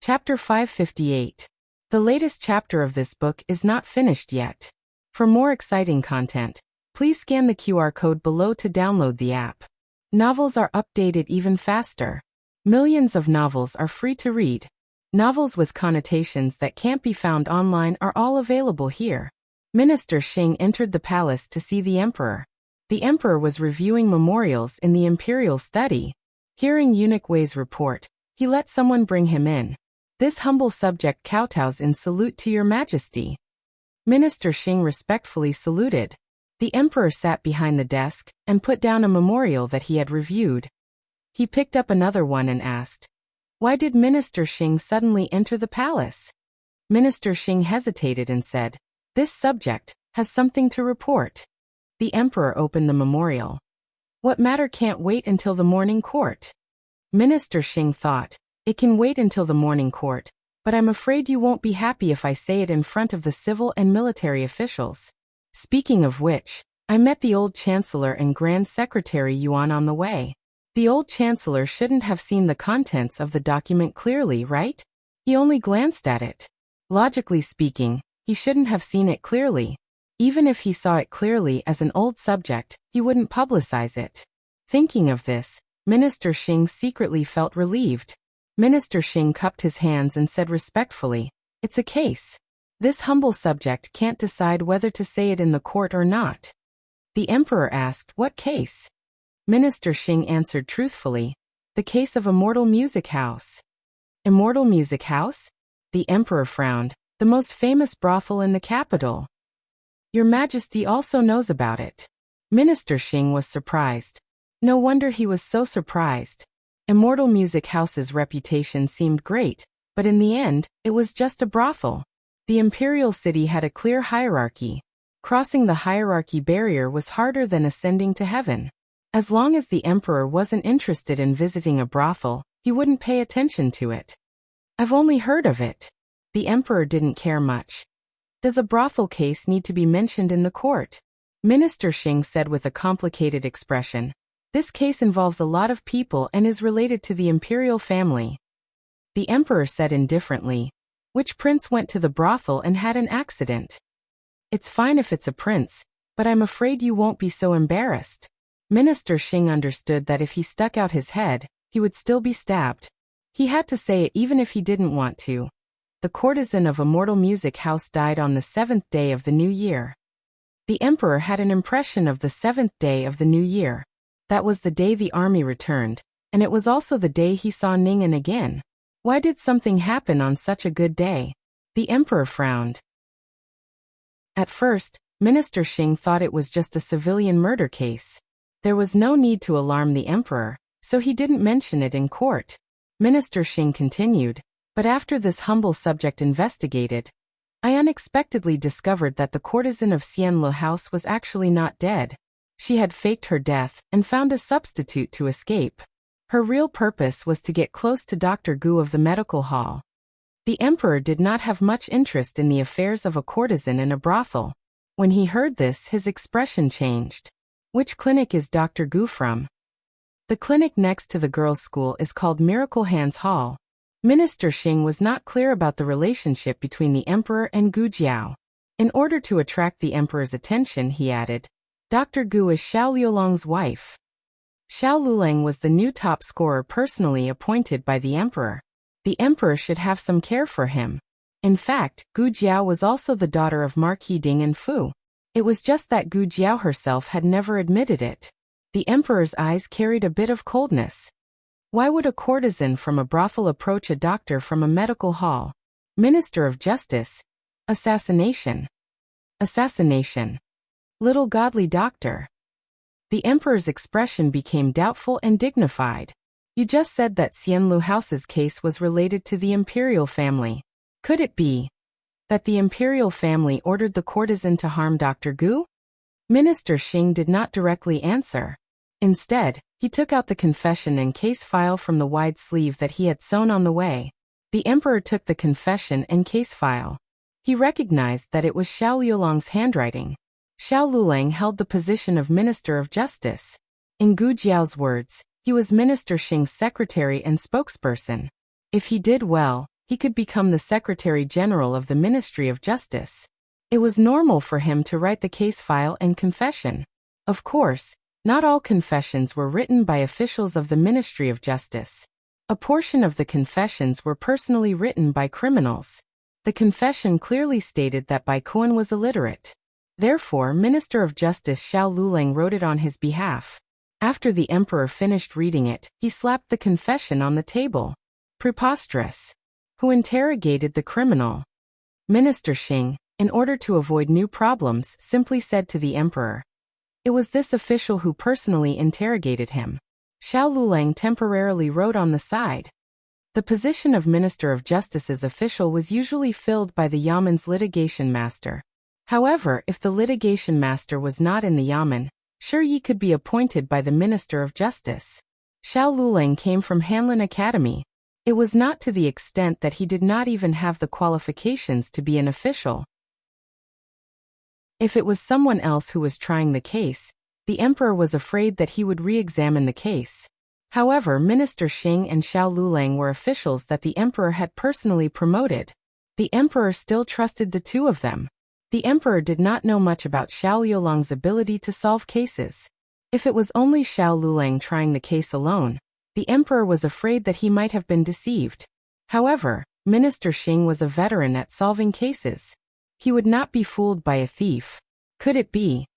Chapter 558. The latest chapter of this book is not finished yet. For more exciting content, please scan the QR code below to download the app. Novels are updated even faster. Millions of novels are free to read. Novels with connotations that can't be found online are all available here. Minister Xing entered the palace to see the emperor. The emperor was reviewing memorials in the imperial study. Hearing eunuch Wei's report, he let someone bring him in. This humble subject kowtows in salute to your majesty. Minister Xing respectfully saluted. The emperor sat behind the desk and put down a memorial that he had reviewed. He picked up another one and asked, "Why did Minister Xing suddenly enter the palace?" Minister Xing hesitated and said, "This subject has something to report." The emperor opened the memorial. "What matter can't wait until the morning court?" Minister Xing thought, "It can wait until the morning court, but I'm afraid you won't be happy if I say it in front of the civil and military officials. Speaking of which, I met the old chancellor and grand secretary Yuan on the way. The old chancellor shouldn't have seen the contents of the document clearly, right? He only glanced at it. Logically speaking, he shouldn't have seen it clearly. Even if he saw it clearly as an old subject, he wouldn't publicize it." Thinking of this, Minister Xing secretly felt relieved. Minister Xing cupped his hands and said respectfully, "It's a case. This humble subject can't decide whether to say it in the court or not." The emperor asked, "What case?" Minister Xing answered truthfully, "The case of Immortal Music House." "Immortal Music House?" The emperor frowned. "The most famous brothel in the capital. Your Majesty also knows about it." Minister Xing was surprised. No wonder he was so surprised. Immortal Music House's reputation seemed great, but in the end, it was just a brothel. The imperial city had a clear hierarchy. Crossing the hierarchy barrier was harder than ascending to heaven. As long as the emperor wasn't interested in visiting a brothel, he wouldn't pay attention to it. "I've only heard of it." The emperor didn't care much. "Does a brothel case need to be mentioned in the court?" Minister Xing said with a complicated expression. "This case involves a lot of people and is related to the imperial family." The emperor said indifferently, "Which prince went to the brothel and had an accident?" "It's fine if it's a prince, but I'm afraid you won't be so embarrassed." Minister Xing understood that if he stuck out his head, he would still be stabbed. He had to say it even if he didn't want to. The courtesan of Immortal Music House died on the 7th day of the new year. The emperor had an impression of the 7th day of the new year. That was the day the army returned, and it was also the day he saw Ningen again. Why did something happen on such a good day? The emperor frowned. At first, Minister Xing thought it was just a civilian murder case. There was no need to alarm the emperor, so he didn't mention it in court. Minister Xing continued, "But after this humble subject investigated, I unexpectedly discovered that the courtesan of Xianlu House was actually not dead. She had faked her death and found a substitute to escape. Her real purpose was to get close to Dr. Gu of the medical hall." The emperor did not have much interest in the affairs of a courtesan in a brothel. When he heard this, his expression changed. "Which clinic is Dr. Gu from?" "The clinic next to the girls' school is called Miracle Hands Hall." Minister Xing was not clear about the relationship between the emperor and Gu Jiao. In order to attract the emperor's attention, he added, "Dr. Gu is Xiao Liulang's wife." Xiao Liulang was the new top scorer personally appointed by the emperor. The emperor should have some care for him. In fact, Gu Jiao was also the daughter of Marquis Ding and Fu. It was just that Gu Jiao herself had never admitted it. The emperor's eyes carried a bit of coldness. Why would a courtesan from a brothel approach a doctor from a medical hall? Minister of Justice. Assassination. Assassination. Little godly doctor. The emperor's expression became doubtful and dignified. "You just said that Xianlu House's case was related to the imperial family. Could it be that the imperial family ordered the courtesan to harm Dr. Gu?" Minister Xing did not directly answer. Instead, he took out the confession and case file from the wide sleeve that he had sewn on the way. The emperor took the confession and case file. He recognized that it was Xiao Liulang's handwriting. Xiao Liulang held the position of Minister of Justice. In Gu Jiao's words, he was Minister Xing's secretary and spokesperson. If he did well, he could become the Secretary General of the Ministry of Justice. It was normal for him to write the case file and confession. Of course, not all confessions were written by officials of the Ministry of Justice. A portion of the confessions were personally written by criminals. The confession clearly stated that Bai Kuan was illiterate. Therefore, Minister of Justice Xiao Luleng wrote it on his behalf. After the emperor finished reading it, he slapped the confession on the table. Preposterous. Who interrogated the criminal? Minister Xing, in order to avoid new problems, simply said to the emperor. It was this official who personally interrogated him. Xiao Luleng temporarily wrote on the side. The position of Minister of Justice's official was usually filled by the Yamen's litigation master. However, if the litigation master was not in the Yamen, Shi Yi could be appointed by the Minister of Justice. Xiao Luleng came from Hanlin Academy. It was not to the extent that he did not even have the qualifications to be an official. If it was someone else who was trying the case, the emperor was afraid that he would re-examine the case. However, Minister Xing and Xiao Luleng were officials that the emperor had personally promoted. The emperor still trusted the two of them. The emperor did not know much about Xiao Liulang's ability to solve cases. If it was only Xiao Luleng trying the case alone, the emperor was afraid that he might have been deceived. However, Minister Xing was a veteran at solving cases. He would not be fooled by a thief. Could it be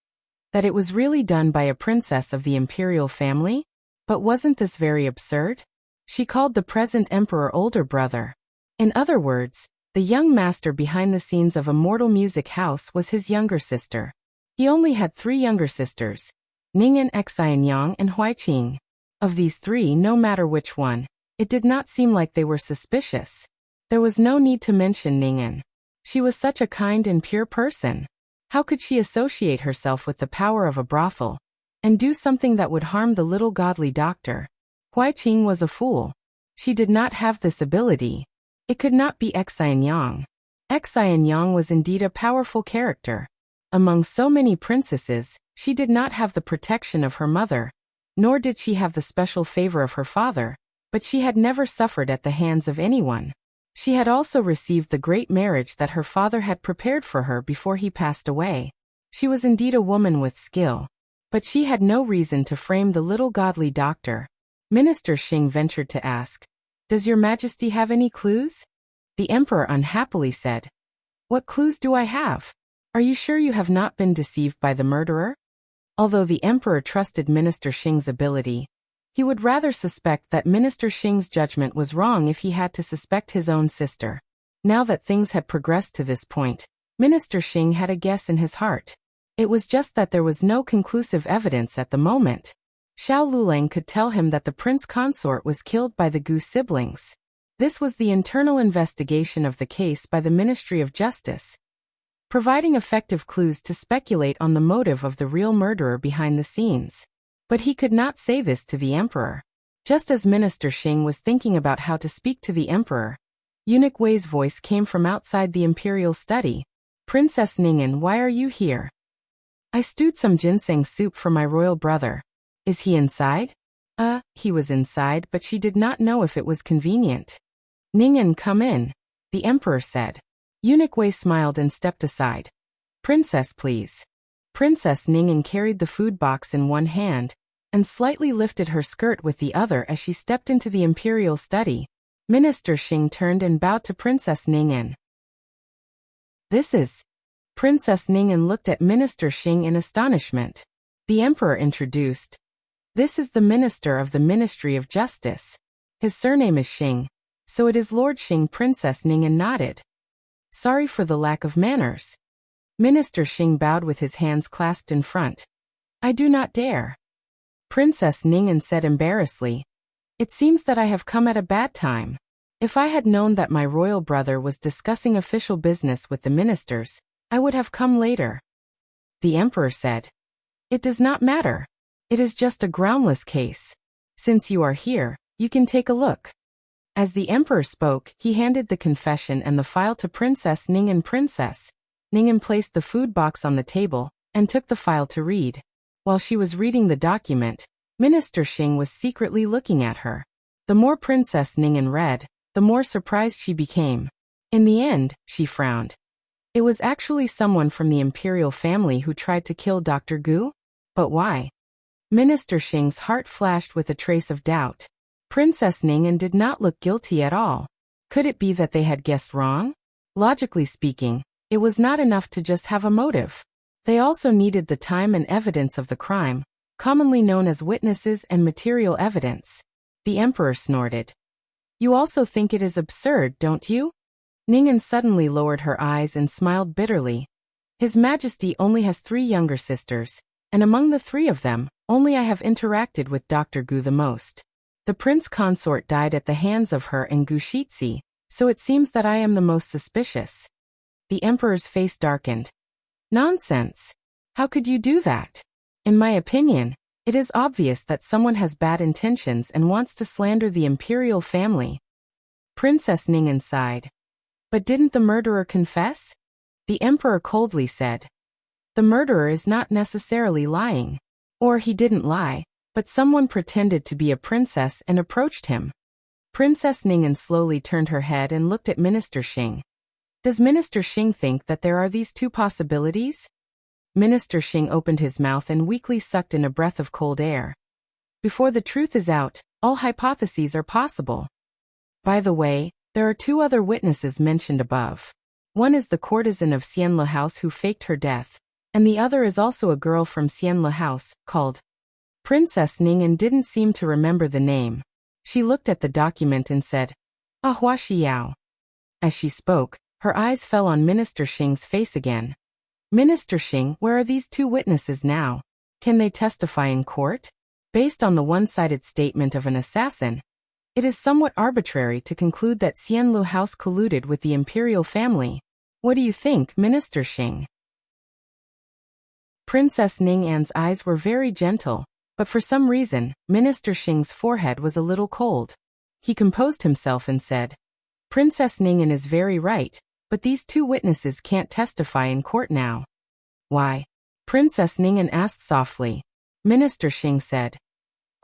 that it was really done by a princess of the imperial family? But wasn't this very absurd? She called the present emperor older brother. In other words, the young master behind the scenes of Immortal Music House was his younger sister. He only had 3 younger sisters, Ning'an, Xianyang, and Huaiqing. Of these 3, no matter which one, it did not seem like they were suspicious. There was no need to mention Ning'an. She was such a kind and pure person. How could she associate herself with the power of a brothel and do something that would harm the little godly doctor? Huaiqing was a fool. She did not have this ability. It could not be Xianyang. Xianyang was indeed a powerful character. Among so many princesses, she did not have the protection of her mother, nor did she have the special favor of her father, but she had never suffered at the hands of anyone. She had also received the great marriage that her father had prepared for her before he passed away. She was indeed a woman with skill. But she had no reason to frame the little godly doctor. Minister Xing ventured to ask, "Does your Majesty have any clues?" The emperor unhappily said, "What clues do I have? Are you sure you have not been deceived by the murderer?" Although the emperor trusted Minister Xing's ability, he would rather suspect that Minister Xing's judgment was wrong if he had to suspect his own sister. Now that things had progressed to this point, Minister Xing had a guess in his heart. It was just that there was no conclusive evidence at the moment. Xiao Luleng could tell him that the prince consort was killed by the Gu siblings. This was the internal investigation of the case by the Ministry of Justice, providing effective clues to speculate on the motive of the real murderer behind the scenes. But he could not say this to the emperor. Just as Minister Xing was thinking about how to speak to the emperor, Eunuch Wei's voice came from outside the imperial study. "Princess Ning'an, why are you here?" "I stewed some ginseng soup for my royal brother. Is he inside?" He was inside, but she did not know if it was convenient. "Ning'an, come in," the emperor said. Eunuch Wei smiled and stepped aside. "Princess, please." Princess Ning'an carried the food box in one hand and slightly lifted her skirt with the other as she stepped into the imperial study. Minister Xing turned and bowed to Princess Ning'an. "This is..." Princess Ning'an looked at Minister Xing in astonishment. The emperor introduced, "This is the minister of the Ministry of Justice. His surname is Xing, so it is Lord Xing." Princess Ning'an nodded. "Sorry for the lack of manners." Minister Xing bowed with his hands clasped in front. "I do not dare." Princess Ning'an said embarrassedly, "It seems that I have come at a bad time. If I had known that my royal brother was discussing official business with the ministers, I would have come later." The emperor said, "It does not matter. It is just a groundless case. Since you are here, you can take a look." As the emperor spoke, he handed the confession and the file to Princess Ning'an. Princess Ning'an placed the food box on the table and took the file to read. While she was reading the document, Minister Xing was secretly looking at her. The more Princess Ning'an read, the more surprised she became. In the end, she frowned. It was actually someone from the imperial family who tried to kill Dr. Gu? But why? Minister Xing's heart flashed with a trace of doubt. Princess Ning'an did not look guilty at all. Could it be that they had guessed wrong? Logically speaking, it was not enough to just have a motive. They also needed the time and evidence of the crime, commonly known as witnesses and material evidence. The emperor snorted. You also think it is absurd, don't you? Ning'an suddenly lowered her eyes and smiled bitterly. His Majesty only has 3 younger sisters, and among the 3 of them, only I have interacted with Dr. Gu the most. The prince consort died at the hands of her and Gu Shizhi, so it seems that I am the most suspicious. The emperor's face darkened. Nonsense! How could you do that? In my opinion, it is obvious that someone has bad intentions and wants to slander the imperial family. Princess Ning'an sighed. But didn't the murderer confess? The emperor coldly said. The murderer is not necessarily lying. Or he didn't lie, but someone pretended to be a princess and approached him. Princess Ning'an slowly turned her head and looked at Minister Xing. Does Minister Xing think that there are these 2 possibilities? Minister Xing opened his mouth and weakly sucked in a breath of cold air. Before the truth is out, all hypotheses are possible. By the way, there are 2 other witnesses mentioned above. One is the courtesan of Xianle House who faked her death, and the other is also a girl from Xianle House, called. Princess Ning'an didn't seem to remember the name. She looked at the document and said, Hua Xiao. As she spoke, her eyes fell on Minister Xing's face again. Minister Xing, where are these 2 witnesses now? Can they testify in court? Based on the one-sided statement of an assassin, it is somewhat arbitrary to conclude that Xianlu House colluded with the imperial family. What do you think, Minister Xing? Princess Ning'an's eyes were very gentle, but for some reason, Minister Xing's forehead was a little cold. He composed himself and said, Princess Ning'an is very right, but these 2 witnesses can't testify in court now. Why? Princess Ning'an asked softly. Minister Xing said,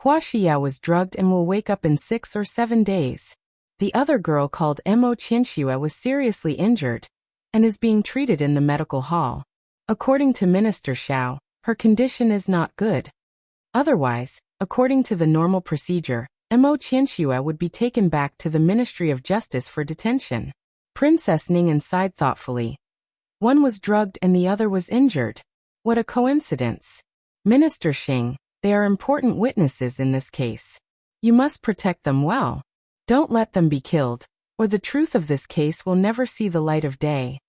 Hua Xiao was drugged and will wake up in 6 or 7 days. The other girl called Mo Qianxue was seriously injured and is being treated in the medical hall. According to Minister Xiao, her condition is not good. Otherwise, according to the normal procedure, Mo Qianxue would be taken back to the Ministry of Justice for detention. Princess Ning'an sighed thoughtfully. One was drugged and the other was injured. What a coincidence. Minister Xing, they are important witnesses in this case. You must protect them well. Don't let them be killed, or the truth of this case will never see the light of day.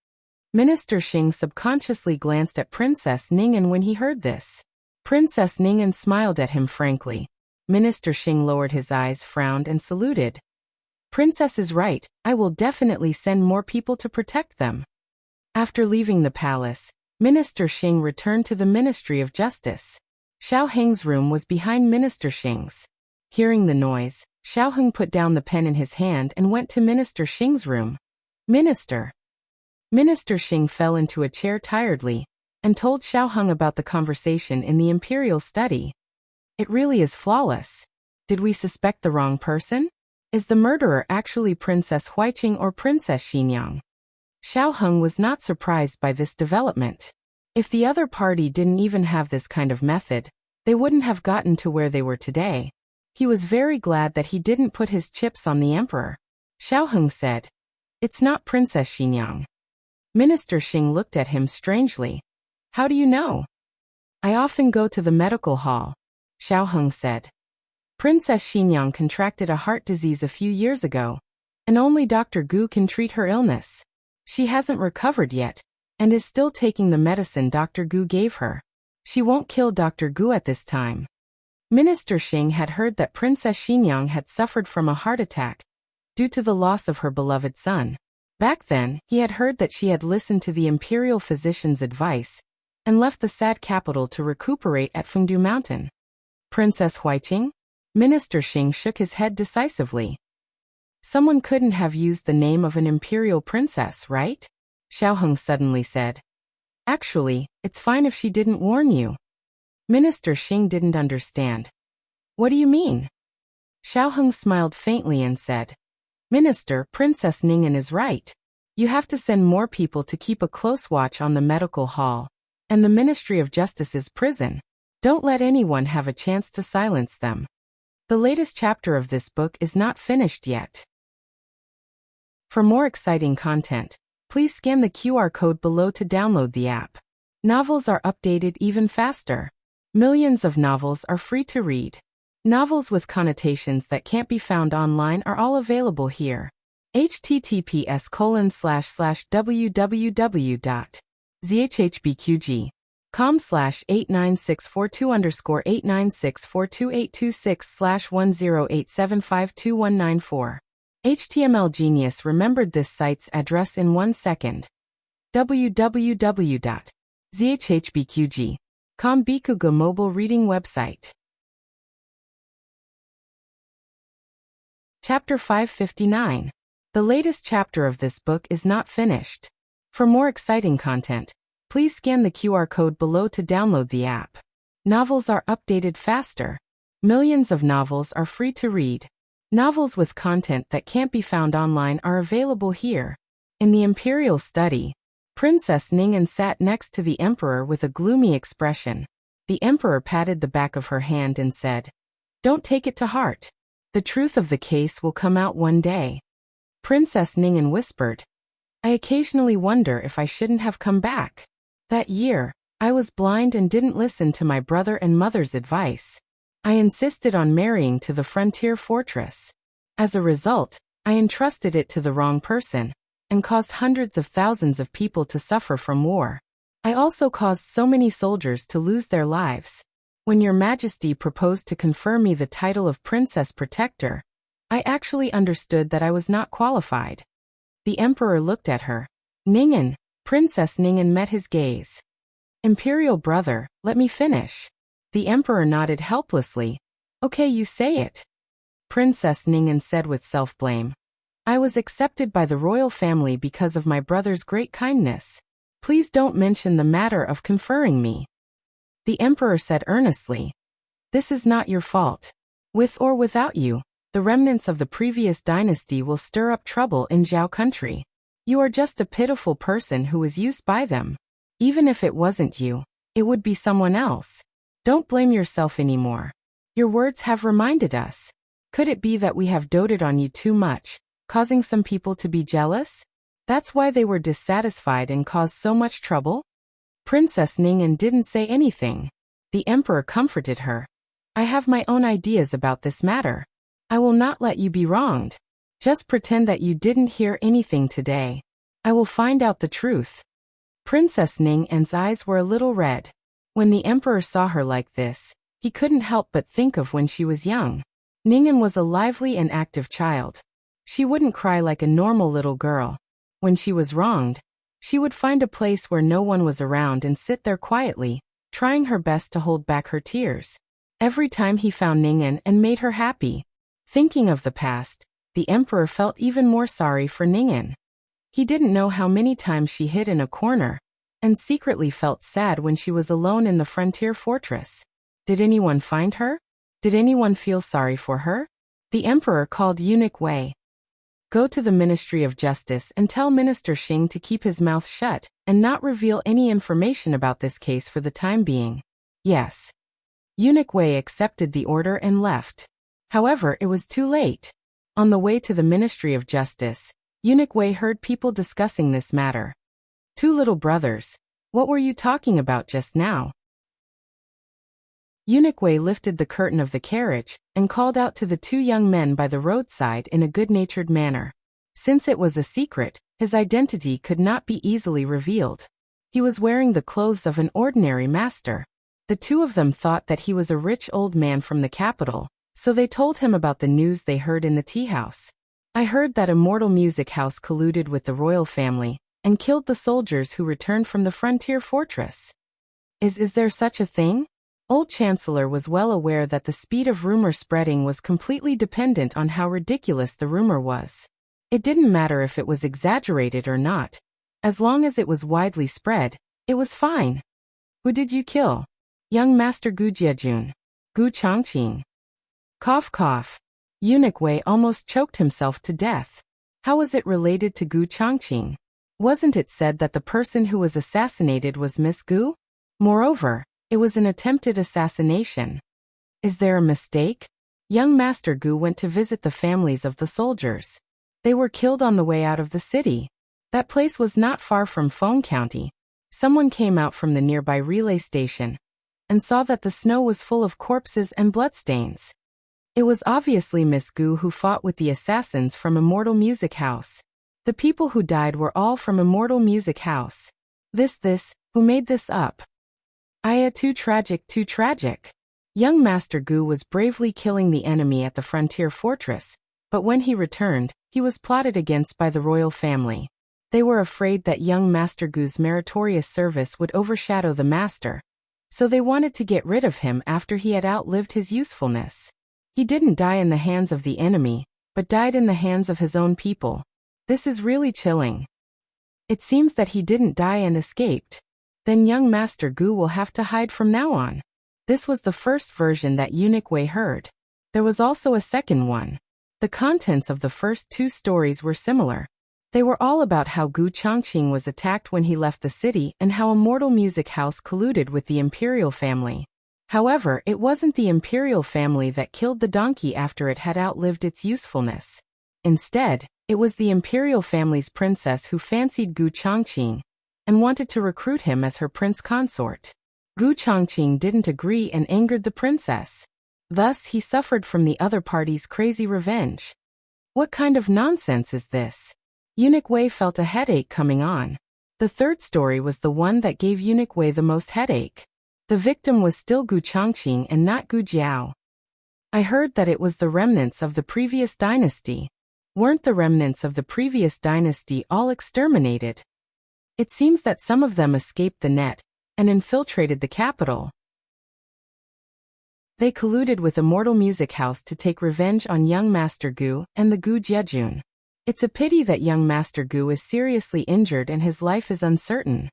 Minister Xing subconsciously glanced at Princess Ning'an when he heard this. Princess Ning'an smiled at him frankly. Minister Xing lowered his eyes, frowned, and saluted. Princess is right, I will definitely send more people to protect them. After leaving the palace, Minister Xing returned to the Ministry of Justice. Xiao Heng's room was behind Minister Xing's. Hearing the noise, Xiao Heng put down the pen in his hand and went to Minister Xing's room. Minister. Minister Xing fell into a chair tiredly and told Xiao Heng about the conversation in the imperial study. It really is flawless. Did we suspect the wrong person? Is the murderer actually Princess Huiqing or Princess Xinyang? Xiao Heng was not surprised by this development. If the other party didn't even have this kind of method, they wouldn't have gotten to where they were today. He was very glad that he didn't put his chips on the emperor. Xiao Heng said, It's not Princess Xinyang. Minister Xing looked at him strangely. How do you know? I often go to the medical hall, Xiao Heng said. Princess Xinyang contracted a heart disease a few years ago, and only Dr. Gu can treat her illness. She hasn't recovered yet, and is still taking the medicine Dr. Gu gave her. She won't kill Dr. Gu at this time. Minister Xing had heard that Princess Xinyang had suffered from a heart attack due to the loss of her beloved son. Back then, he had heard that she had listened to the imperial physician's advice and left the sad capital to recuperate at Fengdu Mountain. Princess Huiqing? Minister Xing shook his head decisively. Someone couldn't have used the name of an imperial princess, right? Xiao Heng suddenly said. Actually, it's fine if she didn't warn you. Minister Xing didn't understand. What do you mean? Xiao Heng smiled faintly and said. Minister, Princess Ningen is right. You have to send more people to keep a close watch on the medical hall and the Ministry of Justice's prison. Don't let anyone have a chance to silence them. The latest chapter of this book is not finished yet. For more exciting content, please scan the QR code below to download the app. Novels are updated even faster. Millions of novels are free to read. Novels with connotations that can't be found online are all available here. https://www.zhbqg.com/89642_826/1087529194. HTML Genius remembered this site's address in 1 second. www.zhbqg.com Bikuga mobile reading website. Chapter 559. The latest chapter of this book is not finished. For more exciting content, please scan the QR code below to download the app. Novels are updated faster. Millions of novels are free to read. Novels with content that can't be found online are available here. In the imperial study, Princess Ningen sat next to the emperor with a gloomy expression. The emperor patted the back of her hand and said, "Don't take it to heart. The truth of the case will come out one day." Princess Ningen whispered, "I occasionally wonder if I shouldn't have come back. That year, I was blind and didn't listen to my brother and mother's advice. I insisted on marrying to the frontier fortress. As a result, I entrusted it to the wrong person and caused hundreds of thousands of people to suffer from war. I also caused so many soldiers to lose their lives. When Your Majesty proposed to confer me the title of Princess Protector, I actually understood that I was not qualified." The emperor looked at her. "Ningen." Princess Ningen met his gaze. "Imperial brother, let me finish." The emperor nodded helplessly. "Okay, you say it." Princess Ningen said with self-blame. "I was accepted by the royal family because of my brother's great kindness. Please don't mention the matter of conferring me." The emperor said earnestly, "This is not your fault. With or without you, the remnants of the previous dynasty will stir up trouble in Zhao country. You are just a pitiful person who was used by them. Even if it wasn't you, it would be someone else. Don't blame yourself anymore. Your words have reminded us. Could it be that we have doted on you too much, causing some people to be jealous? That's why they were dissatisfied and caused so much trouble?" Princess Ningen didn't say anything. The emperor comforted her. "I have my own ideas about this matter. I will not let you be wronged. Just pretend that you didn't hear anything today. I will find out the truth." Princess Ningen's eyes were a little red. When the emperor saw her like this, he couldn't help but think of when she was young. Ningen was a lively and active child. She wouldn't cry like a normal little girl. When she was wronged, she would find a place where no one was around and sit there quietly, trying her best to hold back her tears. Every time he found Ningen and made her happy. Thinking of the past, the emperor felt even more sorry for Ningen. He didn't know how many times she hid in a corner and secretly felt sad when she was alone in the frontier fortress. Did anyone find her? Did anyone feel sorry for her? The emperor called Eunuch Wei. "Go to the Ministry of Justice and tell Minister Xing to keep his mouth shut and not reveal any information about this case for the time being." "Yes." Eunuch Wei accepted the order and left. However, it was too late. On the way to the Ministry of Justice, Eunuch Wei heard people discussing this matter. "Two little brothers, what were you talking about just now?" Eunuch Wei lifted the curtain of the carriage and called out to the two young men by the roadside in a good-natured manner. Since it was a secret, his identity could not be easily revealed. He was wearing the clothes of an ordinary master. The two of them thought that he was a rich old man from the capital, so they told him about the news they heard in the tea house. "I heard that Immortal Music House colluded with the royal family and killed the soldiers who returned from the frontier fortress." Is there such a thing? Old Chancellor was well aware that the speed of rumor spreading was completely dependent on how ridiculous the rumor was. It didn't matter if it was exaggerated or not. As long as it was widely spread, it was fine. "Who did you kill?" "Young Master Gu Jiejun." "Gu Changqing." Cough cough. Eunuch Wei almost choked himself to death. How was it related to Gu Changqing? Wasn't it said that the person who was assassinated was Miss Gu? Moreover, it was an attempted assassination. Is there a mistake? Young Master Gu went to visit the families of the soldiers. They were killed on the way out of the city. That place was not far from Feng County. Someone came out from the nearby relay station and saw that the snow was full of corpses and bloodstains. It was obviously Miss Gu who fought with the assassins from Immortal Music House. The people who died were all from Immortal Music House. Who made this up? Too tragic, too tragic. Young Master Gu was bravely killing the enemy at the frontier fortress, but when he returned, he was plotted against by the royal family. They were afraid that young Master Gu's meritorious service would overshadow the master, so they wanted to get rid of him after he had outlived his usefulness. He didn't die in the hands of the enemy, but died in the hands of his own people. This is really chilling. It seems that he didn't die and escaped. Then young Master Gu will have to hide from now on. This was the first version that Eunuch Wei heard. There was also a second one. The contents of the first two stories were similar. They were all about how Gu Changqing was attacked when he left the city and how Immortal Music House colluded with the imperial family. However, it wasn't the imperial family that killed the donkey after it had outlived its usefulness. Instead, it was the imperial family's princess who fancied Gu Changqing and wanted to recruit him as her prince consort. Gu Changqing didn't agree and angered the princess. Thus, he suffered from the other party's crazy revenge. What kind of nonsense is this? Eunuch Wei felt a headache coming on. The third story was the one that gave Eunuch Wei the most headache. The victim was still Gu Changqing and not Gu Jiao. I heard that it was the remnants of the previous dynasty. Weren't the remnants of the previous dynasty all exterminated? It seems that some of them escaped the net and infiltrated the capital. They colluded with Immortal Music House to take revenge on young Master Gu and the Gu Jiejun. It's a pity that young Master Gu is seriously injured and his life is uncertain.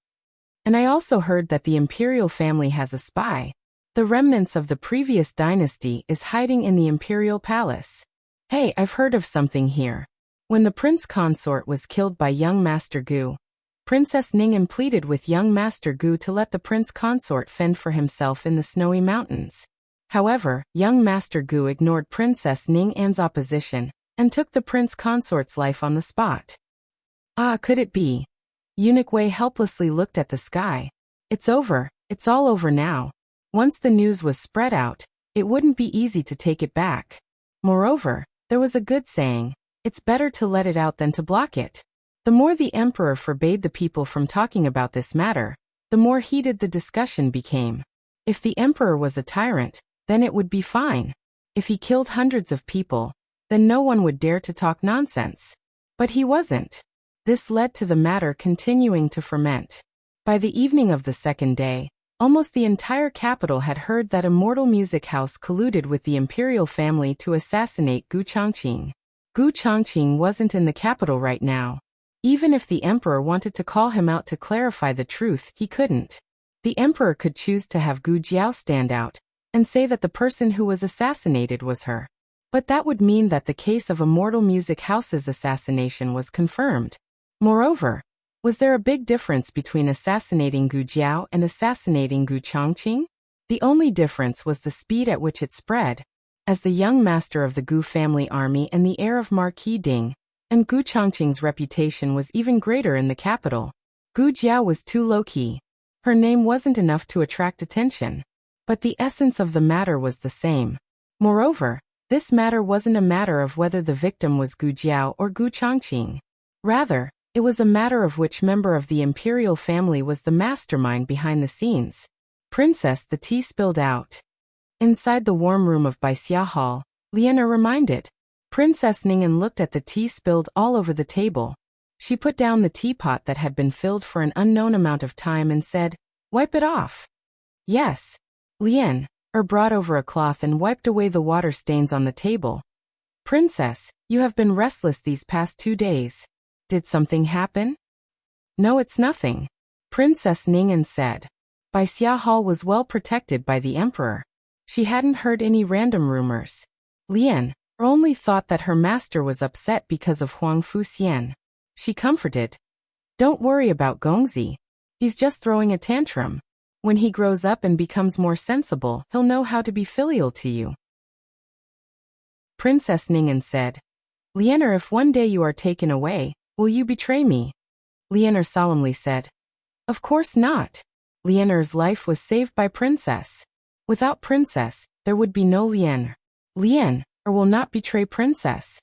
And I also heard that the imperial family has a spy. The remnants of the previous dynasty is hiding in the imperial palace. Hey, I've heard of something here. When the prince consort was killed by young Master Gu, Princess Ning'an pleaded with young Master Gu to let the prince consort fend for himself in the snowy mountains. However, young Master Gu ignored Princess Ning'an's opposition and took the prince consort's life on the spot. Could it be? Eunuch Wei helplessly looked at the sky. It's over, it's all over now. Once the news was spread out, it wouldn't be easy to take it back. Moreover, there was a good saying, it's better to let it out than to block it. The more the emperor forbade the people from talking about this matter, the more heated the discussion became. If the emperor was a tyrant, then it would be fine. If he killed hundreds of people, then no one would dare to talk nonsense. But he wasn't. This led to the matter continuing to ferment. By the evening of the second day, almost the entire capital had heard that Immortal Music House colluded with the imperial family to assassinate Gu Changqing. Gu Changqing wasn't in the capital right now. Even if the emperor wanted to call him out to clarify the truth, he couldn't. The emperor could choose to have Gu Jiao stand out and say that the person who was assassinated was her. But that would mean that the case of Immortal Music House's assassination was confirmed. Moreover, was there a big difference between assassinating Gu Jiao and assassinating Gu Changqing? The only difference was the speed at which it spread. As the young master of the Gu family army and the heir of Marquis Ding, and Gu Changqing's reputation was even greater in the capital. Gu Jiao was too low-key. Her name wasn't enough to attract attention. But the essence of the matter was the same. Moreover, this matter wasn't a matter of whether the victim was Gu Jiao or Gu Changqing. Rather, it was a matter of which member of the imperial family was the mastermind behind the scenes. Princess, the tea spilled out. Inside the warm room of Baixia Hall, Liana reminded. Princess Ning'an looked at the tea spilled all over the table. She put down the teapot that had been filled for an unknown amount of time and said, "Wipe it off." Yes. Lian brought over a cloth and wiped away the water stains on the table. Princess, you have been restless these past 2 days. Did something happen? No, it's nothing. Princess Ning'an said. Baixia Hall was well protected by the emperor. She hadn't heard any random rumors. Lian, only thought that her master was upset because of Huang Fuxian. She comforted. Don't worry about Gongzi. He's just throwing a tantrum. When he grows up and becomes more sensible, he'll know how to be filial to you. Princess Ning'an said, Lianer, if one day you are taken away, will you betray me? Lianer solemnly said, Of course not. Lianer's life was saved by Princess. Without Princess, there would be no Lianer. Lianer will not betray Princess.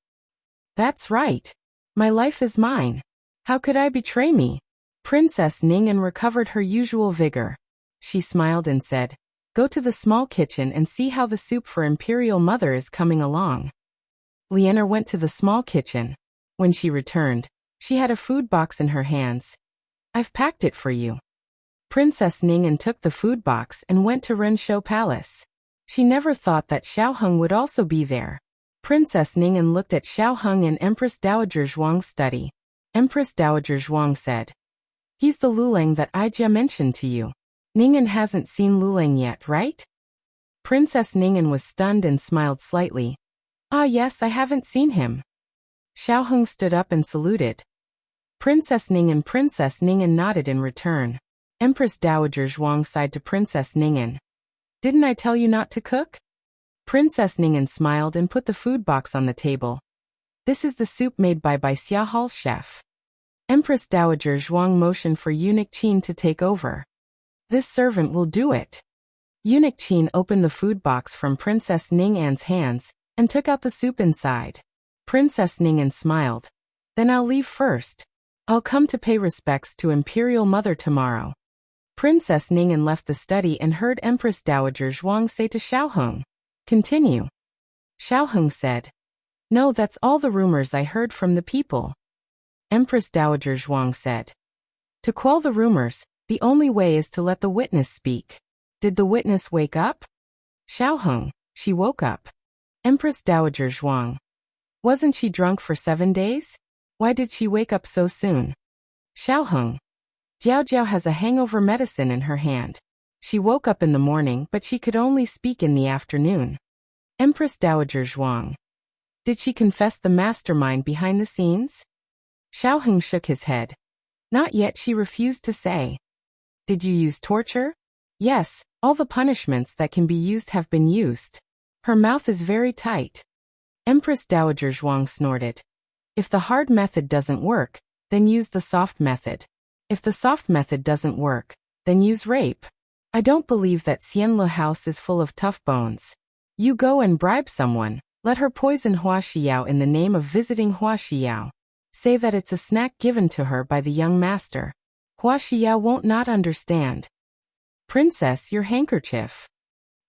That's right. My life is mine. How could I betray me? Princess Ning'an recovered her usual vigor. She smiled and said, Go to the small kitchen and see how the soup for Imperial Mother is coming along. Lianer went to the small kitchen. When she returned, she had a food box in her hands. I've packed it for you. Princess Ning'an took the food box and went to Renshou Palace. She never thought that Xiaoheng would also be there. Princess Ning'an looked at Xiaoheng in Empress Dowager Zhuang's study. Empress Dowager Zhuang said, He's the Luleng that I just mentioned to you. Ning'an hasn't seen Luleng yet, right? Princess Ning'an was stunned and smiled slightly. Ah yes, I haven't seen him. Xiaoheng stood up and saluted. Princess Ning'an nodded in return. Empress Dowager Zhuang sighed to Princess Ning'an. Didn't I tell you not to cook? Princess Ning'an smiled and put the food box on the table. This is the soup made by Xia Hall's chef. Empress Dowager Zhuang motioned for Eunuch Qin to take over. This servant will do it. Eunuch Qin opened the food box from Princess Ning'an's hands and took out the soup inside. Princess Ning'an smiled. Then I'll leave first. I'll come to pay respects to Imperial Mother tomorrow. Princess Ning'an left the study and heard Empress Dowager Zhuang say to Xiaoheng, Continue. Xiaoheng said, No, that's all the rumors I heard from the people. Empress Dowager Zhuang said, To quell the rumors, the only way is to let the witness speak. Did the witness wake up? Xiaoheng, she woke up. Empress Dowager Zhuang. Wasn't she drunk for 7 days? Why did she wake up so soon? Xiaoheng. Jiao Jiao has a hangover medicine in her hand. She woke up in the morning, but she could only speak in the afternoon. Empress Dowager Zhuang. Did she confess the mastermind behind the scenes? Xiaoheng shook his head. Not yet, she refused to say. Did you use torture? Yes, all the punishments that can be used have been used. Her mouth is very tight. Empress Dowager Zhuang snorted. If the hard method doesn't work, then use the soft method. If the soft method doesn't work, then use rape. I don't believe that Xianle House is full of tough bones. You go and bribe someone, let her poison Hua Xiao in the name of visiting Hua Xiao. Say that it's a snack given to her by the young master. Hua Xiao won't not understand. Princess, your handkerchief.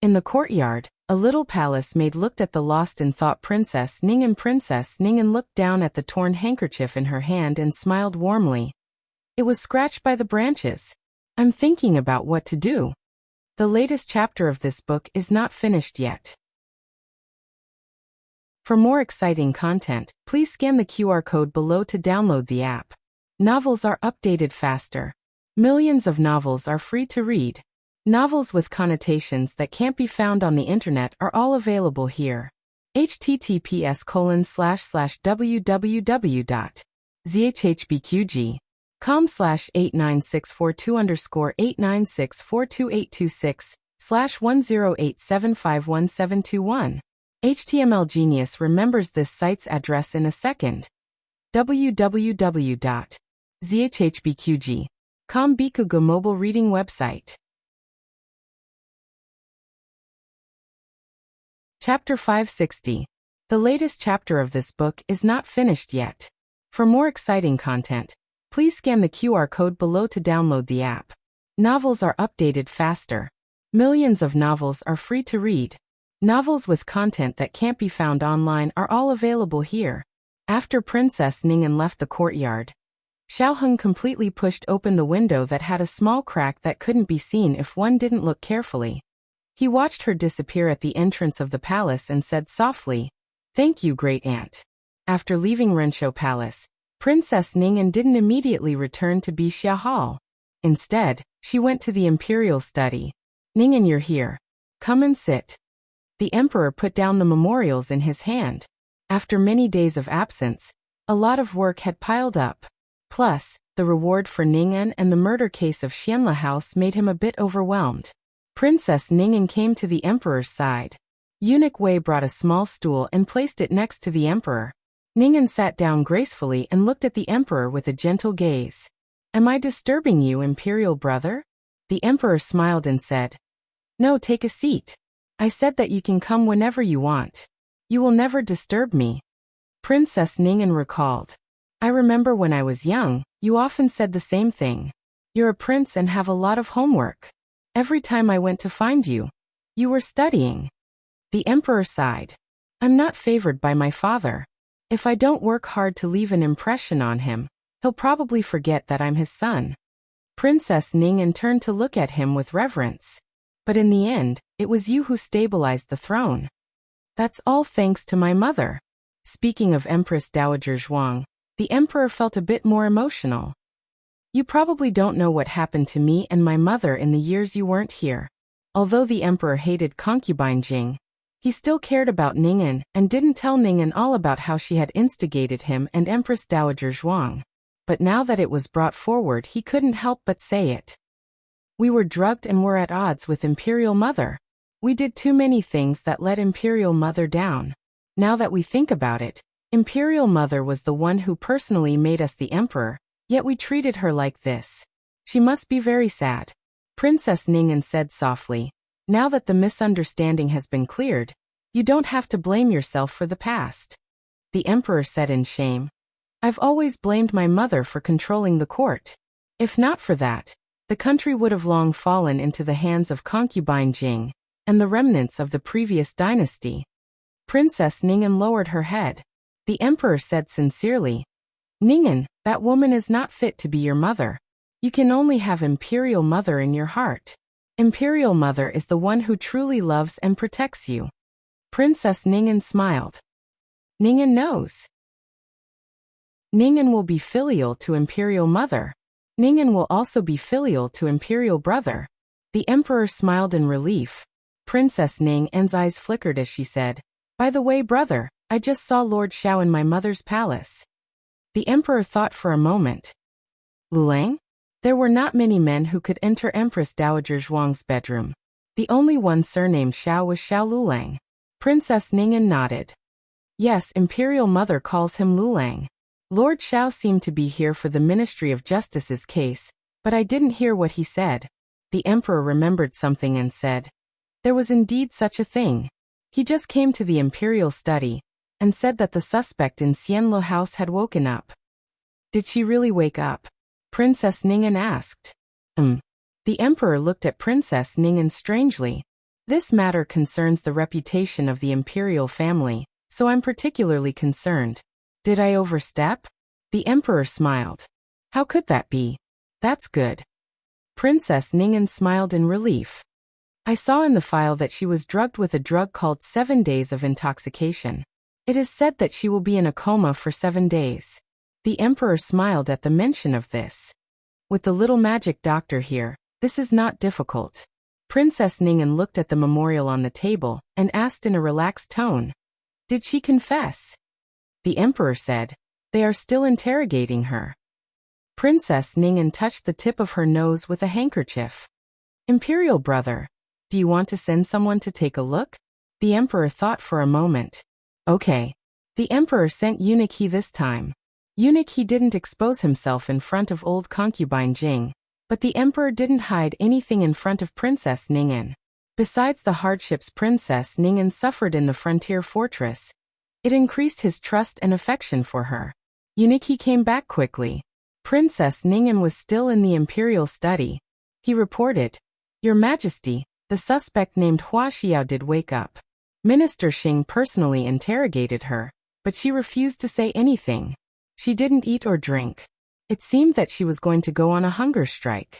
In the courtyard, a little palace maid looked at the lost in thought Princess Ning'an. Princess Ning'an looked down at the torn handkerchief in her hand and smiled warmly. It was scratched by the branches. I'm thinking about what to do. The latest chapter of this book is not finished yet. For more exciting content, please scan the QR code below to download the app. Novels are updated faster. Millions of novels are free to read. Novels with connotations that can't be found on the internet are all available here. https://www.zhbqg.com/89642_896/1087511721. HTML Genius remembers this site's address in a second. www.zhbqg.com Bikuga mobile reading website. Chapter 560. The latest chapter of this book is not finished yet. For more exciting content, please scan the QR code below to download the app. Novels are updated faster. Millions of novels are free to read. Novels with content that can't be found online are all available here. After Princess Ning'an left the courtyard, Xiaoheng completely pushed open the window that had a small crack that couldn't be seen if one didn't look carefully. He watched her disappear at the entrance of the palace and said softly, Thank you, great aunt. After leaving Renshou Palace, Princess Ning'an didn't immediately return to Bixia Hall. Instead, she went to the imperial study. Ning'an, you're here. Come and sit. The emperor put down the memorials in his hand. After many days of absence, a lot of work had piled up. Plus, the reward for Ning'an and the murder case of Xianle House made him a bit overwhelmed. Princess Ning'an came to the emperor's side. Eunuch Wei brought a small stool and placed it next to the emperor. Ning'an sat down gracefully and looked at the emperor with a gentle gaze. "Am I disturbing you, imperial brother?" The emperor smiled and said, "No, take a seat. I said that you can come whenever you want. You will never disturb me." Princess Ning'an recalled. "I remember when I was young, you often said the same thing. You're a prince and have a lot of homework. Every time I went to find you, you were studying." The emperor sighed. "I'm not favored by my father. If I don't work hard to leave an impression on him, he'll probably forget that I'm his son." Princess Ning'an turned to look at him with reverence. "But in the end, it was you who stabilized the throne. That's all thanks to my mother." Speaking of Empress Dowager Zhuang, the emperor felt a bit more emotional. "You probably don't know what happened to me and my mother in the years you weren't here." Although the emperor hated concubine Jing, he still cared about Ning'an and didn't tell Ning'an all about how she had instigated him and Empress Dowager Zhuang. But now that it was brought forward, he couldn't help but say it. "We were drugged and were at odds with Imperial Mother. We did too many things that let Imperial Mother down. Now that we think about it, Imperial Mother was the one who personally made us the emperor, yet we treated her like this. She must be very sad." Princess Ning'an said softly, "Now that the misunderstanding has been cleared, you don't have to blame yourself for the past." The emperor said in shame, "I've always blamed my mother for controlling the court. If not for that, the country would have long fallen into the hands of concubine Jing and the remnants of the previous dynasty." Princess Ning'an lowered her head. The emperor said sincerely, "Ning'an, that woman is not fit to be your mother. You can only have Imperial Mother in your heart. Imperial Mother is the one who truly loves and protects you." Princess Ning'an smiled. "Ning'an knows. Ning'an will be filial to Imperial Mother. Ning'an will also be filial to Imperial Brother." The emperor smiled in relief. Princess Ning'an's eyes flickered as she said, "By the way, brother, I just saw Lord Xiao in my mother's palace." The emperor thought for a moment. Lulang? There were not many men who could enter Empress Dowager Zhuang's bedroom. The only one surnamed Xiao was Xiao Lulang. Princess Ning'an nodded. "Yes, Imperial Mother calls him Lulang. Lord Xiao seemed to be here for the Ministry of Justice's case, but I didn't hear what he said." The emperor remembered something and said, "There was indeed such a thing. He just came to the imperial study and said that the suspect in Xianle House had woken up." "Did she really wake up?" Princess Ning'an asked. The emperor looked at Princess Ning'an strangely. "This matter concerns the reputation of the imperial family, so I'm particularly concerned." "Did I overstep?" The emperor smiled. "How could that be? That's good." Princess Ning'an smiled in relief. "I saw in the file that she was drugged with a drug called 7 days of intoxication. It is said that she will be in a coma for 7 days. The emperor smiled at the mention of this. "With the little magic doctor here, this is not difficult." Princess Ning'an looked at the memorial on the table and asked in a relaxed tone, "Did she confess?" The emperor said, "They are still interrogating her." Princess Ning'an touched the tip of her nose with a handkerchief. "Imperial brother, do you want to send someone to take a look?" The emperor thought for a moment. "Okay." The emperor sent Eunuch He this time. Eunuch He didn't expose himself in front of old concubine Jing, but the emperor didn't hide anything in front of Princess Ning'an. Besides the hardships Princess Ning'an suffered in the frontier fortress, it increased his trust and affection for her. Eunuch He came back quickly. Princess Ning'an was still in the imperial study. He reported, "Your Majesty, the suspect named Hua Xiao did wake up. Minister Xing personally interrogated her, but she refused to say anything. She didn't eat or drink. It seemed that she was going to go on a hunger strike."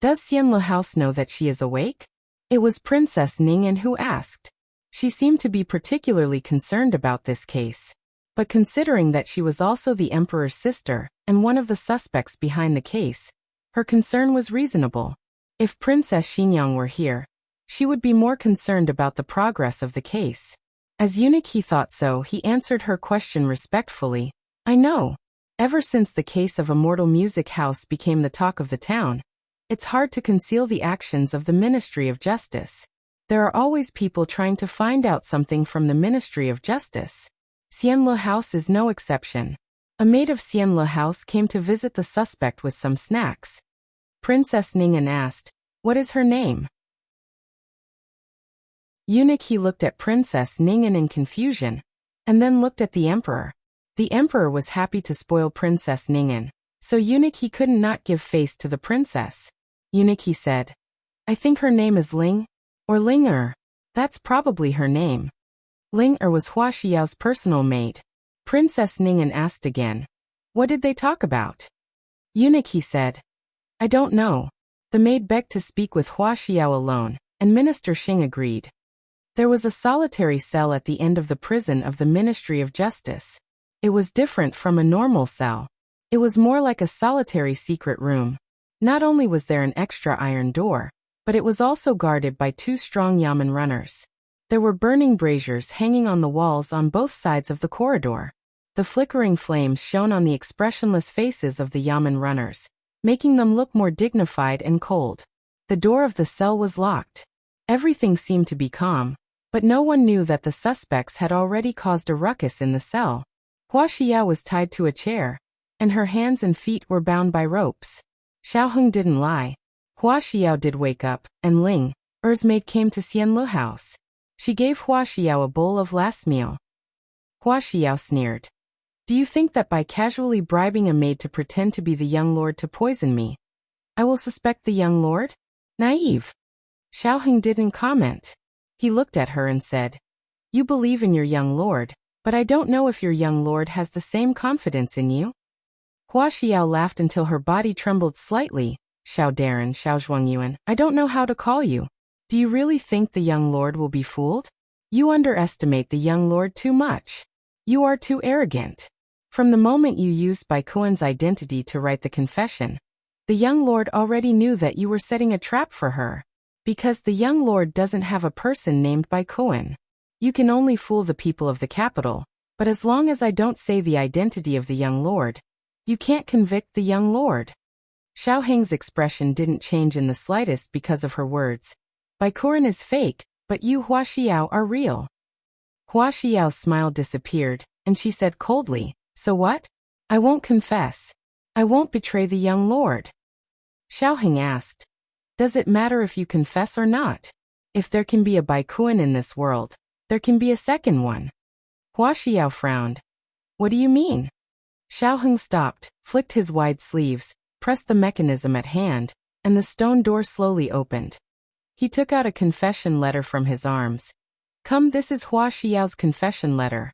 "Does Xianle House know that she is awake?" It was Princess Ning'an who asked. She seemed to be particularly concerned about this case. But considering that she was also the emperor's sister and one of the suspects behind the case, her concern was reasonable. If Princess Xinyang were here, she would be more concerned about the progress of the case. As eunuch he thought so, he answered her question respectfully. I know. Ever since the case of Immortal Music House became the talk of the town, it's hard to conceal the actions of the Ministry of Justice. There are always people trying to find out something from the Ministry of Justice. Xianle House is no exception. A maid of Xianle House came to visit the suspect with some snacks. Princess Ning'an asked, "What is her name?" Eunuch he looked at Princess Ning'an in confusion, and then looked at the emperor. The emperor was happy to spoil Princess Ning'an, so Eunuch he couldn't not give face to the princess. Eunuch he said, "I think her name is Ling, or Ling-er. That's probably her name." Ling-er was Hua Xiao's personal maid. Princess Ning'an asked again, "What did they talk about?" Eunuch he said, "I don't know." The maid begged to speak with Hua Xiao alone, and Minister Xing agreed. There was a solitary cell at the end of the prison of the Ministry of Justice. It was different from a normal cell. It was more like a solitary secret room. Not only was there an extra iron door, but it was also guarded by 2 strong yamen runners. There were burning braziers hanging on the walls on both sides of the corridor. The flickering flames shone on the expressionless faces of the yamen runners, making them look more dignified and cold. The door of the cell was locked. Everything seemed to be calm, but no one knew that the suspects had already caused a ruckus in the cell. Hua Xiao was tied to a chair, and her hands and feet were bound by ropes. Xiaoheng didn't lie. Hua Xiao did wake up, and Ling-er's maid came to Xianle House. She gave Hua Xiao a bowl of last meal. Hua Xiao sneered. "Do you think that by casually bribing a maid to pretend to be the young lord to poison me, I will suspect the young lord? Naive." Xiaoheng didn't comment. He looked at her and said, "You believe in your young lord, but I don't know if your young lord has the same confidence in you." Hua Xiao laughed until her body trembled slightly. "Xiao Darren, Xiao Zhuangyuan, I don't know how to call you. Do you really think the young lord will be fooled? You underestimate the young lord too much. You are too arrogant. From the moment you used Bai Kuan's identity to write the confession, the young lord already knew that you were setting a trap for her. Because the young lord doesn't have a person named Bai Kuan. You can only fool the people of the capital, but as long as I don't say the identity of the young lord, you can't convict the young lord." Xiaoheng's expression didn't change in the slightest because of her words. "Bai Kuan is fake, but you Hua Xiao are real." Hua Xiao's smile disappeared, and she said coldly, "So what? I won't confess. I won't betray the young lord." Xiaoheng asked, "Does it matter if you confess or not? If there can be a Bai Kuan in this world, there can be a second one." Hua Xiao frowned. "What do you mean?" Xiaoheng stopped, flicked his wide sleeves, pressed the mechanism at hand, and the stone door slowly opened. He took out a confession letter from his arms. "Come, this is Hua Xiao's confession letter."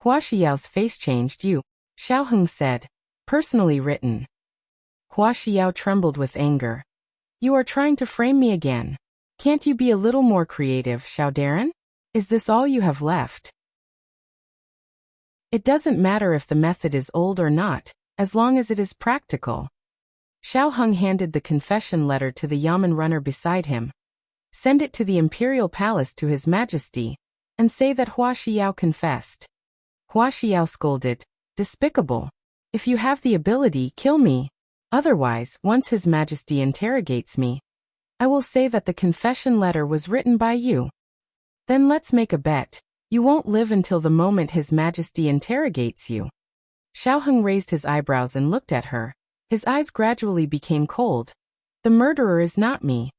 Hua Xiao's face changed. "You," Xiaoheng said. "Personally written." Hua Xiao trembled with anger. "You are trying to frame me again. Can't you be a little more creative, Xiao Darren? Is this all you have left?" "It doesn't matter if the method is old or not, as long as it is practical." Xiaoheng handed the confession letter to the yamen runner beside him. "Send it to the imperial palace to His Majesty, and say that Hua Xiao confessed." Hua Xiao scolded, "Despicable. If you have the ability, kill me. Otherwise, once His Majesty interrogates me, I will say that the confession letter was written by you. Then let's make a bet. You won't live until the moment His Majesty interrogates you." Xiaoheng raised his eyebrows and looked at her. His eyes gradually became cold. "The murderer is not me."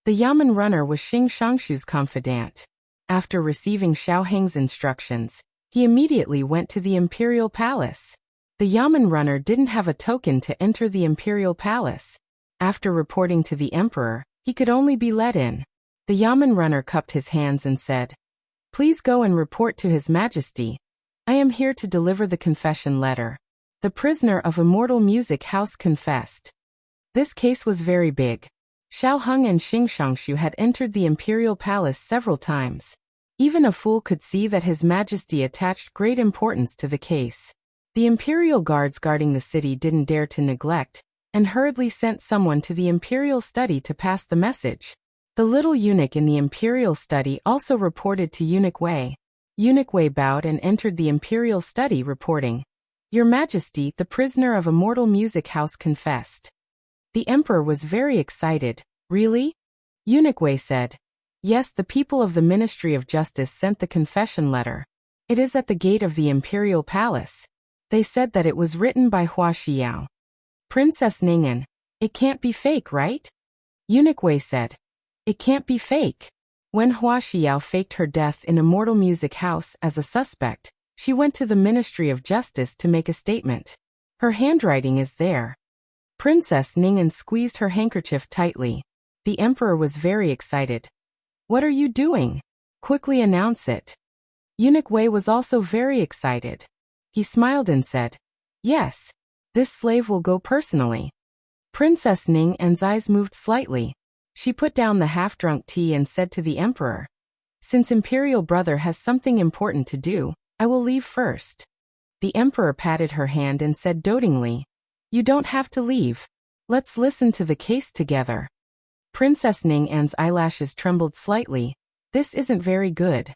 The yamen runner was Xing Shangshu's confidant. After receiving Xiaoheng's instructions, he immediately went to the imperial palace. The yamen runner didn't have a token to enter the imperial palace. After reporting to the emperor, he could only be let in. The yamen runner cupped his hands and said, "Please go and report to His Majesty. I am here to deliver the confession letter. The prisoner of Immortal Music House confessed." This case was very big. Xiaoheng and Xing Shangshu had entered the imperial palace several times. Even a fool could see that His Majesty attached great importance to the case. The imperial guards guarding the city didn't dare to neglect, and hurriedly sent someone to the imperial study to pass the message. The little eunuch in the imperial study also reported to Eunuch Wei. Eunuch Wei bowed and entered the imperial study, reporting, "Your Majesty, the prisoner of a mortal music house confessed." The emperor was very excited. "Really?" Eunuch Wei said. "Yes, the people of the Ministry of Justice sent the confession letter. It is at the gate of the imperial palace. They said that it was written by Hua Xiao." Princess Ning'an, "It can't be fake, right?" Eunuch Wei said. "It can't be fake." When Hua Xiao faked her death in a mortal music house as a suspect, she went to the Ministry of Justice to make a statement. Her handwriting is there. Princess Ning'an squeezed her handkerchief tightly. The emperor was very excited. "What are you doing? Quickly announce it." Eunuch Wei was also very excited. He smiled and said, "Yes. This slave will go personally." Princess Ning'an's eyes moved slightly. She put down the half-drunk tea and said to the emperor, "Since Imperial Brother has something important to do, I will leave first." The emperor patted her hand and said dotingly, "You don't have to leave. Let's listen to the case together." Princess Ning'an's eyelashes trembled slightly. "This isn't very good."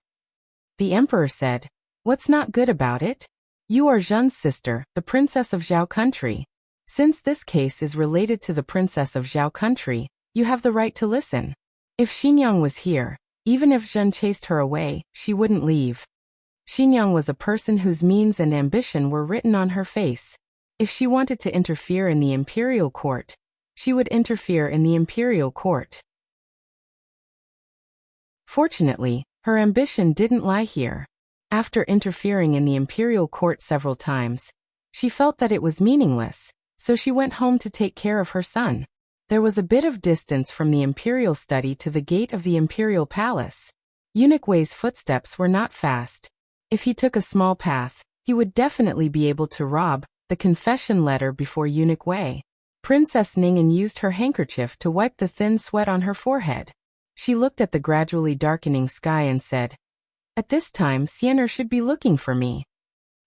The emperor said, "What's not good about it? You are Zhen's sister, the princess of Zhao country. Since this case is related to the princess of Zhao country, you have the right to listen. If Xinyang was here, even if Zhen chased her away, she wouldn't leave. Xinyang was a person whose means and ambition were written on her face. If she wanted to interfere in the imperial court, she would interfere in the imperial court. Fortunately, her ambition didn't lie here. After interfering in the imperial court several times, she felt that it was meaningless, so she went home to take care of her son. There was a bit of distance from the imperial study to the gate of the imperial palace. Eunuch Wei's footsteps were not fast. If he took a small path, he would definitely be able to rob the confession letter before Eunuch Wei. Princess Ning'an used her handkerchief to wipe the thin sweat on her forehead. She looked at the gradually darkening sky and said, "At this time, Xianer should be looking for me.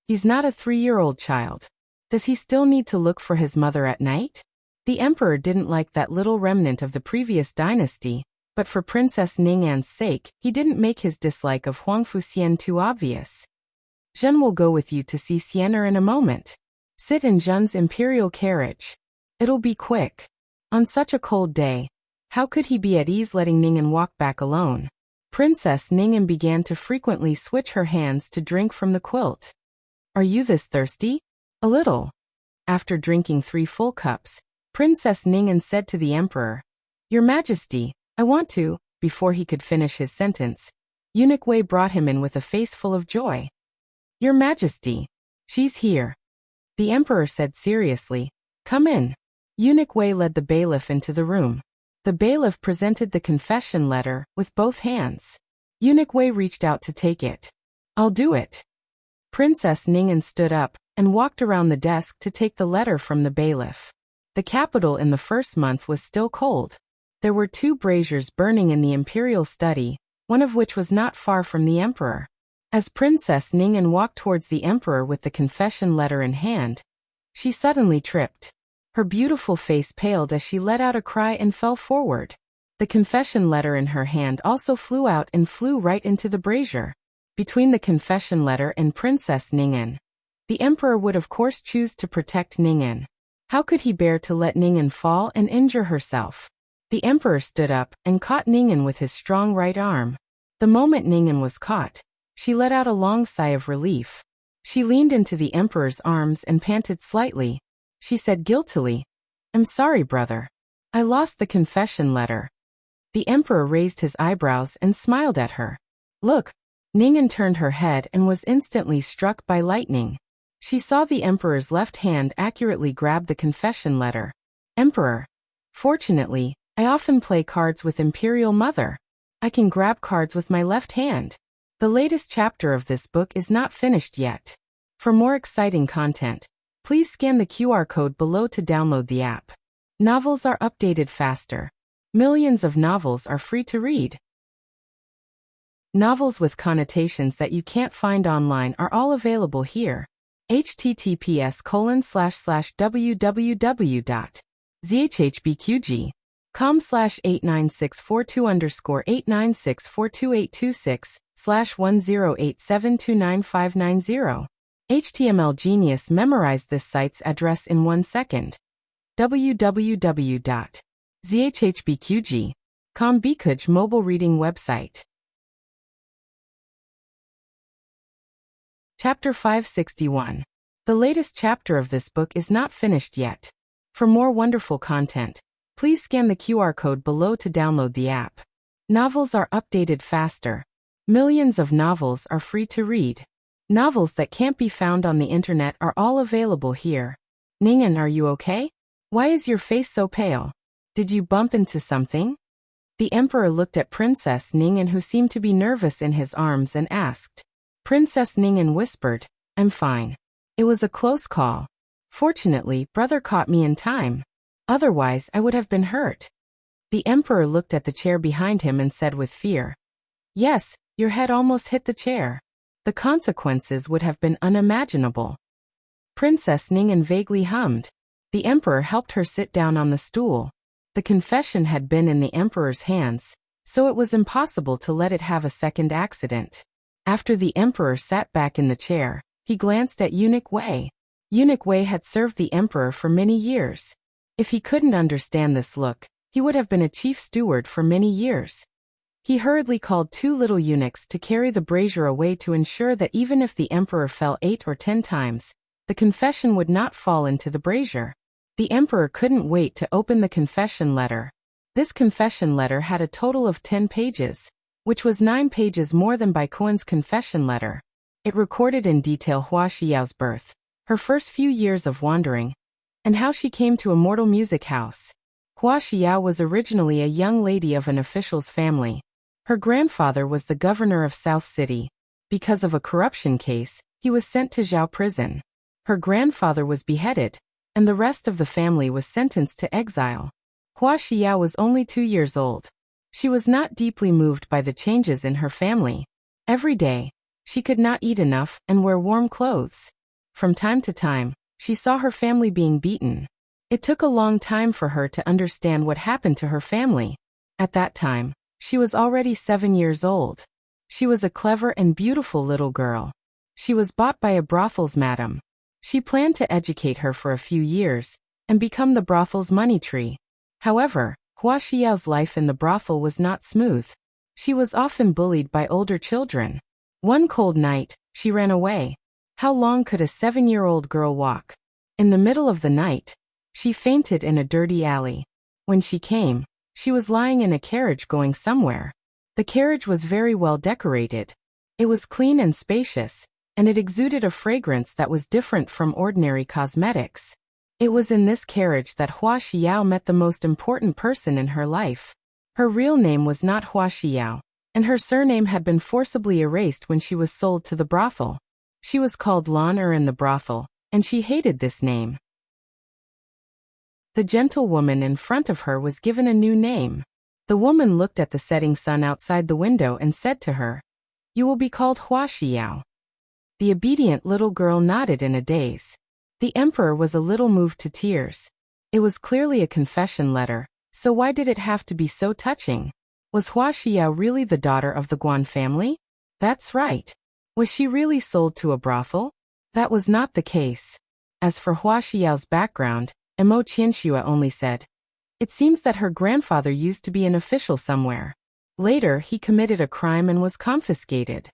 He's not a 3-year-old child. Does he still need to look for his mother at night?" The emperor didn't like that little remnant of the previous dynasty, but for Princess Ning'an's sake, he didn't make his dislike of Huangfu Xian too obvious. "Zhen will go with you to see Xianer in a moment. Sit in Zhen's imperial carriage. It'll be quick." On such a cold day, how could he be at ease letting Ning'an walk back alone? Princess Ning'an began to frequently switch her hands to drink from the quilt. "Are you this thirsty?" "A little." After drinking 3 full cups, Princess Ning'an said to the emperor, "Your Majesty, I want to." Before he could finish his sentence, Eunuch Wei brought him in with a face full of joy. "Your Majesty, she's here." The emperor said seriously, "Come in." Eunuch Wei led the bailiff into the room. The bailiff presented the confession letter with both hands. Eunuch Wei reached out to take it. "I'll do it." Princess Ning'an stood up and walked around the desk to take the letter from the bailiff. The capital in the first month was still cold. There were 2 braziers burning in the imperial study, one of which was not far from the emperor. As Princess Ning'an walked towards the emperor with the confession letter in hand, she suddenly tripped. Her beautiful face paled as she let out a cry and fell forward. The confession letter in her hand also flew out and flew right into the brazier. Between the confession letter and Princess Ning'an, the emperor would of course choose to protect Ning'an. How could he bear to let Ning'an fall and injure herself? The emperor stood up and caught Ning'an with his strong right arm. The moment Ning'an was caught, she let out a long sigh of relief. She leaned into the emperor's arms and panted slightly. She said guiltily, "I'm sorry, brother. I lost the confession letter." The emperor raised his eyebrows and smiled at her. "Look." Ning'an turned her head and was instantly struck by lightning. She saw the emperor's left hand accurately grab the confession letter. "Emperor. Fortunately, I often play cards with Imperial Mother. I can grab cards with my left hand." The latest chapter of this book is not finished yet. For more exciting content, please scan the QR code below to download the app. Novels are updated faster. Millions of novels are free to read. Novels with connotations that you can't find online are all available here. https://www.zhhbqg.com/89642_896422826 /1087299590. HTML Genius memorized this site's address in 1 second. www.zhhbqg.com Bikuj mobile reading website. Chapter 561. The latest chapter of this book is not finished yet. For more wonderful content, please scan the QR code below to download the app. Novels are updated faster. Millions of novels are free to read. Novels that can't be found on the internet are all available here. Ningen, are you okay? Why is your face so pale? Did you bump into something? The emperor looked at Princess Ningen, who seemed to be nervous, in his arms and asked. Princess Ningen whispered, I'm fine. It was a close call. Fortunately, brother caught me in time. Otherwise, I would have been hurt. The emperor looked at the chair behind him and said with fear, Yes, your head almost hit the chair. The consequences would have been unimaginable. Princess Ningen vaguely hummed. The emperor helped her sit down on the stool. The confession had been in the emperor's hands, so it was impossible to let it have a second accident. After the emperor sat back in the chair, he glanced at Eunuch Wei. Eunuch Wei had served the emperor for many years. If he couldn't understand this look, he would have been a chief steward for many years. He hurriedly called 2 little eunuchs to carry the brazier away to ensure that even if the emperor fell 8 or 10 times, the confession would not fall into the brazier. The emperor couldn't wait to open the confession letter. This confession letter had a total of 10 pages, which was 9 pages more than Bai Kuan's confession letter. It recorded in detail Hua Xiao's birth, her first few years of wandering, and how she came to Immortal Music House. Hua Xiao was originally a young lady of an official's family. Her grandfather was the governor of South City. Because of a corruption case, he was sent to Zhao prison. Her grandfather was beheaded, and the rest of the family was sentenced to exile. Hua Xiao was only 2 years old. She was not deeply moved by the changes in her family. Every day, she could not eat enough and wear warm clothes. From time to time, she saw her family being beaten. It took a long time for her to understand what happened to her family. At that time, she was already 7 years old. She was a clever and beautiful little girl. She was bought by a brothel's madam. She planned to educate her for a few years and become the brothel's money tree. However, Hua Xiao's life in the brothel was not smooth. She was often bullied by older children. One cold night, she ran away. How long could a 7-year-old girl walk? In the middle of the night, she fainted in a dirty alley. When she came, she was lying in a carriage going somewhere. The carriage was very well decorated. It was clean and spacious, and it exuded a fragrance that was different from ordinary cosmetics. It was in this carriage that Hua Xiao met the most important person in her life. Her real name was not Hua Xiao, and her surname had been forcibly erased when she was sold to the brothel. She was called Lan in the brothel, and she hated this name. The gentlewoman in front of her was given a new name. The woman looked at the setting sun outside the window and said to her, You will be called Hua Xiao. The obedient little girl nodded in a daze. The emperor was a little moved to tears. It was clearly a confession letter, so why did it have to be so touching? Was Hua Xiao really the daughter of the Guan family? That's right. Was she really sold to a brothel? That was not the case. As for Hua Xiao's background, Mo Qianxue only said, It seems that her grandfather used to be an official somewhere. Later, he committed a crime and was confiscated.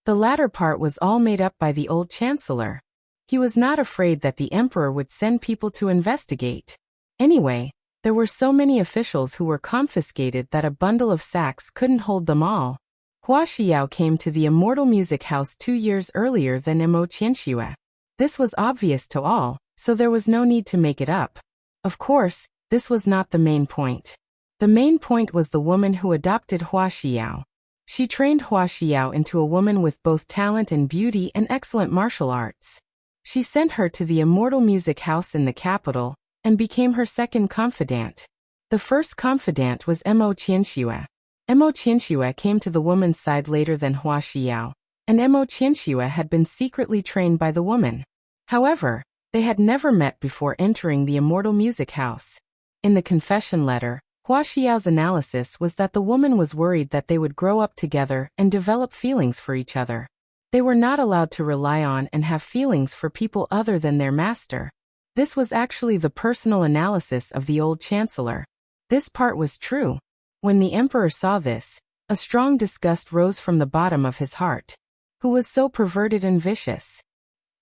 The latter part was all made up by the old chancellor. He was not afraid that the emperor would send people to investigate. Anyway, there were so many officials who were confiscated that a bundle of sacks couldn't hold them all. Hua Xiao came to the Immortal Music House 2 years earlier than Mo Qianxue. This was obvious to all, so there was no need to make it up. Of course, this was not the main point. The main point was the woman who adopted Hua Xiao. She trained Hua Xiao into a woman with both talent and beauty and excellent martial arts. She sent her to the Immortal Music House in the capital and became her second confidant. The first confidant was Mo Qianxue. Mo Qianxue came to the woman's side later than Hua Xiao, and Mo Qianxue had been secretly trained by the woman. However, they had never met before entering the Immortal Music House. In the confession letter, Hua Xiao's analysis was that the woman was worried that they would grow up together and develop feelings for each other. They were not allowed to rely on and have feelings for people other than their master. This was actually the personal analysis of the old chancellor. This part was true. When the emperor saw this, a strong disgust rose from the bottom of his heart. Who was so perverted and vicious?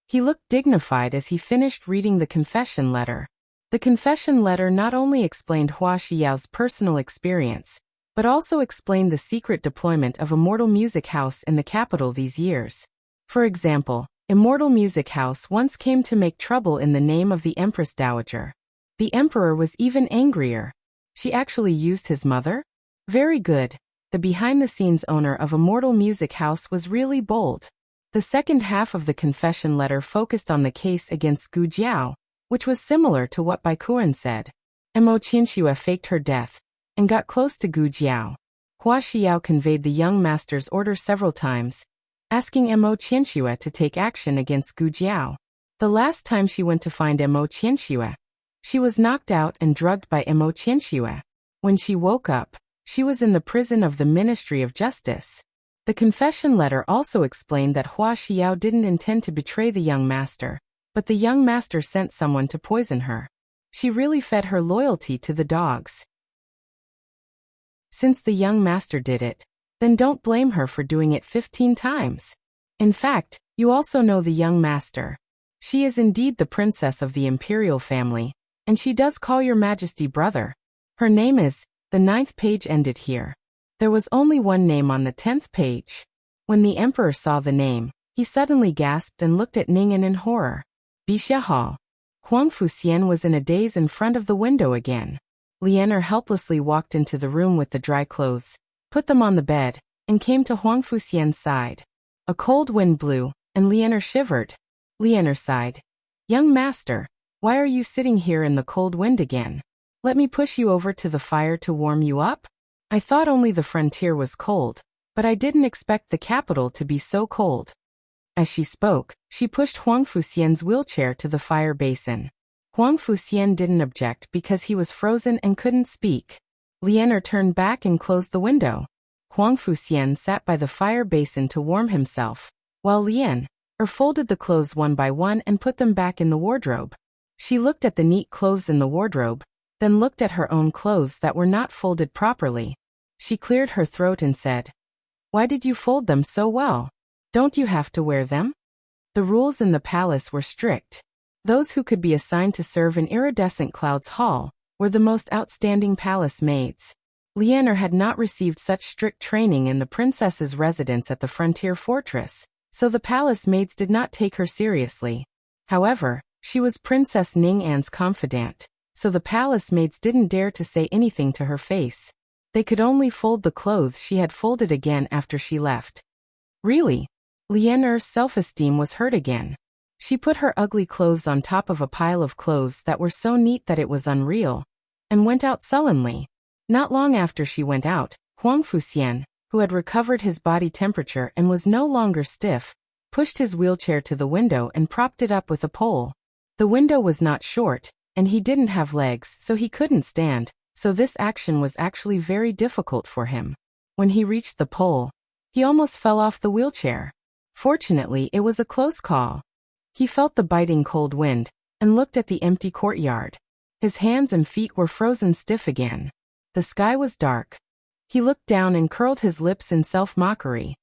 He looked dignified as he finished reading the confession letter. The confession letter not only explained Hua Xiao's personal experience, but also explained the secret deployment of Immortal Music House in the capital these years. For example, Immortal Music House once came to make trouble in the name of the Empress Dowager. The emperor was even angrier. She actually used his mother? Very good. The behind-the-scenes owner of Immortal Music House was really bold. The second half of the confession letter focused on the case against Gu Jiao, which was similar to what Bai Kuan said. Mo Qianxue faked her death and got close to Gu Jiao. Hua Xiao conveyed the young master's order several times, asking Mo Qianxue to take action against Gu Jiao. The last time she went to find Mo Qianxue, she was knocked out and drugged by Mo Qianxue. When she woke up, she was in the prison of the Ministry of Justice. The confession letter also explained that Hua Xiao didn't intend to betray the young master, but the young master sent someone to poison her. She really fed her loyalty to the dogs. Since the young master did it, then don't blame her for doing it 15 times. In fact, you also know the young master. She is indeed the princess of the imperial family, and she does call your majesty brother. Her name is... The 9th page ended here. There was only one name on the 10th page. When the emperor saw the name, he suddenly gasped and looked at Ning'an in horror. Bixia Hall. Huang Fuxian was in a daze in front of the window again. Lianer helplessly walked into the room with the dry clothes, put them on the bed, and came to Huang Fuxian's side. A cold wind blew, and Lianer shivered. Lianer sighed. Young master, why are you sitting here in the cold wind again? Let me push you over to the fire to warm you up? I thought only the frontier was cold, but I didn't expect the capital to be so cold. As she spoke, she pushed Huang Fuxian's wheelchair to the fire basin. Huang Fuxian didn't object because he was frozen and couldn't speak. Lianer turned back and closed the window. Huang Fuxian sat by the fire basin to warm himself, while Lianer folded the clothes one by one and put them back in the wardrobe. She looked at the neat clothes in the wardrobe, then looked at her own clothes that were not folded properly. She cleared her throat and said, Why did you fold them so well? Don't you have to wear them? The rules in the palace were strict. Those who could be assigned to serve in Iridescent Cloud's hall were the most outstanding palace maids. Lianer had not received such strict training in the princess's residence at the frontier fortress, so the palace maids did not take her seriously. However, she was Princess Ning'an's confidant, so the palace maids didn't dare to say anything to her face. They could only fold the clothes she had folded again after she left. Really? Lianer's self-esteem was hurt again. She put her ugly clothes on top of a pile of clothes that were so neat that it was unreal, and went out sullenly. Not long after she went out, Huang Fuxian, who had recovered his body temperature and was no longer stiff, pushed his wheelchair to the window and propped it up with a pole. The window was not short, and he didn't have legs, so he couldn't stand, so this action was actually very difficult for him. When he reached the pole, he almost fell off the wheelchair. Fortunately, it was a close call. He felt the biting cold wind, and looked at the empty courtyard. His hands and feet were frozen stiff again. The sky was dark. He looked down and curled his lips in self-mockery.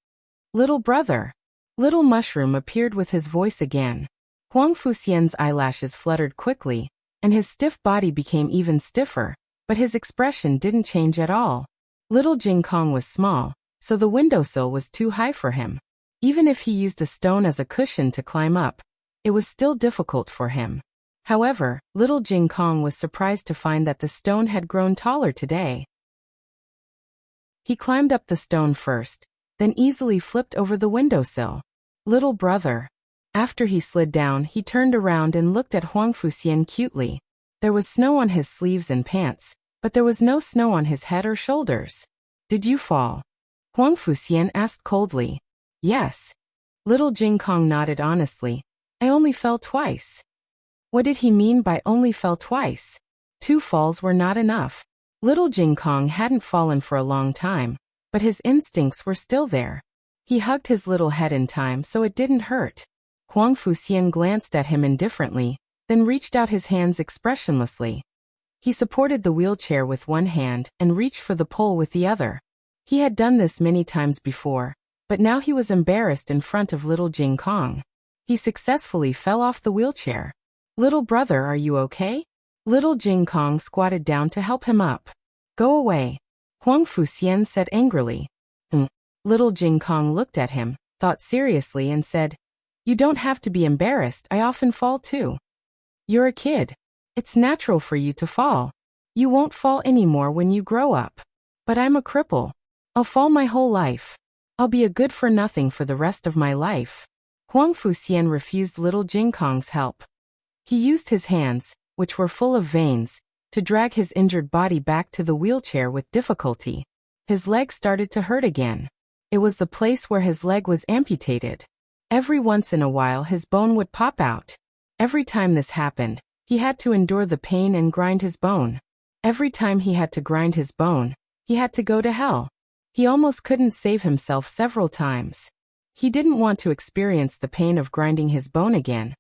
Little brother. Little Mushroom appeared with his voice again. Huang Fuxian's eyelashes fluttered quickly, and his stiff body became even stiffer, but his expression didn't change at all. Little Jing Kong was small, so the windowsill was too high for him. Even if he used a stone as a cushion to climb up, it was still difficult for him. However, little Jing Kong was surprised to find that the stone had grown taller today. He climbed up the stone first, then easily flipped over the windowsill. Little brother. After he slid down, he turned around and looked at Huang Fuxian cutely. There was snow on his sleeves and pants, but there was no snow on his head or shoulders. Did you fall? Huang Fuxian asked coldly. Yes. Little Jing Kong nodded honestly. I only fell twice. What did he mean by only fell twice? 2 falls were not enough. Little Jing Kong hadn't fallen for a long time, but his instincts were still there. He hugged his little head in time so it didn't hurt. Huang Fuxian glanced at him indifferently, then reached out his hands expressionlessly. He supported the wheelchair with one hand and reached for the pole with the other. He had done this many times before, but now he was embarrassed in front of little Jing Kong. He successfully fell off the wheelchair. "Little brother, are you okay?" Little Jing Kong squatted down to help him up. "Go away," Huang Fuxian said angrily. Little Jing Kong looked at him, thought seriously and said, "You don't have to be embarrassed, I often fall too. You're a kid. It's natural for you to fall. You won't fall anymore when you grow up. But I'm a cripple. I'll fall my whole life. I'll be a good-for-nothing for the rest of my life." Huang Fuxian refused little Jing Kong's help. He used his hands, which were full of veins, to drag his injured body back to the wheelchair with difficulty. His leg started to hurt again. It was the place where his leg was amputated. Every once in a while his bone would pop out. Every time this happened, he had to endure the pain and grind his bone. Every time he had to grind his bone, he had to go to hell. He almost couldn't save himself several times. He didn't want to experience the pain of grinding his bone again,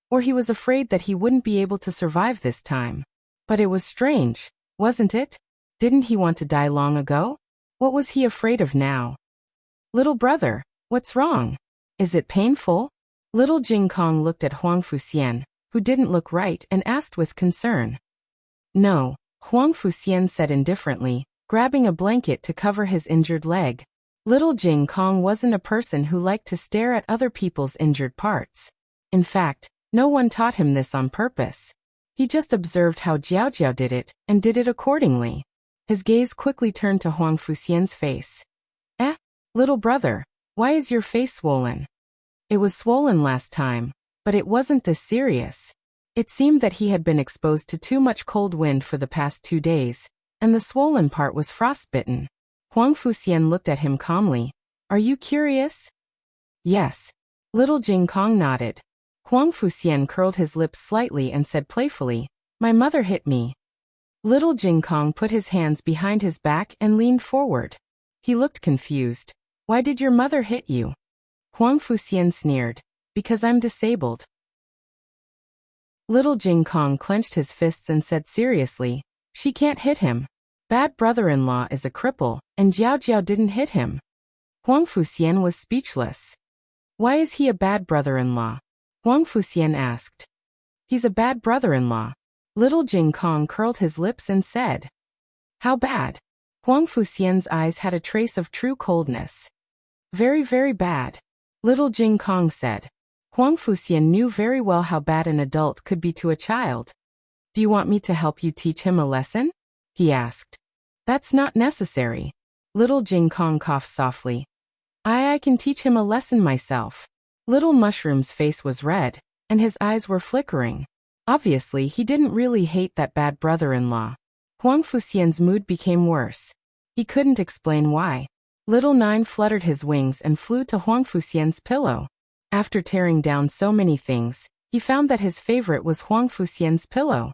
or he was afraid that he wouldn't be able to survive this time. But it was strange, wasn't it? Didn't he want to die long ago? What was he afraid of now? "Little brother, what's wrong? Is it painful?" Little Jing Kong looked at Huang Fuxian, who didn't look right, and asked with concern. "No," Huang Fuxian said indifferently, grabbing a blanket to cover his injured leg. Little Jing Kong wasn't a person who liked to stare at other people's injured parts. In fact, no one taught him this on purpose. He just observed how Jiao Jiao did it, and did it accordingly. His gaze quickly turned to Huang Fuxian's face. Little brother, why is your face swollen?" It was swollen last time, but it wasn't this serious. It seemed that he had been exposed to too much cold wind for the past 2 days, and the swollen part was frostbitten. Huang Fuxian looked at him calmly. "Are you curious?" "Yes." Little Jing Kong nodded. Huang Fuxian curled his lips slightly and said playfully, "My mother hit me." Little Jing Kong put his hands behind his back and leaned forward. He looked confused. "Why did your mother hit you?" Huang Fuxian sneered, "Because I'm disabled." Little Jing Kong clenched his fists and said seriously, "She can't hit him. Bad brother-in-law is a cripple, and Jiao Jiao didn't hit him." Huang Fuxian was speechless. "Why is he a bad brother-in-law?" Huang Fuxian asked. "He's a bad brother-in-law." Little Jing Kong curled his lips and said, "How bad?" Huang Fuxian's eyes had a trace of true coldness. "Very, very bad," Little Jing Kong said. Huang Fuxian knew very well how bad an adult could be to a child. "Do you want me to help you teach him a lesson?" he asked. "That's not necessary." Little Jing Kong coughed softly. I can teach him a lesson myself." Little Mushroom's face was red, and his eyes were flickering. Obviously, he didn't really hate that bad brother-in-law. Huang Fuxian's mood became worse. He couldn't explain why. Little Nine fluttered his wings and flew to Huang Fuxian's pillow. After tearing down so many things, he found that his favorite was Huang Fuxian's pillow.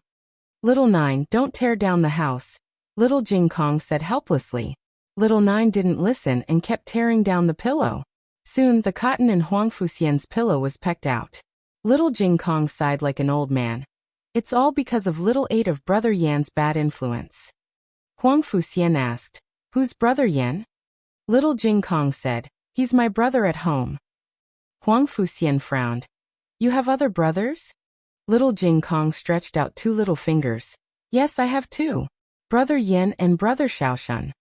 "Little Nine, don't tear down the house," Little Jing Kong said helplessly. Little Nine didn't listen and kept tearing down the pillow. Soon, the cotton in Huang Fuxian's pillow was pecked out. Little Jing Kong sighed like an old man. "It's all because of little 8 of Brother Yan's bad influence." Huang Fuxian asked, "Who's Brother Yan?" Little Jing Kong said, "He's my brother at home." Huang Fuxian frowned. "You have other brothers?" Little Jing Kong stretched out 2 little fingers. "Yes, I have 2. Brother Yin and Brother Shaoshun."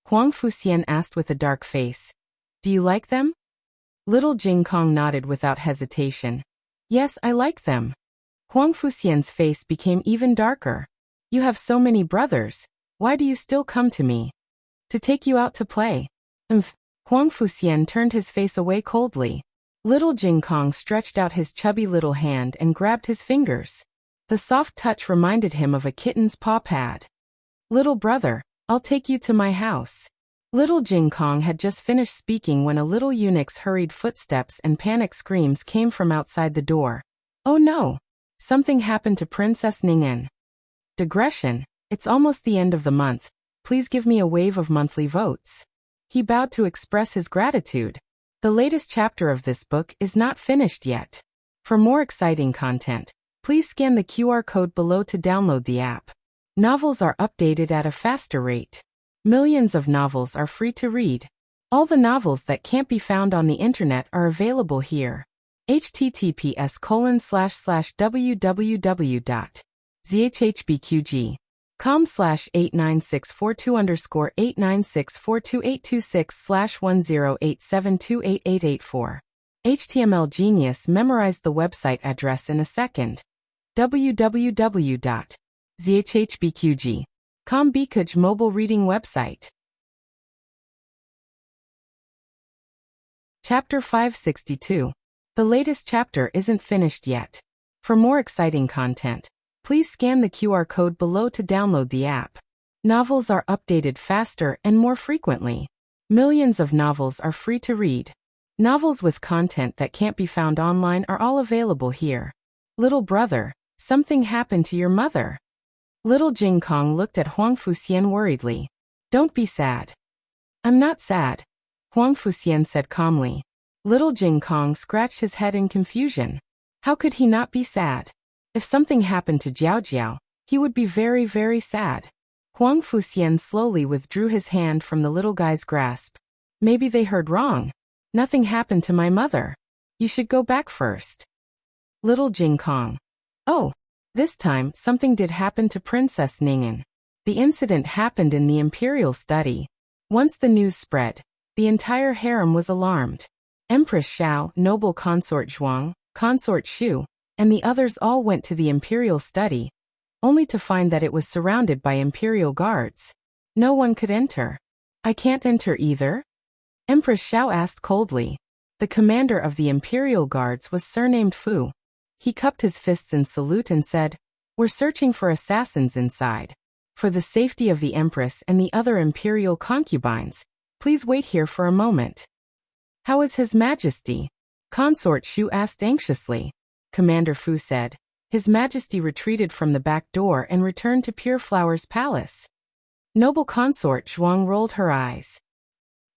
Huang Fuxian asked with a dark face, "Do you like them?" Little Jing Kong nodded without hesitation. "Yes, I like them." Huang Fuxian's face became even darker. "You have so many brothers. Why do you still come to me?" "To take you out to play." Huang Fuxian turned his face away coldly. Little Jing Kong stretched out his chubby little hand and grabbed his fingers. The soft touch reminded him of a kitten's paw pad. "Little brother, I'll take you to my house." Little Jing Kong had just finished speaking when a little eunuch's hurried footsteps and panic screams came from outside the door. "Oh no! Something happened to Princess Ning'en." Digression. It's almost the end of the month. Please give me a wave of monthly votes. He bowed to express his gratitude. The latest chapter of this book is not finished yet. For more exciting content, please scan the QR code below to download the app. Novels are updated at a faster rate. Millions of novels are free to read. All the novels that can't be found on the internet are available here. https://www.zhbqg.com/89642_896428226/1087288884. HTML Genius memorized the website address in a second. www.zhbqg.com Bikuj mobile reading website. Chapter 562. The latest chapter isn't finished yet. For more exciting content, please scan the QR code below to download the app. Novels are updated faster and more frequently. Millions of novels are free to read. Novels with content that can't be found online are all available here. Little brother, something happened to your mother. Little Jing Kong looked at Huang Fuxian worriedly. Don't be sad. I'm not sad, Huang Fuxian said calmly. Little Jing Kong scratched his head in confusion. How could he not be sad? If something happened to Jiao Jiao, he would be very, very sad. Huang Fuxian slowly withdrew his hand from the little guy's grasp. Maybe they heard wrong. Nothing happened to my mother. You should go back first. Little Jing Kong. Oh, this time something did happen to Princess Ning'an. The incident happened in the imperial study. Once the news spread, the entire harem was alarmed. Empress Xiao, noble consort Zhuang, consort Xu, and the others all went to the imperial study, only to find that it was surrounded by imperial guards. No one could enter. I can't enter either? Empress Xiao asked coldly. The commander of the imperial guards was surnamed Fu. He cupped his fists in salute and said, We're searching for assassins inside. For the safety of the empress and the other imperial concubines, please wait here for a moment. How is His Majesty? Consort Xu asked anxiously. Commander Fu said. His Majesty retreated from the back door and returned to Pure Flower's palace. Noble consort Zhuang rolled her eyes.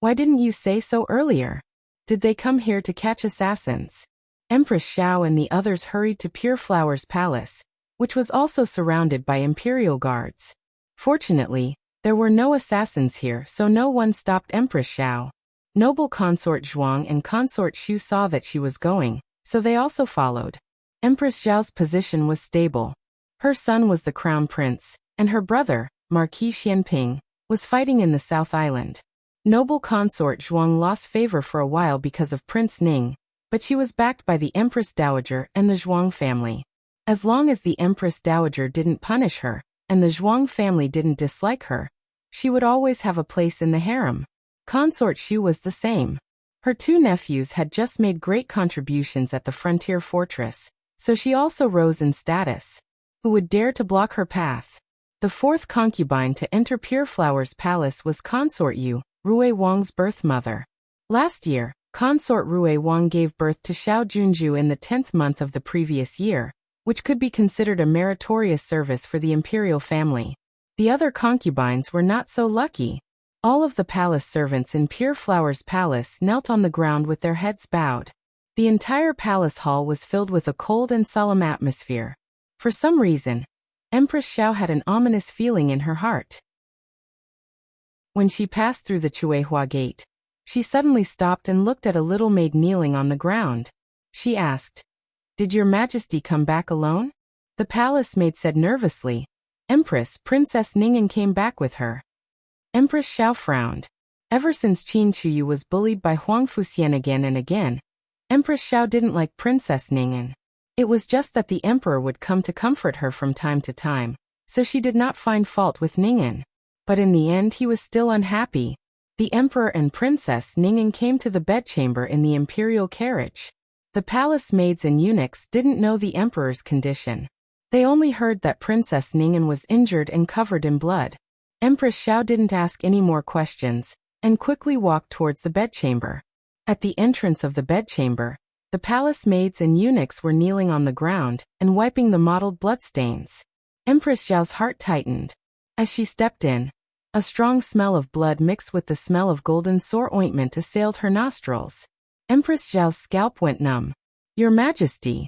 Why didn't you say so earlier? Did they come here to catch assassins? Empress Xiao and the others hurried to Pure Flower's palace, which was also surrounded by imperial guards. Fortunately, there were no assassins here, so no one stopped Empress Xiao. Noble consort Zhuang and consort Xu saw that she was going, so they also followed. Empress Xiao's position was stable. Her son was the crown prince, and her brother, Marquis Xianping, was fighting in the South Island. Noble consort Zhuang lost favor for a while because of Prince Ning, but she was backed by the Empress Dowager and the Zhuang family. As long as the Empress Dowager didn't punish her, and the Zhuang family didn't dislike her, she would always have a place in the harem. Consort Xu was the same. Her two nephews had just made great contributions at the frontier fortress, so she also rose in status. Who would dare to block her path? The fourth concubine to enter Pure Flower's palace was Consort Yu, Rui Wang's birth mother. Last year, Consort Rui Wang gave birth to Xiao Junju in the 10th month of the previous year, which could be considered a meritorious service for the imperial family. The other concubines were not so lucky. All of the palace servants in Pure Flower's palace knelt on the ground with their heads bowed. The entire palace hall was filled with a cold and solemn atmosphere. For some reason, Empress Xiao had an ominous feeling in her heart. When she passed through the Chuehua gate, she suddenly stopped and looked at a little maid kneeling on the ground. She asked, Did your Majesty come back alone? The palace maid said nervously, Empress, Princess Ning'an came back with her. Empress Xiao frowned. Ever since Qin Chuyu was bullied by Huang Fuxian again and again, Empress Xiao didn't like Princess Ning'an. It was just that the emperor would come to comfort her from time to time, so she did not find fault with Ning'an. But in the end he was still unhappy. The emperor and Princess Ning'an came to the bedchamber in the imperial carriage. The palace maids and eunuchs didn't know the emperor's condition. They only heard that Princess Ning'an was injured and covered in blood. Empress Xiao didn't ask any more questions, and quickly walked towards the bedchamber. At the entrance of the bedchamber, the palace maids and eunuchs were kneeling on the ground and wiping the mottled bloodstains. Empress Xiao's heart tightened. As she stepped in, a strong smell of blood mixed with the smell of golden sore ointment assailed her nostrils. Empress Zhao's scalp went numb. Your Majesty.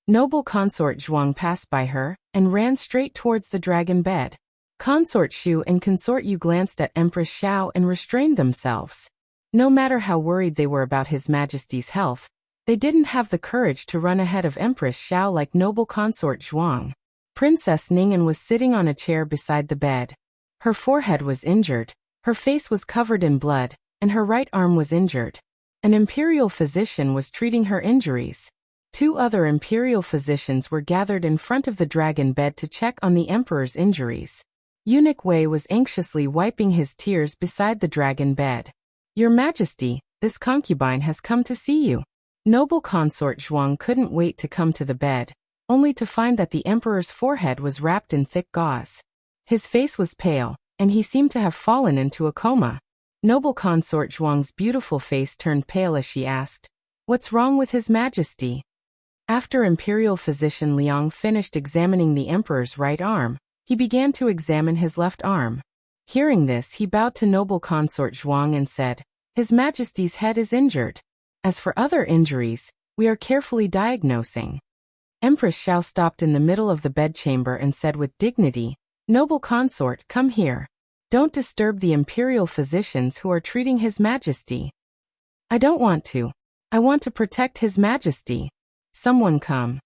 Noble Consort Zhuang passed by her and ran straight towards the dragon bed. Consort Shu and Consort Yu glanced at Empress Xiao and restrained themselves. No matter how worried they were about His Majesty's health, they didn't have the courage to run ahead of Empress Xiao like Noble Consort Zhuang. Princess Ning'an was sitting on a chair beside the bed. Her forehead was injured, her face was covered in blood, and her right arm was injured. An imperial physician was treating her injuries. 2 other imperial physicians were gathered in front of the dragon bed to check on the emperor's injuries. Eunuch Wei was anxiously wiping his tears beside the dragon bed. Your Majesty, this concubine has come to see you. Noble Consort Zhuang couldn't wait to come to the bed, only to find that the emperor's forehead was wrapped in thick gauze. His face was pale, and he seemed to have fallen into a coma. Noble Consort Zhuang's beautiful face turned pale as she asked, "What's wrong with His Majesty?" After Imperial Physician Liang finished examining the emperor's right arm, he began to examine his left arm. Hearing this, he bowed to Noble Consort Zhuang and said, "His Majesty's head is injured. As for other injuries, we are carefully diagnosing." Empress Xiao stopped in the middle of the bedchamber and said with dignity, "Noble Consort, come here. Don't disturb the imperial physicians who are treating His Majesty." "I don't want to. I want to protect His Majesty. Someone come."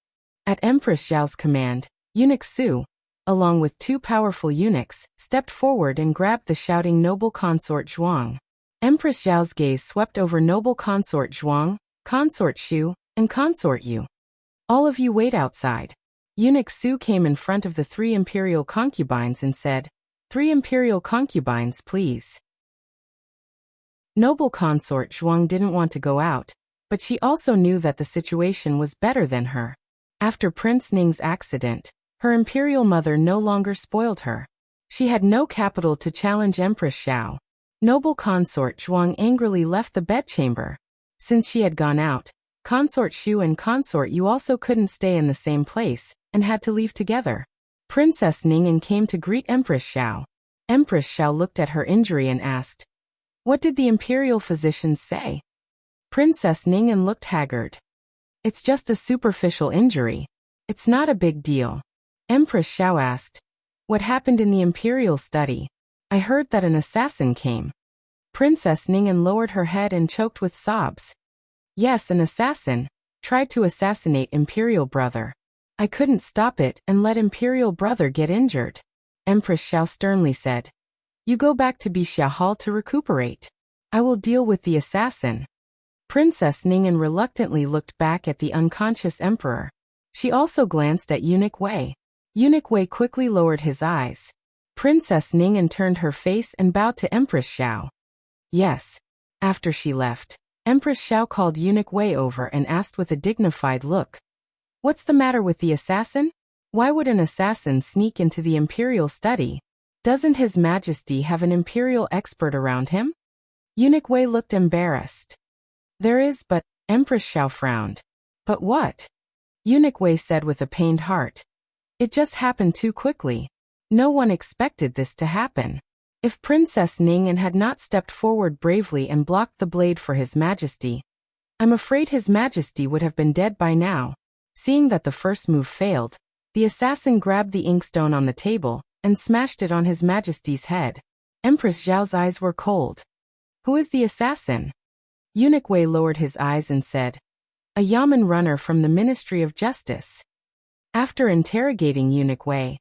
At Empress Xiao's command, Eunuch Su, along with 2 powerful eunuchs, stepped forward and grabbed the shouting Noble Consort Zhuang. Empress Xiao's gaze swept over Noble Consort Zhuang, Consort Shu, and Consort Yu. "All of you wait outside." Eunuch Su came in front of the 3 imperial concubines and said, "3 imperial concubines, please." Noble Consort Zhuang didn't want to go out, but she also knew that the situation was better than her. After Prince Ning's accident, her imperial mother no longer spoiled her. She had no capital to challenge Empress Xiao. Noble Consort Zhuang angrily left the bedchamber. Since she had gone out, Consort Shu and Consort Yu also couldn't stay in the same place, and had to leave together. Princess Ning'an came to greet Empress Xiao. Empress Xiao looked at her injury and asked, "What did the imperial physicians say?" Princess Ning'an looked haggard. "It's just a superficial injury. It's not a big deal." Empress Xiao asked, "What happened in the imperial study? I heard that an assassin came." Princess Ning'an lowered her head and choked with sobs. "Yes, an assassin tried to assassinate imperial brother. I couldn't stop it and let imperial brother get injured." Empress Xiao sternly said, "You go back to Bixia Hall to recuperate. I will deal with the assassin." Princess Ning'an reluctantly looked back at the unconscious emperor. She also glanced at Eunuch Wei. Eunuch Wei quickly lowered his eyes. Princess Ning'an turned her face and bowed to Empress Xiao. "Yes." After she left, Empress Xiao called Eunuch Wei over and asked with a dignified look, "What's the matter with the assassin? Why would an assassin sneak into the imperial study? Doesn't His Majesty have an imperial expert around him?" Eunuch Wei looked embarrassed. "There is, but..." Empress Xiao frowned. "But what?" Eunuch Wei said with a pained heart. "It just happened too quickly. No one expected this to happen. If Princess Ning'an had not stepped forward bravely and blocked the blade for His Majesty, I'm afraid His Majesty would have been dead by now." Seeing that the first move failed, the assassin grabbed the inkstone on the table and smashed it on His Majesty's head. Empress Zhao's eyes were cold. "Who is the assassin?" Eunuch Wei lowered his eyes and said, "A yamen runner from the Ministry of Justice." After interrogating Eunuch Wei,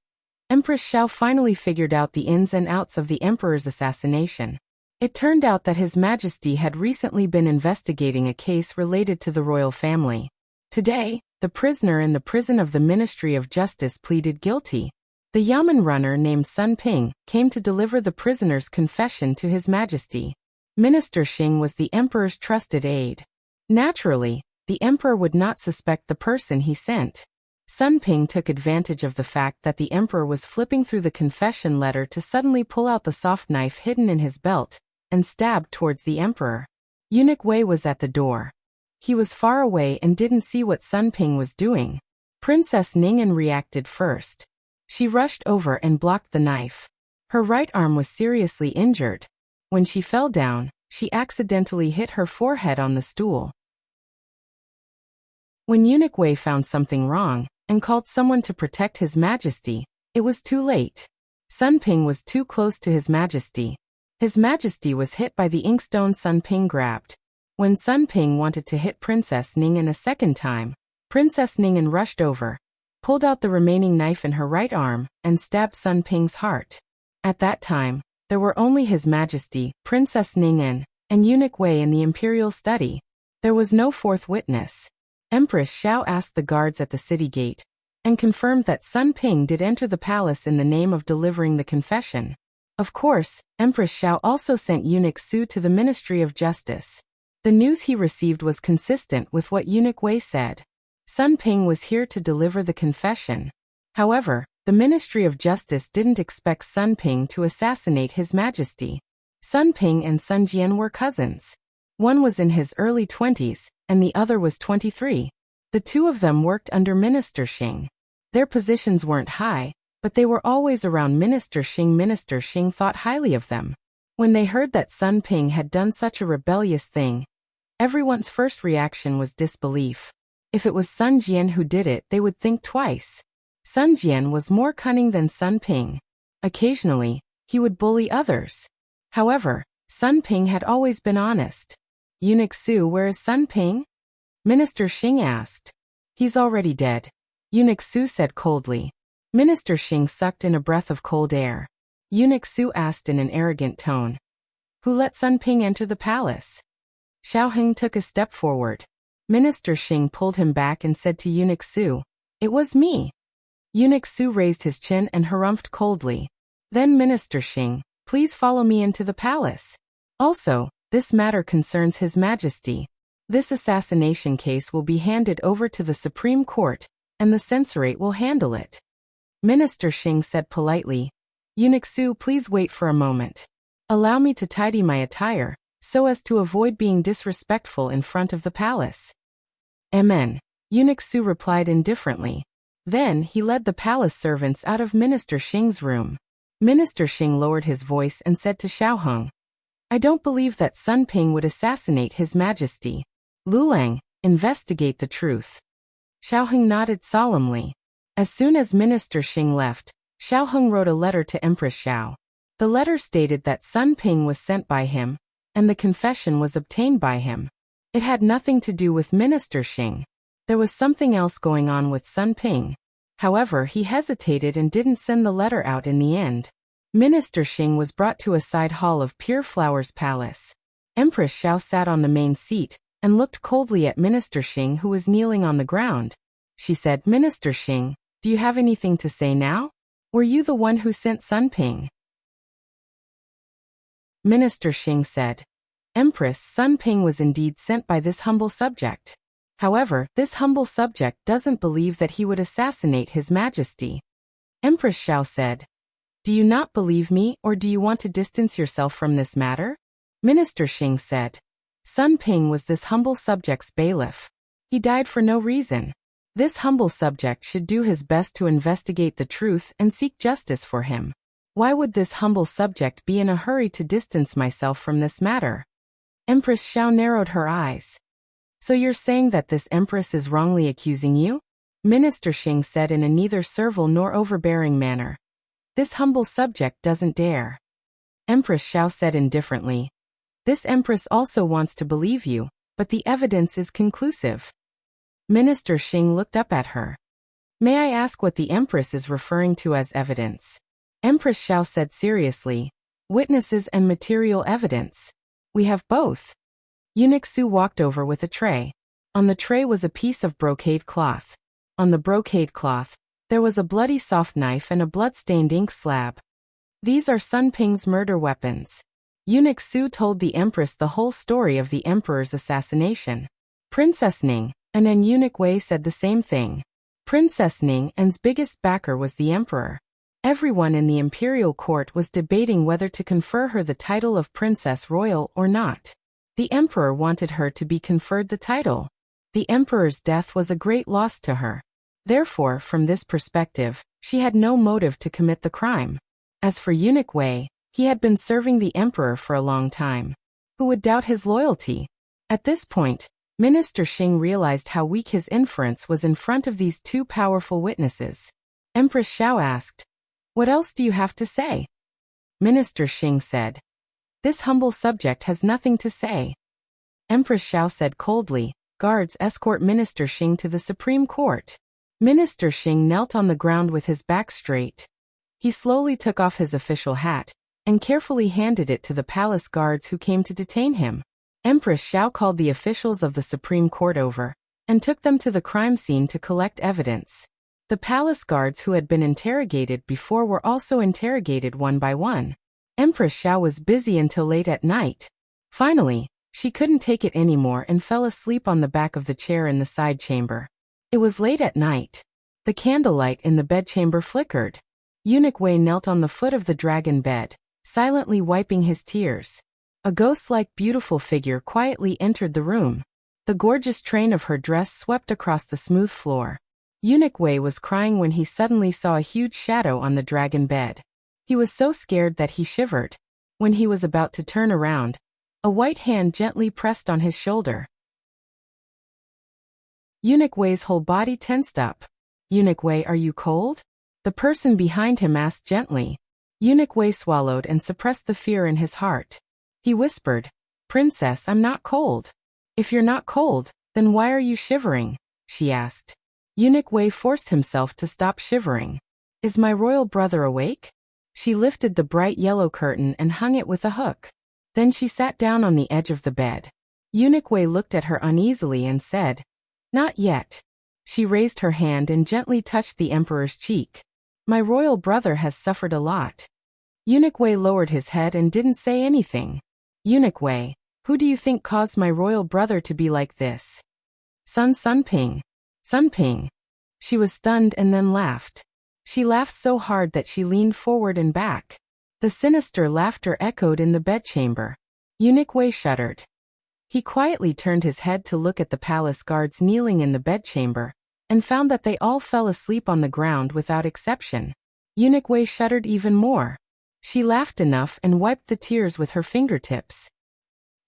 Empress Xiao finally figured out the ins and outs of the emperor's assassination. It turned out that His Majesty had recently been investigating a case related to the royal family. Today, the prisoner in the prison of the Ministry of Justice pleaded guilty. The yamen runner named Sun Ping came to deliver the prisoner's confession to His Majesty. Minister Xing was the emperor's trusted aide. Naturally, the emperor would not suspect the person he sent. Sun Ping took advantage of the fact that the emperor was flipping through the confession letter to suddenly pull out the soft knife hidden in his belt and stabbed towards the emperor. Eunuch Wei was at the door. He was far away and didn't see what Sun Ping was doing. Princess Ning'an reacted first. She rushed over and blocked the knife. Her right arm was seriously injured. When she fell down, she accidentally hit her forehead on the stool. When Eunuch Wei found something wrong and called someone to protect His Majesty, it was too late. Sun Ping was too close to His Majesty. His Majesty was hit by the inkstone Sun Ping grabbed. When Sun Ping wanted to hit Princess Ning'an a second time, Princess Ning'an rushed over, pulled out the remaining knife in her right arm, and stabbed Sun Ping's heart. At that time, there were only His Majesty, Princess Ning'an, and Eunuch Wei in the imperial study. There was no fourth witness. Empress Xiao asked the guards at the city gate, and confirmed that Sun Ping did enter the palace in the name of delivering the confession. Of course, Empress Xiao also sent Eunuch Su to the Ministry of Justice. The news he received was consistent with what Eunuch Wei said. Sun Ping was here to deliver the confession. However, the Ministry of Justice didn't expect Sun Ping to assassinate His Majesty. Sun Ping and Sun Jian were cousins. One was in his early 20s, and the other was 23. The two of them worked under Minister Xing. Their positions weren't high, but they were always around Minister Xing. Minister Xing thought highly of them. When they heard that Sun Ping had done such a rebellious thing, everyone's first reaction was disbelief. If it was Sun Jian who did it, they would think twice. Sun Jian was more cunning than Sun Ping. Occasionally, he would bully others. However, Sun Ping had always been honest. Eunuch Su, where is Sun Ping? Minister Xing asked. He's already dead. Eunuch Su said coldly. Minister Xing sucked in a breath of cold air. Eunuch Su asked in an arrogant tone. Who let Sun Ping enter the palace? Xiao Heng took a step forward. Minister Xing pulled him back and said to Eunuch Su, It was me. Eunuch Su raised his chin and harumphed coldly. Then Minister Xing, please follow me into the palace. Also, this matter concerns His Majesty. This assassination case will be handed over to the Supreme Court, and the censorate will handle it. Minister Xing said politely, Eunuch Su, please wait for a moment. Allow me to tidy my attire, so as to avoid being disrespectful in front of the palace. Amen. Eunuch Su replied indifferently. Then he led the palace servants out of Minister Xing's room. Minister Xing lowered his voice and said to Xiao Heng, I don't believe that Sun Ping would assassinate His Majesty. Lulang, investigate the truth. Xiao Heng nodded solemnly. As soon as Minister Xing left, Xiao Heng wrote a letter to Empress Xiao. The letter stated that Sun Ping was sent by him, and the confession was obtained by him. It had nothing to do with Minister Xing. There was something else going on with Sun Ping. However, he hesitated and didn't send the letter out in the end. Minister Xing was brought to a side hall of Pure Flowers Palace. Empress Xiao sat on the main seat and looked coldly at Minister Xing, who was kneeling on the ground. She said, Minister Xing, do you have anything to say now? Were you the one who sent Sun Ping? Minister Xing said, Empress, Sun Ping was indeed sent by this humble subject. However, this humble subject doesn't believe that he would assassinate His Majesty. Empress Xiao said, Do you not believe me, or do you want to distance yourself from this matter? Minister Xing said, Sun Ping was this humble subject's bailiff. He died for no reason. This humble subject should do his best to investigate the truth and seek justice for him. Why would this humble subject be in a hurry to distance myself from this matter? Empress Xiao narrowed her eyes. So you're saying that this empress is wrongly accusing you? Minister Xing said in a neither servile nor overbearing manner. This humble subject doesn't dare. Empress Xiao said indifferently. This empress also wants to believe you, but the evidence is conclusive. Minister Xing looked up at her. May I ask what the empress is referring to as evidence? Empress Xiao said seriously. Witnesses and material evidence. We have both. Eunuch Su walked over with a tray. On the tray was a piece of brocade cloth. On the brocade cloth, there was a bloody soft knife and a blood-stained ink slab. These are Sun Ping's murder weapons. Eunuch Su told the empress the whole story of the emperor's assassination. Princess Ning and Eunuch Wei said the same thing. Princess Ning's biggest backer was the emperor. Everyone in the imperial court was debating whether to confer her the title of Princess Royal or not. The emperor wanted her to be conferred the title. The emperor's death was a great loss to her. Therefore, from this perspective, she had no motive to commit the crime. As for Eunuch Wei, he had been serving the emperor for a long time. Who would doubt his loyalty? At this point, Minister Xing realized how weak his inference was in front of these two powerful witnesses. Empress Xiao asked, "What else do you have to say?" Minister Xing said, "This humble subject has nothing to say." Empress Xiao said coldly, "Guards, escort Minister Xing to the Supreme Court." Minister Xing knelt on the ground with his back straight. He slowly took off his official hat and carefully handed it to the palace guards who came to detain him. Empress Xiao called the officials of the Supreme Court over and took them to the crime scene to collect evidence. The palace guards who had been interrogated before were also interrogated one by one. Empress Xiao was busy until late at night. Finally, she couldn't take it anymore and fell asleep on the back of the chair in the side chamber. It was late at night. The candlelight in the bedchamber flickered. Eunuch Wei knelt on the foot of the dragon bed, silently wiping his tears. A ghost-like beautiful figure quietly entered the room. The gorgeous train of her dress swept across the smooth floor. Eunuch Wei was crying when he suddenly saw a huge shadow on the dragon bed. He was so scared that he shivered. When he was about to turn around, a white hand gently pressed on his shoulder. Eunuch Wei's whole body tensed up. "Eunuch Wei, are you cold?" The person behind him asked gently. Eunuch Wei swallowed and suppressed the fear in his heart. He whispered, "Princess, I'm not cold." "If you're not cold, then why are you shivering?" she asked. Eunuch Wei forced himself to stop shivering. "Is my royal brother awake?" She lifted the bright yellow curtain and hung it with a hook. Then she sat down on the edge of the bed. Eunuch Wei looked at her uneasily and said, "Not yet." She raised her hand and gently touched the emperor's cheek. "My royal brother has suffered a lot." Eunuch Wei lowered his head and didn't say anything. "Eunuch Wei, who do you think caused my royal brother to be like this?" Sunping. Sunping. She was stunned and then laughed. She laughed so hard that she leaned forward and back. The sinister laughter echoed in the bedchamber. Eunuch Wei shuddered. He quietly turned his head to look at the palace guards kneeling in the bedchamber, and found that they all fell asleep on the ground without exception. Eunuch Wei shuddered even more. She laughed enough and wiped the tears with her fingertips.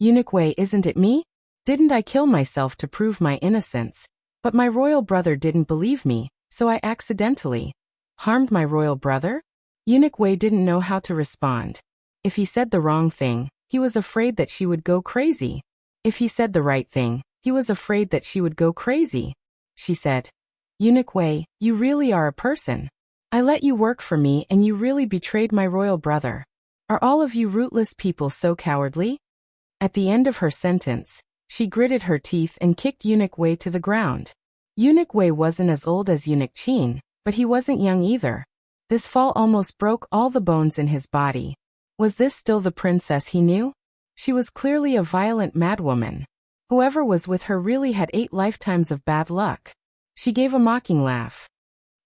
"Eunuch Wei, isn't it me? Didn't I kill myself to prove my innocence? But my royal brother didn't believe me, so I accidentally harmed my royal brother?" Eunuch Wei didn't know how to respond. If he said the wrong thing, he was afraid that she would go crazy. If he said the right thing, he was afraid that she would go crazy. She said, "Eunuch Wei, you really are a person. I let you work for me and you really betrayed my royal brother. Are all of you rootless people so cowardly?" At the end of her sentence, she gritted her teeth and kicked Eunuch Wei to the ground. Eunuch Wei wasn't as old as Eunuch Qin, but he wasn't young either. This fall almost broke all the bones in his body. Was this still the princess he knew? She was clearly a violent madwoman. Whoever was with her really had 8 lifetimes of bad luck. She gave a mocking laugh.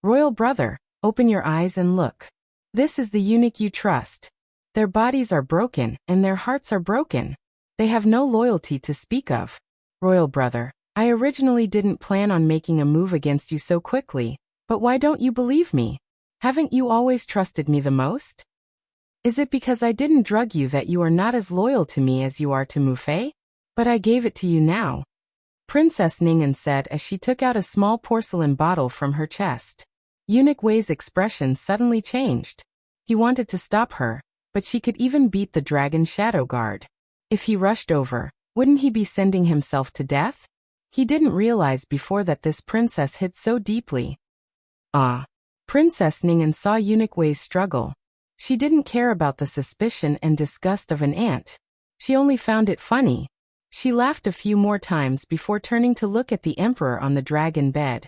"Royal brother, open your eyes and look. This is the eunuch you trust. Their bodies are broken and their hearts are broken. They have no loyalty to speak of. Royal brother, I originally didn't plan on making a move against you so quickly, but why don't you believe me? Haven't you always trusted me the most? Is it because I didn't drug you that you are not as loyal to me as you are to Mu Fei? But I gave it to you now," Princess Ning'an said as she took out a small porcelain bottle from her chest. Eunuch Wei's expression suddenly changed. He wanted to stop her, but she could even beat the dragon shadow guard. If he rushed over, wouldn't he be sending himself to death? He didn't realize before that this princess hid so deeply. Ah! Princess Ning'an saw Eunuch Wei's struggle. She didn't care about the suspicion and disgust of an aunt. She only found it funny. She laughed a few more times before turning to look at the emperor on the dragon bed.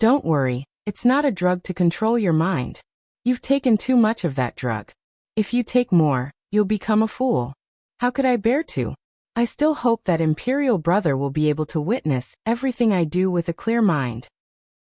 "Don't worry, it's not a drug to control your mind. You've taken too much of that drug. If you take more, you'll become a fool. How could I bear to? I still hope that Imperial Brother will be able to witness everything I do with a clear mind."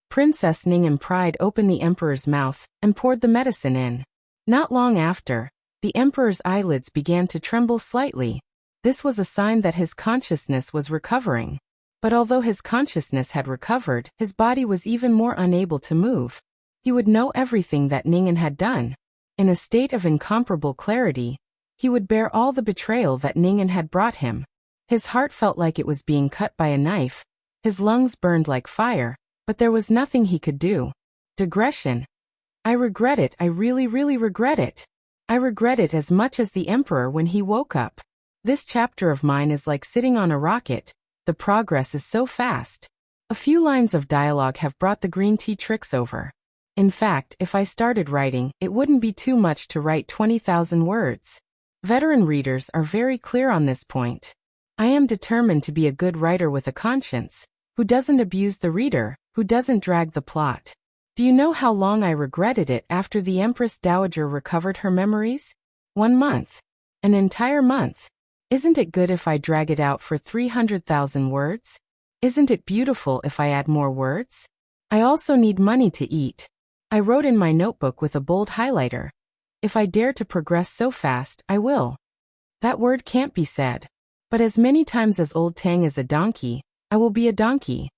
Princess Ning'an pried open the emperor's mouth and poured the medicine in. Not long after, the emperor's eyelids began to tremble slightly. This was a sign that his consciousness was recovering. But although his consciousness had recovered, his body was even more unable to move. He would know everything that Ningen had done. In a state of incomparable clarity, he would bear all the betrayal that Ningen had brought him. His heart felt like it was being cut by a knife, his lungs burned like fire, but there was nothing he could do. Digression. I regret it, I really regret it. I regret it as much as the Emperor when he woke up. This chapter of mine is like sitting on a rocket, the progress is so fast. A few lines of dialogue have brought the green tea tricks over. In fact, if I started writing, it wouldn't be too much to write 20,000 words. Veteran readers are very clear on this point. I am determined to be a good writer with a conscience, who doesn't abuse the reader, who doesn't drag the plot. Do you know how long I regretted it after the Empress Dowager recovered her memories? 1 month. An entire month. Isn't it good if I drag it out for 300,000 words? Isn't it beautiful if I add more words? I also need money to eat. I wrote in my notebook with a bold highlighter. If I dare to progress so fast, I will. That word can't be said. But as many times as old Tang is a donkey, I will be a donkey.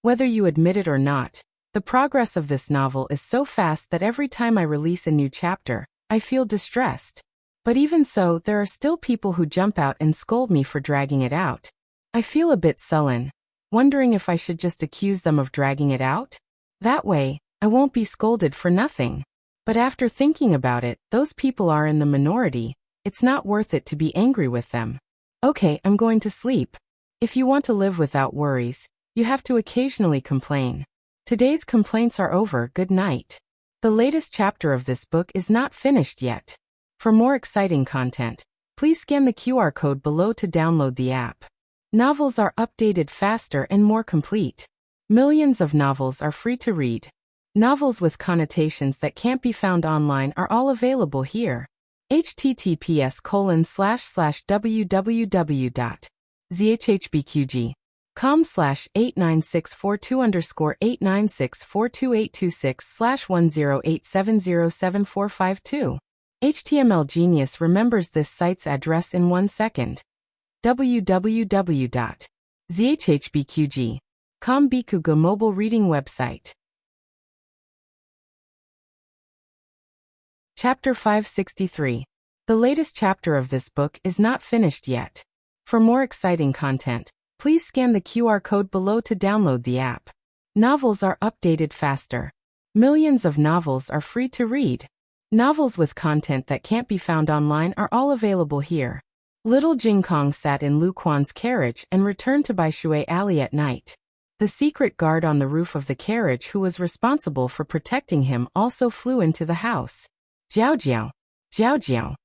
Whether you admit it or not, the progress of this novel is so fast that every time I release a new chapter, I feel distressed. But even so, there are still people who jump out and scold me for dragging it out. I feel a bit sullen, wondering if I should just accuse them of dragging it out. That way, I won't be scolded for nothing. But after thinking about it, those people are in the minority. It's not worth it to be angry with them. Okay, I'm going to sleep. If you want to live without worries, you have to occasionally complain. Today's complaints are over, good night. The latest chapter of this book is not finished yet. For more exciting content, please scan the QR code below to download the app. Novels are updated faster and more complete. Millions of novels are free to read. Novels with connotations that can't be found online are all available here. https://www.zhbqg.com/89642_8964286/10870742. HTML Genius remembers this site's address in 1 second. www.zhbqg.com Bikugo mobile reading website. Chapter 563. The latest chapter of this book is not finished yet. For more exciting content, please scan the QR code below to download the app. Novels are updated faster. Millions of novels are free to read. Novels with content that can't be found online are all available here. Little Jing Kong sat in Lu Quan's carriage and returned to Baishui Alley at night. The secret guard on the roof of the carriage who was responsible for protecting him also flew into the house. Jiao Jiao! Jiao Jiao!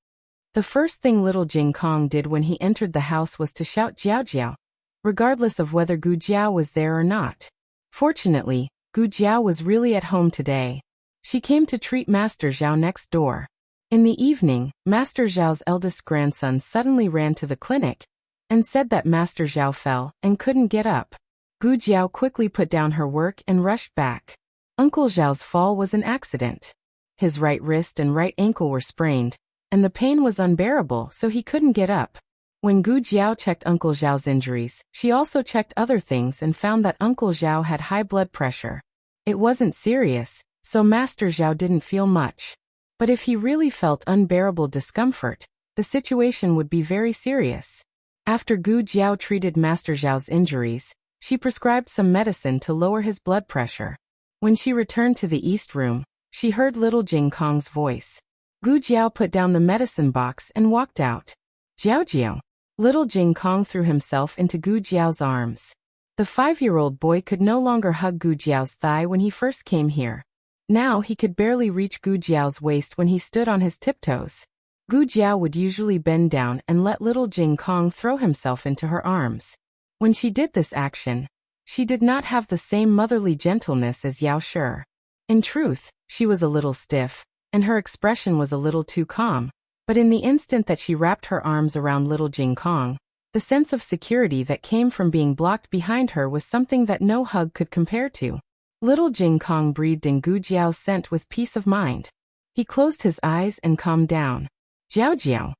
The first thing little Jing Kong did when he entered the house was to shout Jiao Jiao, regardless of whether Gu Jiao was there or not. Fortunately, Gu Jiao was really at home today. She came to treat Master Zhao next door. In the evening, Master Zhao's eldest grandson suddenly ran to the clinic and said that Master Zhao fell and couldn't get up. Gu Jiao quickly put down her work and rushed back. Uncle Zhao's fall was an accident. His right wrist and right ankle were sprained, and the pain was unbearable, so he couldn't get up. When Gu Jiao checked Uncle Zhao's injuries, she also checked other things and found that Uncle Zhao had high blood pressure. It wasn't serious, so Master Zhao didn't feel much. But if he really felt unbearable discomfort, the situation would be very serious. After Gu Jiao treated Master Zhao's injuries, she prescribed some medicine to lower his blood pressure. When she returned to the east room, she heard little Jing Kong's voice. Gu Jiao put down the medicine box and walked out. Jiao Jiao! Little Jing Kong threw himself into Gu Jiao's arms. The 5-year-old boy could no longer hug Gu Jiao's thigh when he first came here. Now he could barely reach Gu Jiao's waist when he stood on his tiptoes. Gu Jiao would usually bend down and let little Jing Kong throw himself into her arms. When she did this action, she did not have the same motherly gentleness as Yao Shi. In truth, she was a little stiff, and her expression was a little too calm. But in the instant that she wrapped her arms around little Jing Kong, the sense of security that came from being blocked behind her was something that no hug could compare to. Little Jing Kong breathed in Gu Jiao's scent with peace of mind. He closed his eyes and calmed down. Jiao Jiao!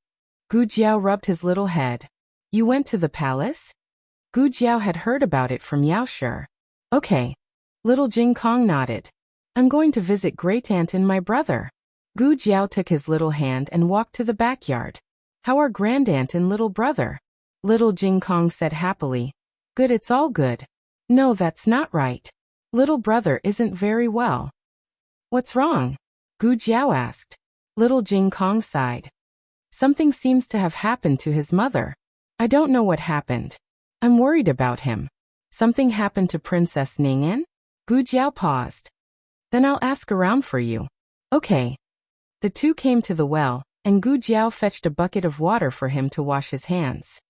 Gu Jiao rubbed his little head. You went to the palace? Gu Jiao had heard about it from Yao Shi. Okay. Little Jing Kong nodded. I'm going to visit great-aunt and my brother. Gu Jiao took his little hand and walked to the backyard. How are grand-aunt and little brother? Little Jing Kong said happily. Good, it's all good. No, that's not right. Little brother isn't very well. What's wrong? Gu Jiao asked. Little Jing Kong sighed. Something seems to have happened to his mother. I don't know what happened. I'm worried about him. Something happened to Princess Ning'an? Gu Jiao paused. Then I'll ask around for you. Okay. The two came to the well, and Gu Jiao fetched a bucket of water for him to wash his hands.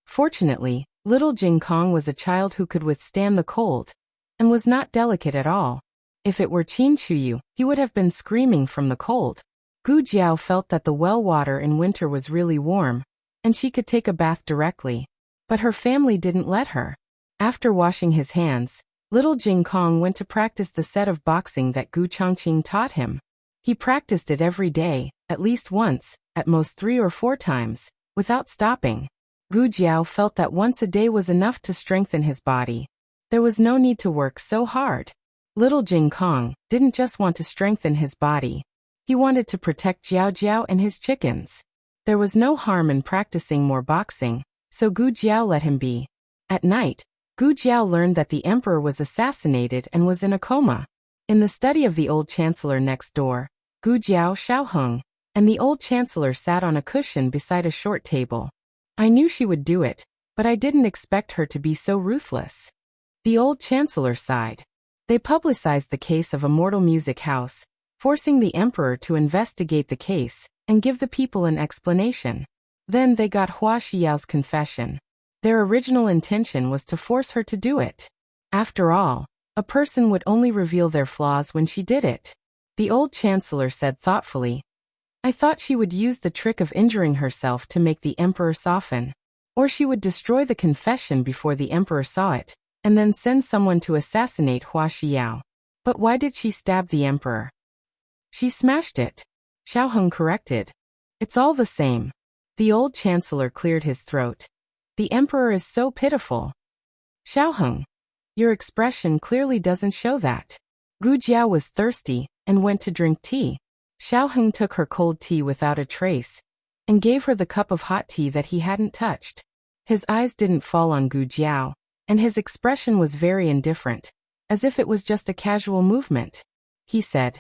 Fortunately, little Jing Kong was a child who could withstand the cold, and was not delicate at all. If it were Qin Chuyu, he would have been screaming from the cold. Gu Jiao felt that the well water in winter was really warm, and she could take a bath directly. But her family didn't let her. After washing his hands, little Jing Kong went to practice the set of boxing that Gu Chongqing taught him. He practiced it every day, at least once, at most 3 or 4 times, without stopping. Gu Jiao felt that once a day was enough to strengthen his body. There was no need to work so hard. Little Jing Kong didn't just want to strengthen his body. He wanted to protect Jiao Jiao and his chickens. There was no harm in practicing more boxing, so Gu Jiao let him be. At night, Gu Jiao learned that the emperor was assassinated and was in a coma. In the study of the old chancellor next door, Gu Jiao, Xiaoheng, and the old chancellor sat on a cushion beside a short table. I knew she would do it, but I didn't expect her to be so ruthless. The old chancellor sighed. They publicized the case of Immortal Music House, forcing the emperor to investigate the case and give the people an explanation. Then they got Hua Xiao's confession. Their original intention was to force her to do it. After all, a person would only reveal their flaws when she did it. The old chancellor said thoughtfully, I thought she would use the trick of injuring herself to make the emperor soften. Or she would destroy the confession before the emperor saw it, and then send someone to assassinate Hua Xiao. But why did she stab the emperor? She smashed it. Xiaoheng corrected. It's all the same. The old chancellor cleared his throat. The emperor is so pitiful. Xiaoheng, your expression clearly doesn't show that. Gu Jiao was thirsty and went to drink tea. Xiaoheng took her cold tea without a trace and gave her the cup of hot tea that he hadn't touched. His eyes didn't fall on Gu Jiao, and his expression was very indifferent, as if it was just a casual movement. He said,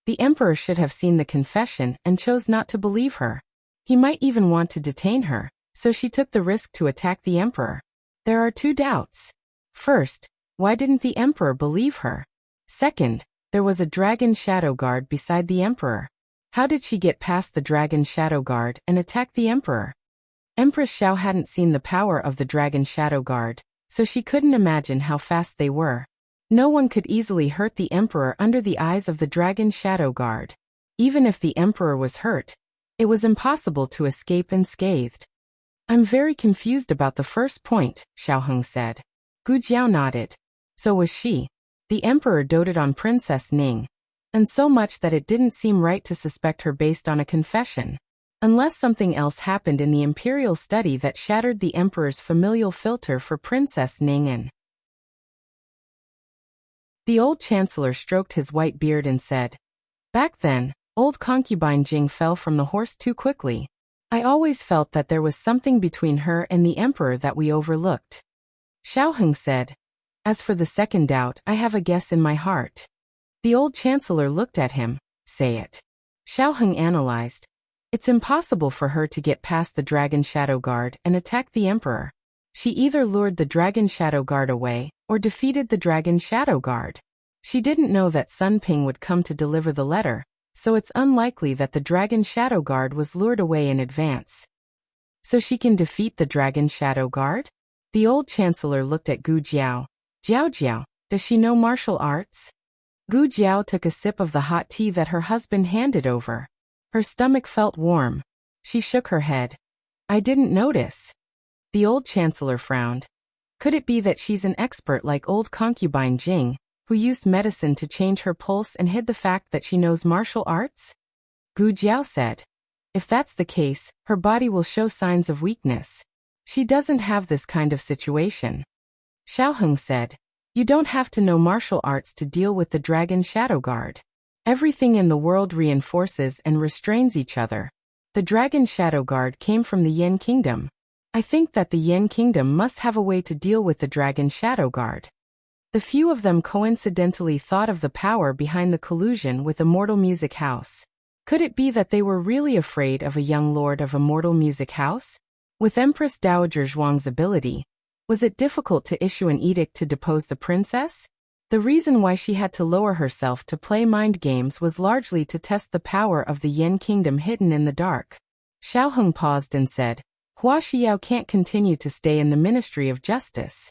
the emperor should have seen the confession and chose not to believe her. He might even want to detain her, so she took the risk to attack the emperor. There are 2 doubts. First, why didn't the emperor believe her? Second, there was a dragon shadow guard beside the emperor. How did she get past the dragon shadow guard and attack the emperor? Empress Xiao hadn't seen the power of the dragon shadow guard, so she couldn't imagine how fast they were. No one could easily hurt the emperor under the eyes of the dragon shadow guard. Even if the emperor was hurt, it was impossible to escape unscathed. I'm very confused about the first point, Xiaoheng said. Gu Jiao nodded. So was she. The emperor doted on Princess Ning, and so much that it didn't seem right to suspect her based on a confession. Unless something else happened in the imperial study that shattered the emperor's familial filter for Princess Ning'an. The old chancellor stroked his white beard and said, back then, old concubine Jing fell from the horse too quickly. I always felt that there was something between her and the emperor that we overlooked. Xiaoheng said, as for the second doubt, I have a guess in my heart. The old chancellor looked at him. Say it. Xiaoheng analyzed. It's impossible for her to get past the dragon shadow guard and attack the emperor. She either lured the dragon shadow guard away, or defeated the dragon shadow guard. She didn't know that Sun Ping would come to deliver the letter, so it's unlikely that the dragon shadow guard was lured away in advance. So she can defeat the dragon shadow guard? The old chancellor looked at Gu Jiao. Jiao Jiao, does she know martial arts? Gu Jiao took a sip of the hot tea that her husband handed over. Her stomach felt warm. She shook her head. I didn't notice. The old chancellor frowned. Could it be that she's an expert like old concubine Jing, who used medicine to change her pulse and hid the fact that she knows martial arts? Gu Jiao said. If that's the case, her body will show signs of weakness. She doesn't have this kind of situation. Xiaoheng said. You don't have to know martial arts to deal with the Dragon Shadow Guard. Everything in the world reinforces and restrains each other. The Dragon Shadow Guard came from the Yin Kingdom. I think that the Yin Kingdom must have a way to deal with the Dragon Shadow Guard. The few of them coincidentally thought of the power behind the collusion with Immortal Music House. Could it be that they were really afraid of a young lord of Immortal Music House? With Empress Dowager Zhuang's ability, was it difficult to issue an edict to depose the princess? The reason why she had to lower herself to play mind games was largely to test the power of the Yin Kingdom hidden in the dark. Xiaoheng paused and said, Hua Xiao can't continue to stay in the Ministry of Justice.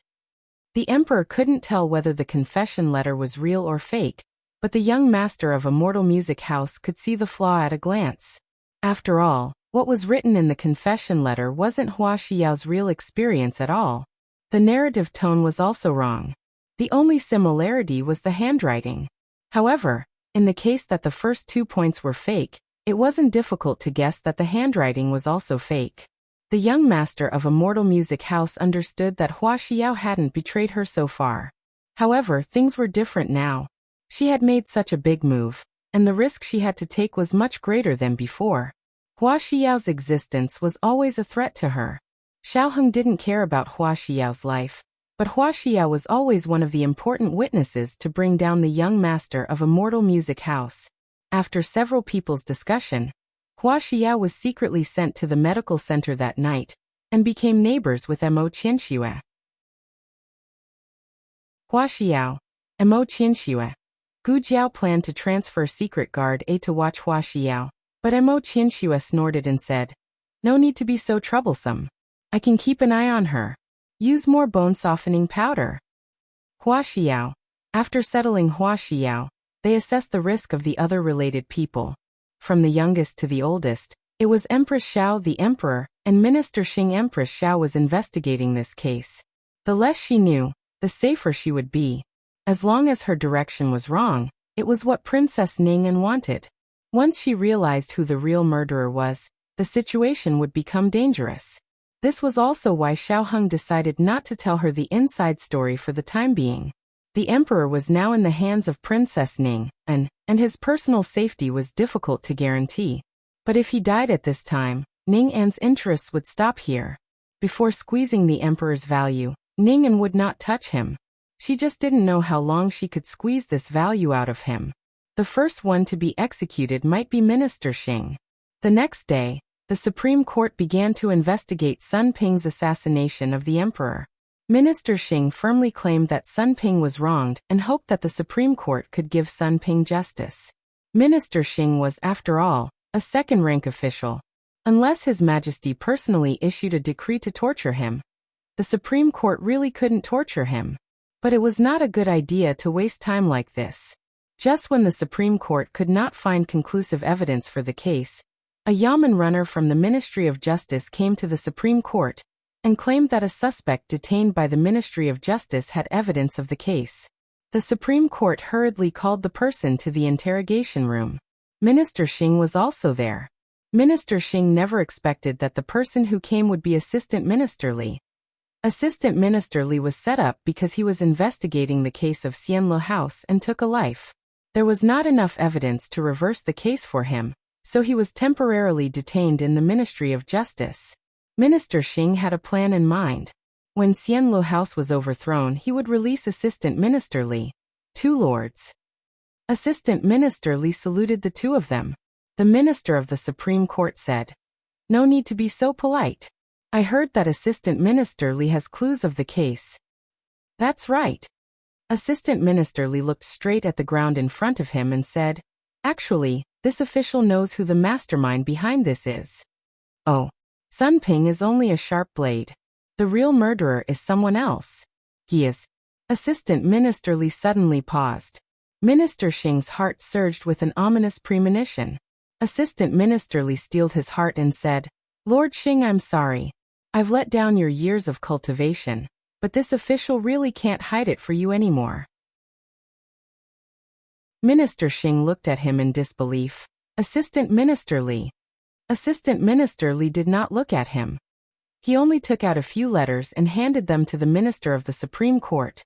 The emperor couldn't tell whether the confession letter was real or fake, but the young master of Immortal Music House could see the flaw at a glance. After all, what was written in the confession letter wasn't Hua Xiao's real experience at all. The narrative tone was also wrong. The only similarity was the handwriting. However, in the case that the first 2 points were fake, it wasn't difficult to guess that the handwriting was also fake. The young master of Immortal Music House understood that Hua Xiao hadn't betrayed her so far. However, things were different now. She had made such a big move, and the risk she had to take was much greater than before. Hua Xiao's existence was always a threat to her. Xiaoheng didn't care about Hua Xiao's life, but Hua Xiao was always one of the important witnesses to bring down the young master of Immortal Music House. After several people's discussion, Hua Xiao was secretly sent to the medical center that night, and became neighbors with Mo Qianxue. Hua Xiao, Mo Qianxue. Gu Jiao planned to transfer Secret Guard A to watch Hua Xiao, but Mo Qianxue snorted and said, No need to be so troublesome. I can keep an eye on her. Use more bone-softening powder. Hua Xiao. After settling Hua Xiao, they assessed the risk of the other related people. From the youngest to the oldest, it was Empress Xiao the Emperor, and Minister Xing. Empress Xiao was investigating this case. The less she knew, the safer she would be. As long as her direction was wrong, it was what Princess Ning wanted. Once she realized who the real murderer was, the situation would become dangerous. This was also why Xiaoheng decided not to tell her the inside story for the time being. The emperor was now in the hands of Princess Ning, and his personal safety was difficult to guarantee. But if he died at this time, Ning An's interests would stop here. Before squeezing the emperor's value, Ning An would not touch him. She just didn't know how long she could squeeze this value out of him. The first one to be executed might be Minister Xing. The next day, the Supreme Court began to investigate Sun Ping's assassination of the emperor. Minister Xing firmly claimed that Sun Ping was wronged and hoped that the Supreme Court could give Sun Ping justice. Minister Xing was, after all, a second-rank official. Unless His Majesty personally issued a decree to torture him, the Supreme Court really couldn't torture him. But it was not a good idea to waste time like this. Just when the Supreme Court could not find conclusive evidence for the case, a Yamen runner from the Ministry of Justice came to the Supreme Court and claimed that a suspect detained by the Ministry of Justice had evidence of the case. The Supreme Court hurriedly called the person to the interrogation room. Minister Xing was also there. Minister Xing never expected that the person who came would be Assistant Minister Li. Assistant Minister Li was set up because he was investigating the case of Xianlu House and took a life. There was not enough evidence to reverse the case for him, so he was temporarily detained in the Ministry of Justice. Minister Xing had a plan in mind. When Xianlu House was overthrown, he would release Assistant Minister Li. 2 lords. Assistant Minister Li saluted the two of them. The Minister of the Supreme Court said, No need to be so polite. I heard that Assistant Minister Li has clues of the case. That's right. Assistant Minister Li looked straight at the ground in front of him and said, Actually, this official knows who the mastermind behind this is. Oh. Sun Ping is only a sharp blade. The real murderer is someone else. He is. Assistant Minister Li suddenly paused. Minister Xing's heart surged with an ominous premonition. Assistant Minister Li steeled his heart and said, Lord Xing, I'm sorry. I've let down your years of cultivation, but this official really can't hide it for you anymore. Minister Xing looked at him in disbelief. Assistant Minister Li. Assistant Minister Li did not look at him. He only took out a few letters and handed them to the Minister of the Supreme Court.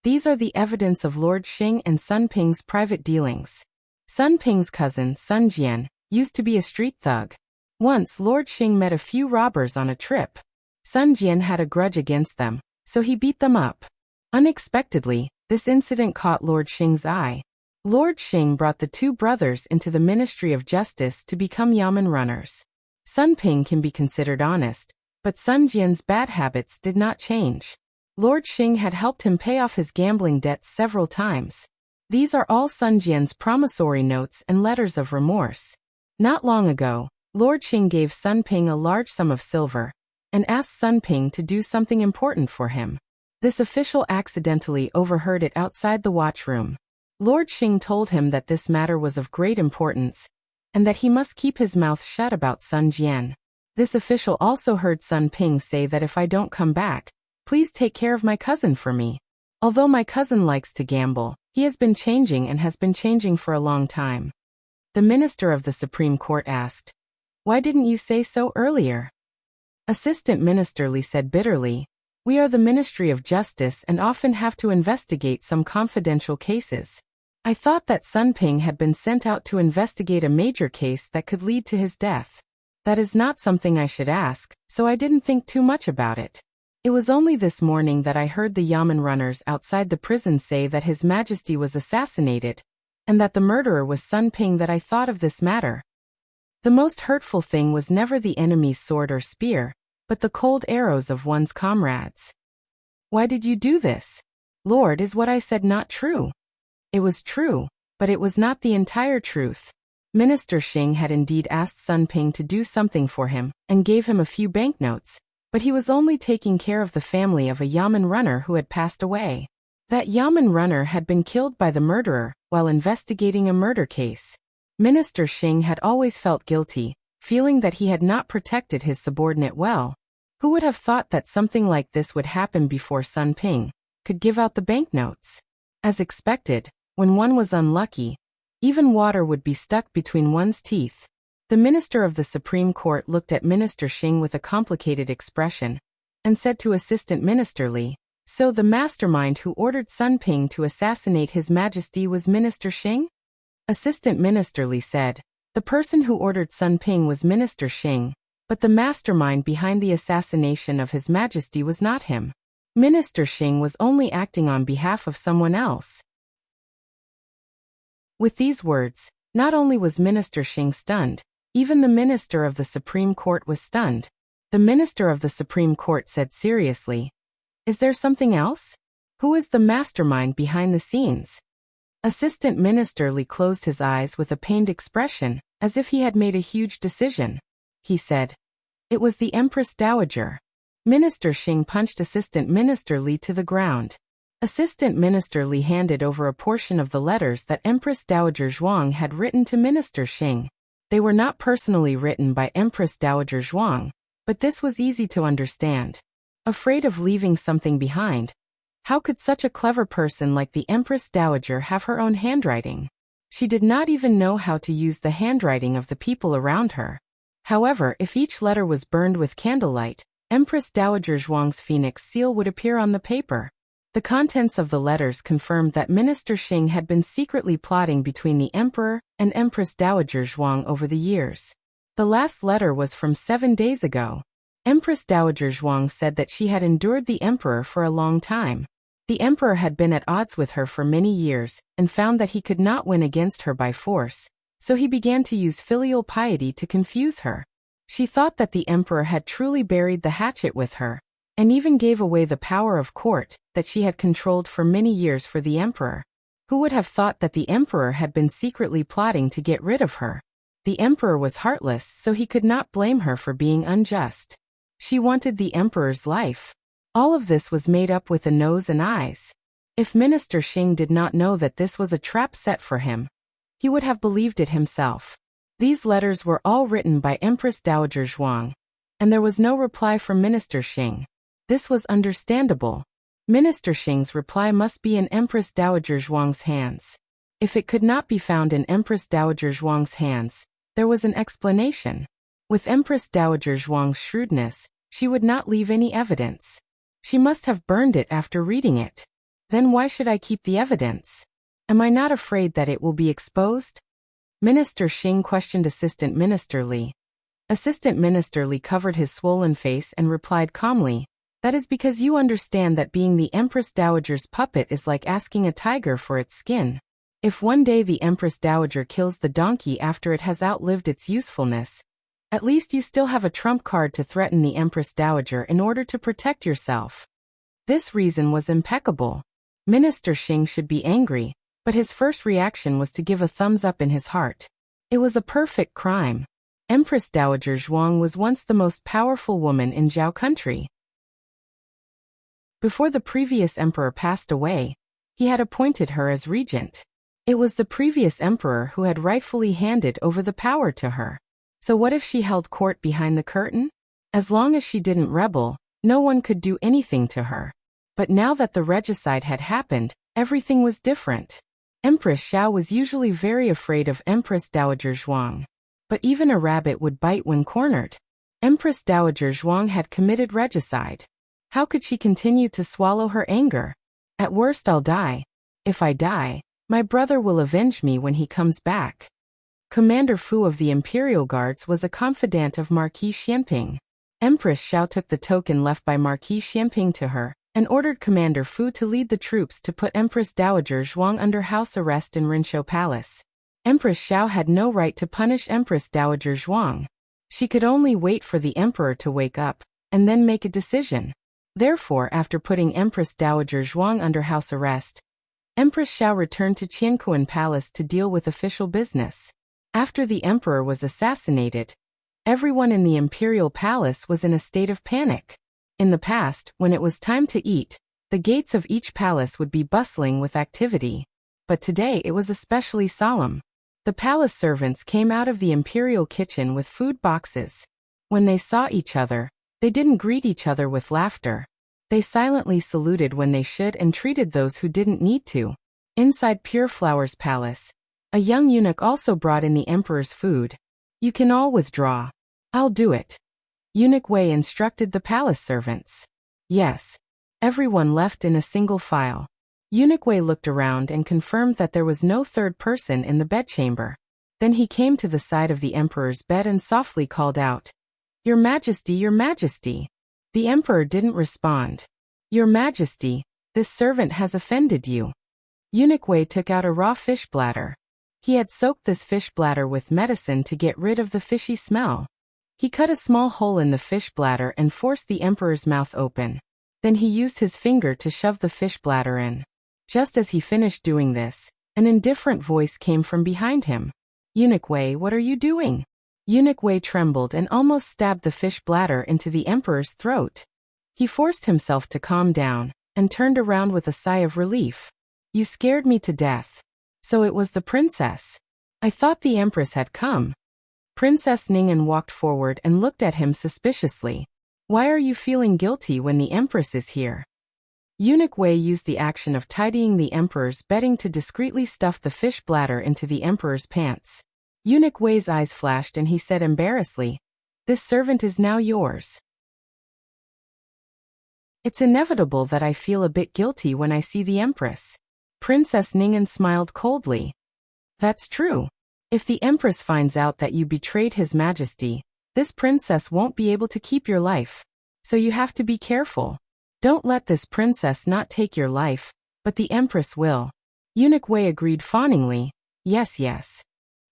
These are the evidence of Lord Xing and Sun Ping's private dealings. Sun Ping's cousin, Sun Jian, used to be a street thug. Once Lord Xing met a few robbers on a trip. Sun Jian had a grudge against them, so he beat them up. Unexpectedly, this incident caught Lord Xing's eye. Lord Xing brought the two brothers into the Ministry of Justice to become yamen runners. Sun Ping can be considered honest, but Sun Jian's bad habits did not change. Lord Xing had helped him pay off his gambling debts several times. These are all Sun Jian's promissory notes and letters of remorse. Not long ago, Lord Xing gave Sun Ping a large sum of silver and asked Sun Ping to do something important for him. This official accidentally overheard it outside the watchroom. Lord Xing told him that this matter was of great importance and that he must keep his mouth shut about Sun Jian. This official also heard Sun Ping say that if I don't come back, please take care of my cousin for me. Although my cousin likes to gamble, he has been changing and has been changing for a long time. The Minister of the Supreme Court asked, "Why didn't you say so earlier?" Assistant Minister Li said bitterly, "We are the Ministry of Justice and often have to investigate some confidential cases. I thought that Sun Ping had been sent out to investigate a major case that could lead to his death. That is not something I should ask, so I didn't think too much about it. It was only this morning that I heard the yamen runners outside the prison say that His Majesty was assassinated, and that the murderer was Sun Ping that I thought of this matter. The most hurtful thing was never the enemy's sword or spear, but the cold arrows of one's comrades. Why did you do this? Lord, is what I said not true?" It was true, but it was not the entire truth. Minister Xing had indeed asked Sun Ping to do something for him and gave him a few banknotes, but he was only taking care of the family of a yamen runner who had passed away. That yamen runner had been killed by the murderer while investigating a murder case. Minister Xing had always felt guilty, feeling that he had not protected his subordinate well. Who would have thought that something like this would happen before Sun Ping could give out the banknotes? As expected, when one was unlucky, even water would be stuck between one's teeth. The Minister of the Supreme Court looked at Minister Xing with a complicated expression and said to Assistant Minister Li, "So the mastermind who ordered Sun Ping to assassinate His Majesty was Minister Xing?" Assistant Minister Li said, "The person who ordered Sun Ping was Minister Xing, but the mastermind behind the assassination of His Majesty was not him. Minister Xing was only acting on behalf of someone else." With these words, not only was Minister Xing stunned, even the Minister of the Supreme Court was stunned. The Minister of the Supreme Court said seriously, "Is there something else? Who is the mastermind behind the scenes?" Assistant Minister Li closed his eyes with a pained expression, as if he had made a huge decision. He said, "It was the Empress Dowager." Minister Xing punched Assistant Minister Li to the ground. Assistant Minister Li handed over a portion of the letters that Empress Dowager Zhuang had written to Minister Xing. They were not personally written by Empress Dowager Zhuang, but this was easy to understand. Afraid of leaving something behind, how could such a clever person like the Empress Dowager have her own handwriting? She did not even know how to use the handwriting of the people around her. However, if each letter was burned with candlelight, Empress Dowager Zhuang's phoenix seal would appear on the paper. The contents of the letters confirmed that Minister Xing had been secretly plotting between the Emperor and Empress Dowager Zhuang over the years. The last letter was from 7 days ago. Empress Dowager Zhuang said that she had endured the Emperor for a long time. The Emperor had been at odds with her for many years and found that he could not win against her by force, so he began to use filial piety to confuse her. She thought that the Emperor had truly buried the hatchet with her, and even gave away the power of court that she had controlled for many years for the Emperor. Who would have thought that the Emperor had been secretly plotting to get rid of her? The Emperor was heartless, so he could not blame her for being unjust. She wanted the Emperor's life. All of this was made up with a nose and eyes. If Minister Xing did not know that this was a trap set for him, he would have believed it himself. These letters were all written by Empress Dowager Zhuang, and there was no reply from Minister Xing. This was understandable. Minister Xing's reply must be in Empress Dowager Zhuang's hands. If it could not be found in Empress Dowager Zhuang's hands, there was an explanation. With Empress Dowager Zhuang's shrewdness, she would not leave any evidence. She must have burned it after reading it. Then why should I keep the evidence? Am I not afraid that it will be exposed? Minister Xing questioned Assistant Minister Li. Assistant Minister Li covered his swollen face and replied calmly, "That is because you understand that being the Empress Dowager's puppet is like asking a tiger for its skin. If one day the Empress Dowager kills the donkey after it has outlived its usefulness, at least you still have a trump card to threaten the Empress Dowager in order to protect yourself." This reason was impeccable. Minister Xing should be angry, but his first reaction was to give a thumbs up in his heart. It was a perfect crime. Empress Dowager Zhuang was once the most powerful woman in Zhao country. Before the previous emperor passed away, he had appointed her as regent. It was the previous emperor who had rightfully handed over the power to her. So what if she held court behind the curtain? As long as she didn't rebel, no one could do anything to her. But now that the regicide had happened, everything was different. Empress Xiao was usually very afraid of Empress Dowager Zhuang. But even a rabbit would bite when cornered. Empress Dowager Zhuang had committed regicide. How could she continue to swallow her anger? At worst I'll die. If I die, my brother will avenge me when he comes back. Commander Fu of the Imperial Guards was a confidant of Marquis Xianping. Empress Xiao took the token left by Marquis Xianping to her, and ordered Commander Fu to lead the troops to put Empress Dowager Zhuang under house arrest in Rinshou Palace. Empress Xiao had no right to punish Empress Dowager Zhuang. She could only wait for the emperor to wake up, and then make a decision. Therefore, after putting Empress Dowager Zhuang under house arrest, Empress Xiao returned to Qiankuan Palace to deal with official business. After the emperor was assassinated, everyone in the imperial palace was in a state of panic. In the past, when it was time to eat, the gates of each palace would be bustling with activity. But today it was especially solemn. The palace servants came out of the imperial kitchen with food boxes. When they saw each other, they didn't greet each other with laughter. They silently saluted when they should and treated those who didn't need to. Inside Pure Flower's palace, a young eunuch also brought in the emperor's food. "You can all withdraw. I'll do it." Eunuch Wei instructed the palace servants. Yes. Everyone left in a single file. Eunuch Wei looked around and confirmed that there was no third person in the bedchamber. Then he came to the side of the emperor's bed and softly called out, "Your Majesty, Your Majesty." The emperor didn't respond. "Your Majesty, this servant has offended you." Eunuch Wei took out a raw fish bladder. He had soaked this fish bladder with medicine to get rid of the fishy smell. He cut a small hole in the fish bladder and forced the emperor's mouth open. Then he used his finger to shove the fish bladder in. Just as he finished doing this, an indifferent voice came from behind him. "Eunuch Wei, what are you doing?" Eunuch Wei trembled and almost stabbed the fish bladder into the emperor's throat. He forced himself to calm down, and turned around with a sigh of relief. "You scared me to death." So it was the princess. I thought the empress had come. Princess Ning'an walked forward and looked at him suspiciously. "Why are you feeling guilty when the empress is here?" Eunuch Wei used the action of tidying the emperor's bedding to discreetly stuff the fish bladder into the emperor's pants. Eunuch Wei's eyes flashed and he said embarrassedly, "This servant is now yours." "It's inevitable that I feel a bit guilty when I see the empress." Princess Ning'an smiled coldly. "That's true. If the empress finds out that you betrayed His Majesty, this princess won't be able to keep your life. So you have to be careful. Don't let this princess not take your life, but the empress will." Eunuch Wei agreed fawningly. "Yes, yes."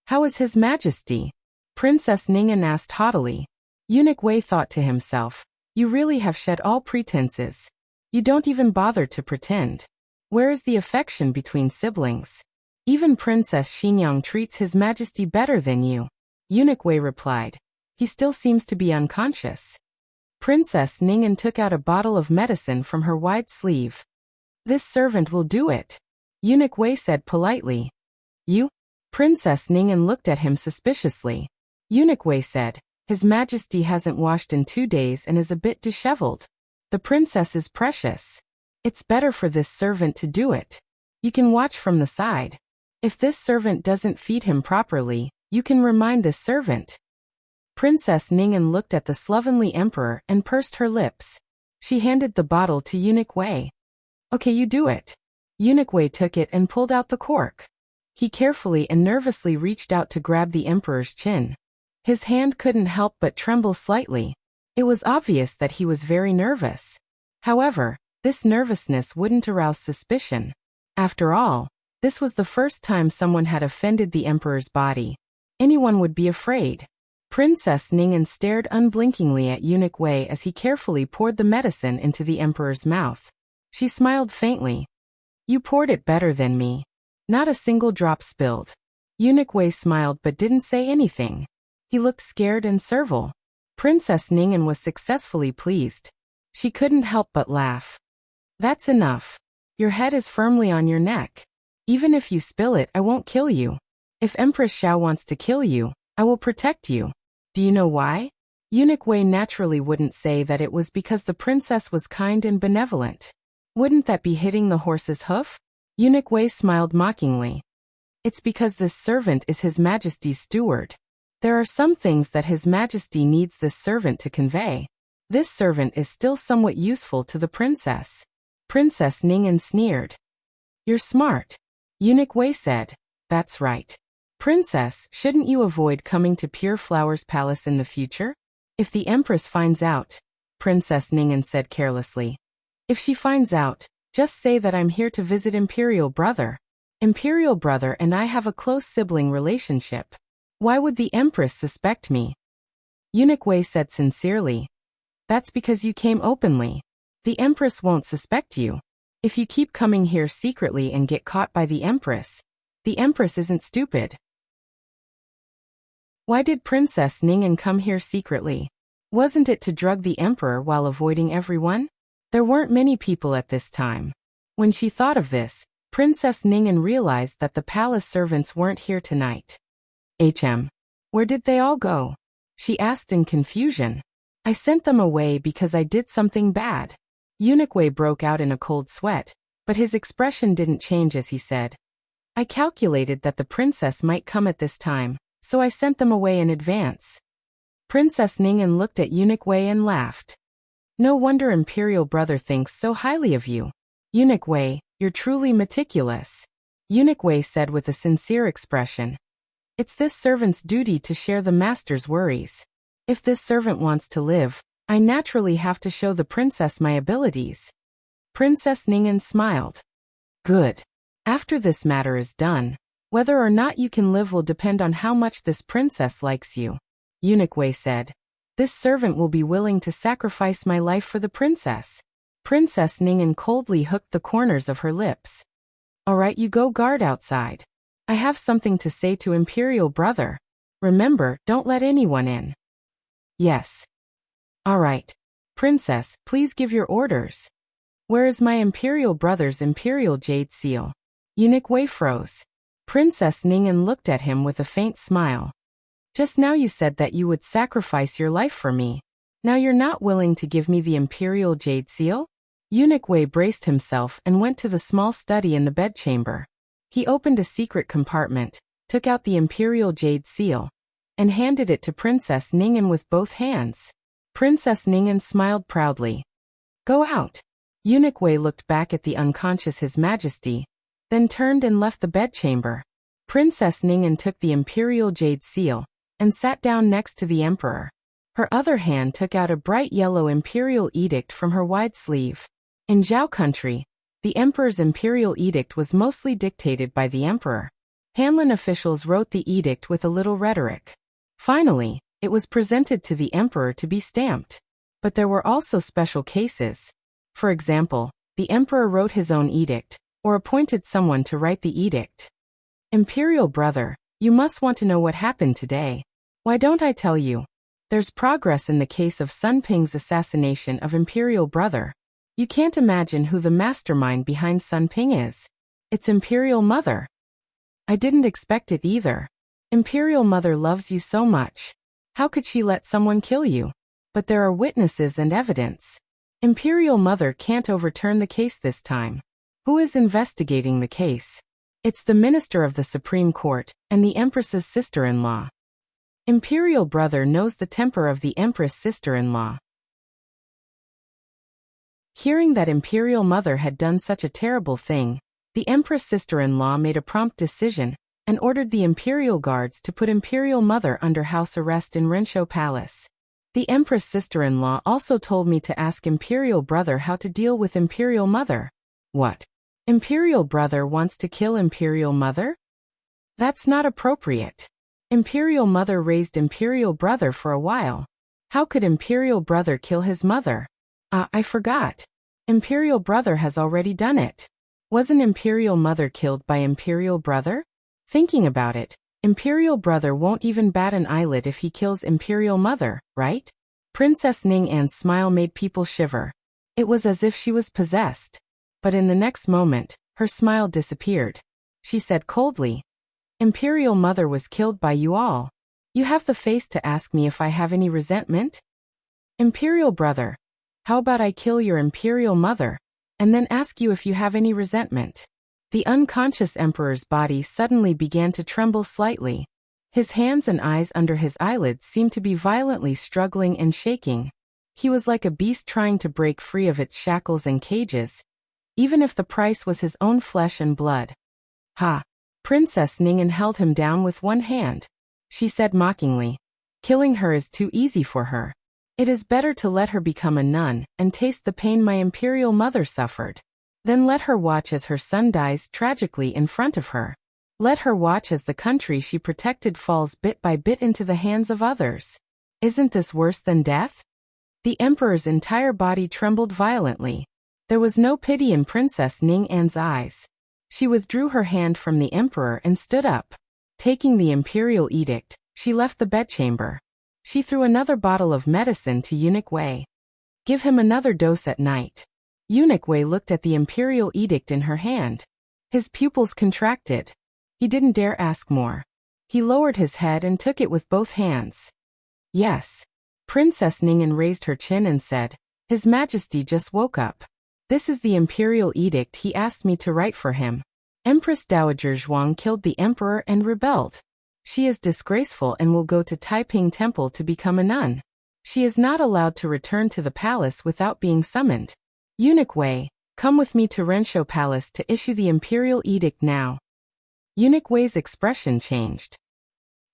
"How is His Majesty?" Princess Ning'an asked haughtily. Eunuch Wei thought to himself, "You really have shed all pretenses. You don't even bother to pretend. Where is the affection between siblings? Even Princess Xinyang treats His Majesty better than you." Eunuch Wei replied. "He still seems to be unconscious." Princess Ning'an took out a bottle of medicine from her wide sleeve. "This servant will do it," Eunuch Wei said politely. "You?" Princess Ning'an looked at him suspiciously. Eunuch Wei said, "His Majesty hasn't washed in 2 days and is a bit disheveled. The princess is precious. It's better for this servant to do it. You can watch from the side. If this servant doesn't feed him properly, you can remind this servant." Princess Ning'an looked at the slovenly emperor and pursed her lips. She handed the bottle to Eunuch Wei. "Okay, you do it." Eunuch Wei took it and pulled out the cork. He carefully and nervously reached out to grab the emperor's chin. His hand couldn't help but tremble slightly. It was obvious that he was very nervous. However, this nervousness wouldn't arouse suspicion. After all, this was the first time someone had offended the emperor's body. Anyone would be afraid. Princess Ning'an stared unblinkingly at Eunuch Wei as he carefully poured the medicine into the emperor's mouth. She smiled faintly. "You poured it better than me. Not a single drop spilled." Eunuch Wei smiled but didn't say anything. He looked scared and servile. Princess Ning'an was successfully pleased. She couldn't help but laugh. "That's enough. Your head is firmly on your neck. Even if you spill it, I won't kill you. If Empress Xiao wants to kill you, I will protect you. Do you know why?" Eunuch Wei naturally wouldn't say that it was because the princess was kind and benevolent. Wouldn't that be hitting the horse's hoof? Eunuch Wei smiled mockingly. "It's because this servant is His Majesty's steward. There are some things that His Majesty needs this servant to convey. This servant is still somewhat useful to the princess." Princess Ning'an sneered. "You're smart," Eunuch Wei said. "That's right. Princess, shouldn't you avoid coming to Pure Flower's palace in the future? If the Empress finds out," Princess Ning'an said carelessly. "If she finds out, just say that I'm here to visit Imperial Brother. Imperial Brother and I have a close sibling relationship. Why would the Empress suspect me?" Eunuch Wei said sincerely. "That's because you came openly. The Empress won't suspect you. If you keep coming here secretly and get caught by the Empress isn't stupid." Why did Princess Ning'an come here secretly? Wasn't it to drug the Emperor while avoiding everyone? There weren't many people at this time. When she thought of this, Princess Ning'an realized that the palace servants weren't here tonight. Where did they all go?" she asked in confusion. "I sent them away because I did something bad." Eunuch Wei broke out in a cold sweat, but his expression didn't change as he said, "I calculated that the princess might come at this time, so I sent them away in advance." Princess Ning'an looked at Eunuch Wei and laughed. "No wonder Imperial Brother thinks so highly of you. Eunuch Wei, you're truly meticulous," Eunuch Wei said with a sincere expression. "It's this servant's duty to share the master's worries. If this servant wants to live, I naturally have to show the princess my abilities." Princess Ning'an smiled. "Good. After this matter is done, whether or not you can live will depend on how much this princess likes you," Eunuch Wei said. "This servant will be willing to sacrifice my life for the princess." Princess Ning'an coldly hooked the corners of her lips. "All right, you go guard outside. I have something to say to Imperial Brother. Remember, don't let anyone in." "Yes." "All right. Princess, please give your orders." "Where is my Imperial Brother's Imperial Jade Seal?" Eunuch Wei froze. Princess Ning'an looked at him with a faint smile. "Just now you said that you would sacrifice your life for me. Now you're not willing to give me the Imperial Jade Seal?" Eunuch Wei braced himself and went to the small study in the bedchamber. He opened a secret compartment, took out the Imperial Jade Seal, and handed it to Princess Ning'an with both hands. Princess Ning'an smiled proudly. "Go out." Eunuch Wei looked back at the unconscious His Majesty, then turned and left the bedchamber. Princess Ning'an took the Imperial Jade Seal and sat down next to the Emperor. Her other hand took out a bright yellow Imperial Edict from her wide sleeve. In Zhao country, the Emperor's Imperial Edict was mostly dictated by the Emperor. Hanlin officials wrote the edict with a little rhetoric. Finally, it was presented to the Emperor to be stamped. But there were also special cases. For example, the Emperor wrote his own edict, or appointed someone to write the edict. "Imperial Brother, you must want to know what happened today. Why don't I tell you? There's progress in the case of Sun Ping's assassination of Imperial Brother. You can't imagine who the mastermind behind Sun Ping is. It's Imperial Mother." "I didn't expect it either. Imperial Mother loves you so much. How could she let someone kill you? But there are witnesses and evidence. Imperial Mother can't overturn the case this time." "Who is investigating the case?" "It's the Minister of the Supreme Court and the Empress's sister-in-law." Imperial Brother knows the temper of the Empress sister-in-law. Hearing that Imperial Mother had done such a terrible thing, The Empress sister-in-law made a prompt decision and ordered the imperial guards to put Imperial Mother under house arrest in Rensho Palace. The Empress sister-in-law also told me to ask Imperial Brother how to deal with Imperial Mother. What? Imperial Brother wants to kill Imperial Mother? That's not appropriate. Imperial Mother raised Imperial Brother for a while. How could Imperial Brother kill his mother? I forgot. Imperial Brother has already done it. Wasn't Imperial Mother killed by Imperial Brother? Thinking about it, Imperial Brother won't even bat an eyelid if he kills Imperial Mother, right? Princess Ning An's smile made people shiver. It was as if she was possessed. But in the next moment, her smile disappeared. She said coldly, Imperial Mother was killed by you all. You have the face to ask me if I have any resentment? Imperial Brother, how about I kill your Imperial Mother, and then ask you if you have any resentment? The unconscious emperor's body suddenly began to tremble slightly. His hands and eyes under his eyelids seemed to be violently struggling and shaking. He was like a beast trying to break free of its shackles and cages, even if the price was his own flesh and blood. Ha! Princess Ningen held him down with one hand. She said mockingly, killing her is too easy for her. It is better to let her become a nun and taste the pain my Imperial Mother suffered. Then let her watch as her son dies tragically in front of her. Let her watch as the country she protected falls bit by bit into the hands of others. Isn't this worse than death? The Emperor's entire body trembled violently. There was no pity in Princess Ning An's eyes. She withdrew her hand from the Emperor and stood up. Taking the Imperial Edict, she left the bedchamber. She threw another bottle of medicine to Eunuch Wei. Give him another dose at night. Eunuch Wei looked at the Imperial Edict in her hand. His pupils contracted. He didn't dare ask more. He lowered his head and took it with both hands. Yes. Princess Ningen raised her chin and said, His Majesty just woke up. This is the Imperial Edict he asked me to write for him. Empress Dowager Zhuang killed the Emperor and rebelled. She is disgraceful and will go to Taiping Temple to become a nun. She is not allowed to return to the palace without being summoned. Eunuch Wei, come with me to Rensho Palace to issue the Imperial Edict now. Eunuch Wei's expression changed.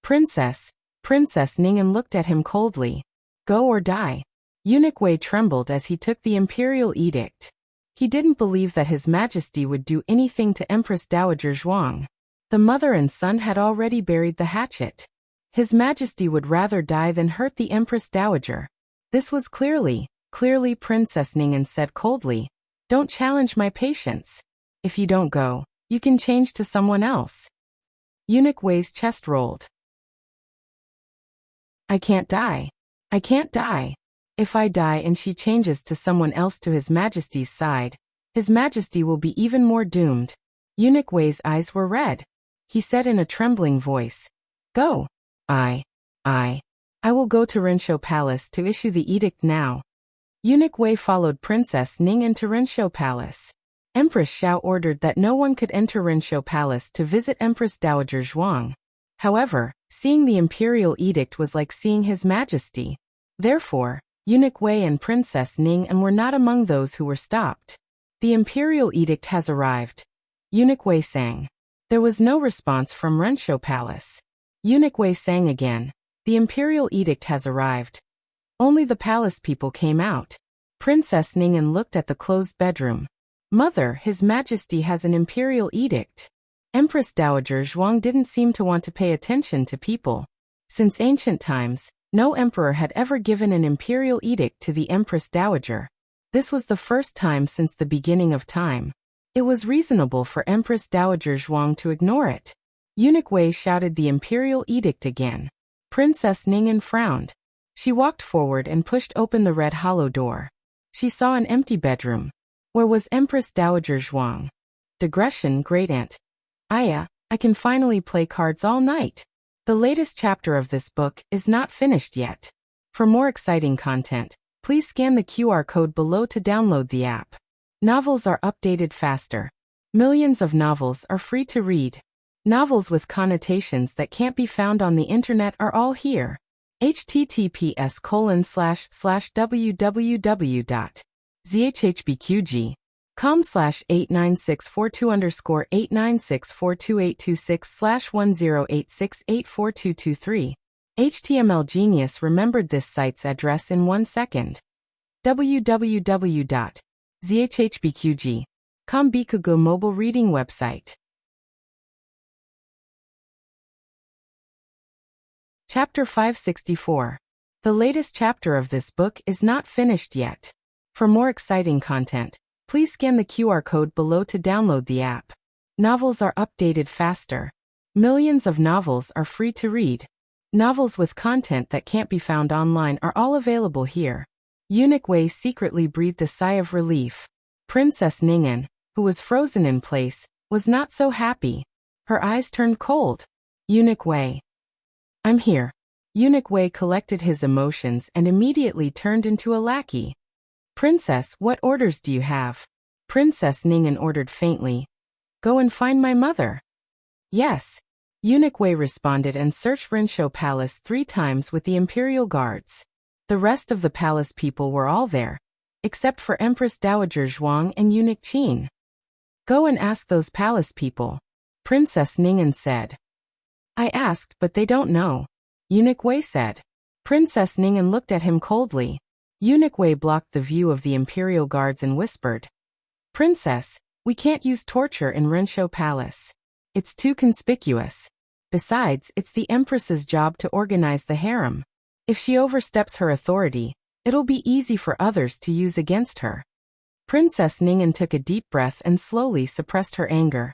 Princess Ningen looked at him coldly. Go or die. Eunuch Wei trembled as he took the Imperial Edict. He didn't believe that His Majesty would do anything to Empress Dowager Zhuang. The mother and son had already buried the hatchet. His Majesty would rather die than hurt the Empress Dowager. This was clearly Princess Ningen said coldly, Don't challenge my patience. If you don't go, you can change to someone else. Eunuch Wei's chest rolled. I can't die. I can't die. If I die and she changes to someone else to His Majesty's side, His Majesty will be even more doomed. Eunuch Wei's eyes were red. He said in a trembling voice, Go. I will go to Rensho Palace to issue the edict now. Eunuch Wei followed Princess Ningen to Rensho Palace. Empress Xiao ordered that no one could enter Rensho Palace to visit Empress Dowager Zhuang. However, seeing the Imperial Edict was like seeing His Majesty. Therefore, Eunuch Wei and Princess Ningen were not among those who were stopped. The Imperial Edict has arrived. Eunuch Wei sang. There was no response from Rensho Palace. Eunuch Wei sang again. The Imperial Edict has arrived. Only the palace people came out. Princess Ningen looked at the closed bedroom. Mother, His Majesty has an Imperial Edict. Empress Dowager Zhuang didn't seem to want to pay attention to people. Since ancient times, no emperor had ever given an Imperial Edict to the Empress Dowager. This was the first time since the beginning of time. It was reasonable for Empress Dowager Zhuang to ignore it. Eunuch Wei shouted the Imperial Edict again. Princess Ningen frowned. She walked forward and pushed open the red hollow door. She saw an empty bedroom. Where was Empress Dowager Zhuang? Digression, Great Aunt. I can finally play cards all night. The latest chapter of this book is not finished yet. For more exciting content, please scan the QR code below to download the app. Novels are updated faster. Millions of novels are free to read. Novels with connotations that can't be found on the internet are all here. https://www.zhhbqg com/89642_896422826/1086842223. HTML Genius remembered this site's address in 1 second. www.zhhbqg.com Bikugo mobile reading website. Chapter 564. The latest chapter of this book is not finished yet. For more exciting content, please scan the QR code below to download the app. Novels are updated faster. Millions of novels are free to read. Novels with content that can't be found online are all available here. Eunuch Wei secretly breathed a sigh of relief. Princess Ningen, who was frozen in place, was not so happy. Her eyes turned cold. Eunuch Wei. I'm here. Eunuch Wei collected his emotions and immediately turned into a lackey. Princess, what orders do you have? Princess Ningen ordered faintly. Go and find my mother. Yes. Eunuch Wei responded and searched Rinshou Palace 3 times with the imperial guards. The rest of the palace people were all there, except for Empress Dowager Zhuang and Eunuch Qin. Go and ask those palace people, Princess Ningen said. I asked, but they don't know, Eunuch Wei said. Princess Ningen looked at him coldly. Eunuch Wei blocked the view of the imperial guards and whispered, Princess, we can't use torture in Rinshou Palace. It's too conspicuous. Besides, it's the Empress's job to organize the harem. If she oversteps her authority, it'll be easy for others to use against her. Princess Ningen took a deep breath and slowly suppressed her anger.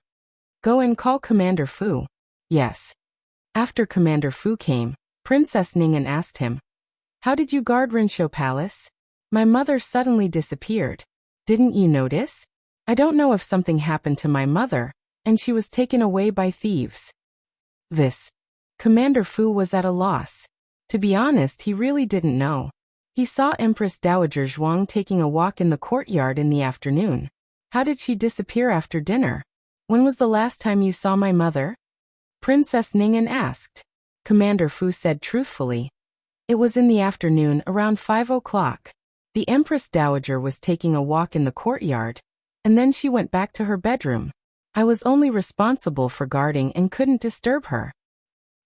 Go and call Commander Fu. Yes. After Commander Fu came, Princess Ningen asked him, How did you guard Rinshou Palace? My mother suddenly disappeared. Didn't you notice? I don't know if something happened to my mother, and she was taken away by thieves. This. Commander Fu was at a loss. To be honest, he really didn't know. He saw Empress Dowager Zhuang taking a walk in the courtyard in the afternoon. How did she disappear after dinner? When was the last time you saw my mother? Princess Ningen asked. Commander Fu said truthfully. It was in the afternoon around 5 o'clock. The Empress Dowager was taking a walk in the courtyard, and then she went back to her bedroom. I was only responsible for guarding and couldn't disturb her.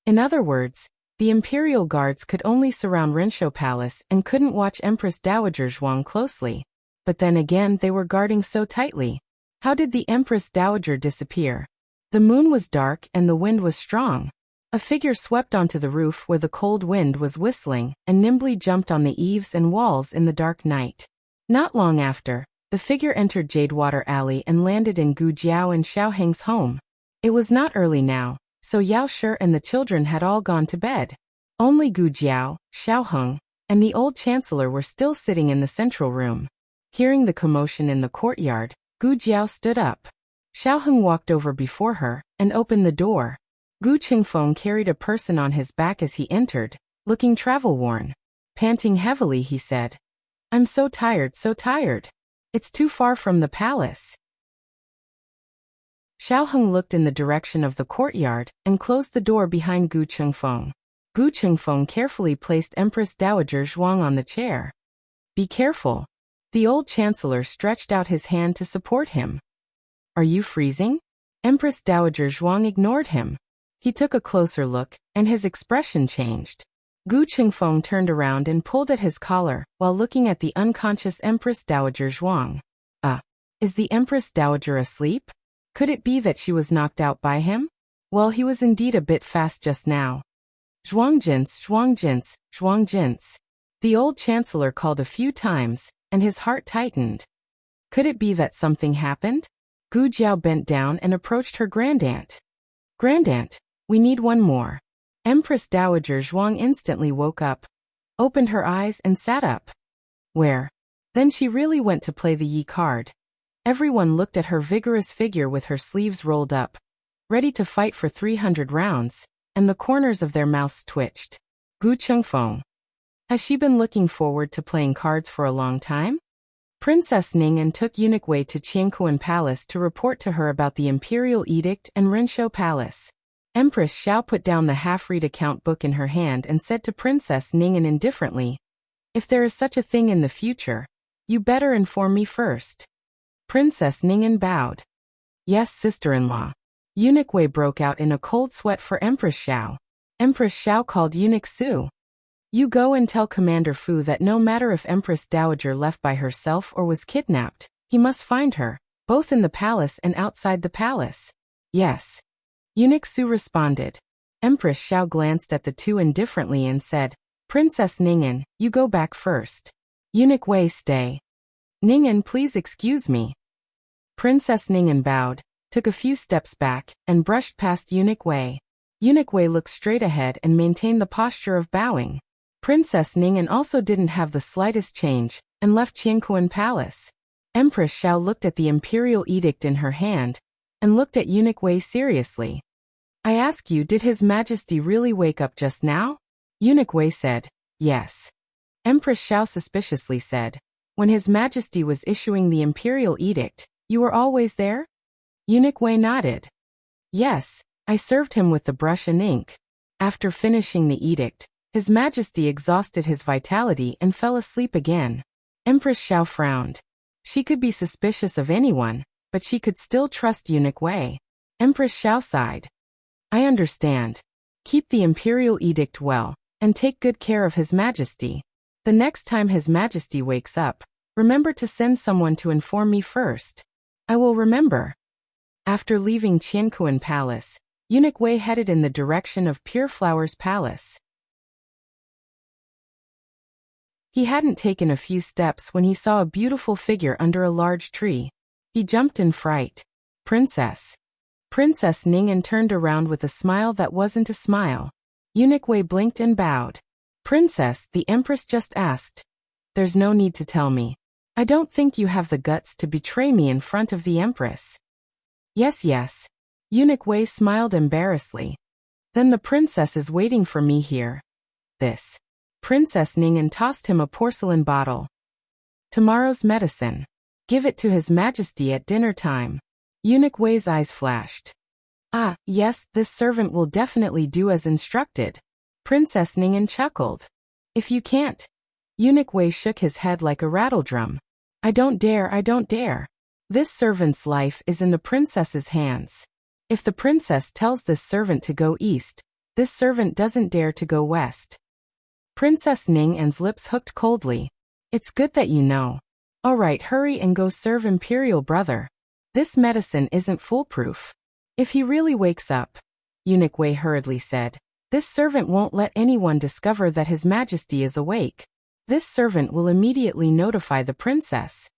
In other words, the imperial guards could only surround Rinshou Palace and couldn't watch Empress Dowager Zhuang closely. But then again, they were guarding so tightly. How did the Empress Dowager disappear? The moon was dark and the wind was strong. A figure swept onto the roof where the cold wind was whistling and nimbly jumped on the eaves and walls in the dark night. Not long after, the figure entered Jadewater Alley and landed in Gu Jiao and Xiao Heng's home. It was not early now, so Yao Shi and the children had all gone to bed. Only Gu Jiao, Xiao Heng, and the old chancellor were still sitting in the central room. Hearing the commotion in the courtyard, Gu Jiao stood up. Xiao Heng walked over before her and opened the door. Gu Qingfeng carried a person on his back as he entered, looking travel-worn. Panting heavily, he said, I'm so tired, so tired. It's too far from the palace. Xiao Heng looked in the direction of the courtyard and closed the door behind Gu Qingfeng. Gu Qingfeng carefully placed Empress Dowager Zhuang on the chair. Be careful. The old chancellor stretched out his hand to support him. Are you freezing? Empress Dowager Zhuang ignored him. He took a closer look, and his expression changed. Gu Qingfeng turned around and pulled at his collar while looking at the unconscious Empress Dowager Zhuang. Is the Empress Dowager asleep? Could it be that she was knocked out by him? Well, he was indeed a bit fast just now. Zhuangjins, Zhuangjins, Zhuangjins. The old chancellor called a few times, and his heart tightened. Could it be that something happened? Gu Jiao bent down and approached her grandaunt. Grandaunt, we need one more. Empress Dowager Zhuang instantly woke up, opened her eyes and sat up. Where? Then she really went to play the Yi card. Everyone looked at her vigorous figure with her sleeves rolled up, ready to fight for 300 rounds, and the corners of their mouths twitched. Gu Qingfeng. Has she been looking forward to playing cards for a long time? Princess Ningen took Eunuch Wei to Qiankuan Palace to report to her about the Imperial Edict and Rinshou Palace. Empress Xiao put down the half-read account book in her hand and said to Princess Ningen indifferently, If there is such a thing in the future, you better inform me first. Princess Ningen bowed. Yes, sister-in-law. Eunuch Wei broke out in a cold sweat for Empress Xiao. Empress Xiao called Eunuch Su. You go and tell Commander Fu that no matter if Empress Dowager left by herself or was kidnapped, he must find her, both in the palace and outside the palace. Yes. Eunuch Su responded. Empress Xiao glanced at the two indifferently and said, Princess Ningen, you go back first. Eunuch Wei, stay. Ningen, please excuse me. Princess Ningen bowed, took a few steps back, and brushed past Eunuch Wei. Eunuch Wei looked straight ahead and maintained the posture of bowing. Princess Ningen also didn't have the slightest change, and left Qiankuan Palace. Empress Xiao looked at the imperial edict in her hand, and looked at Eunuch Wei seriously. I ask you, did His Majesty really wake up just now? Eunuch Wei said, yes. Empress Xiao suspiciously said, when His Majesty was issuing the imperial edict, you were always there? Eunuch Wei nodded. Yes, I served him with the brush and ink. After finishing the edict, His Majesty exhausted his vitality and fell asleep again. Empress Xiao frowned. She could be suspicious of anyone, but she could still trust Eunuch Wei. Empress Xiao sighed. I understand. Keep the imperial edict well, and take good care of His Majesty. The next time His Majesty wakes up, remember to send someone to inform me first. I will remember. After leaving Qiankuan Palace, Eunuch Wei headed in the direction of Pure Flower's palace. He hadn't taken a few steps when he saw a beautiful figure under a large tree. He jumped in fright. Princess. Princess Ningen turned around with a smile that wasn't a smile. Eunuch Wei blinked and bowed. Princess, the Empress just asked. There's no need to tell me. I don't think you have the guts to betray me in front of the Empress. Yes. Eunuch Wei smiled embarrassedly. Then the princess is waiting for me here. This. Princess Ningen tossed him a porcelain bottle. Tomorrow's medicine. Give it to His Majesty at dinner time. Eunuch Wei's eyes flashed. Ah, yes, this servant will definitely do as instructed. Princess Ningen chuckled. If you can't. Eunuch Wei shook his head like a rattledrum. I don't dare. This servant's life is in the princess's hands. If the princess tells this servant to go east, this servant doesn't dare to go west. Princess Ningen's lips hooked coldly. It's good that you know. All right, hurry and go serve imperial brother. This medicine isn't foolproof. If he really wakes up, Eunuch Wei hurriedly said, this servant won't let anyone discover that His Majesty is awake. This servant will immediately notify the princess.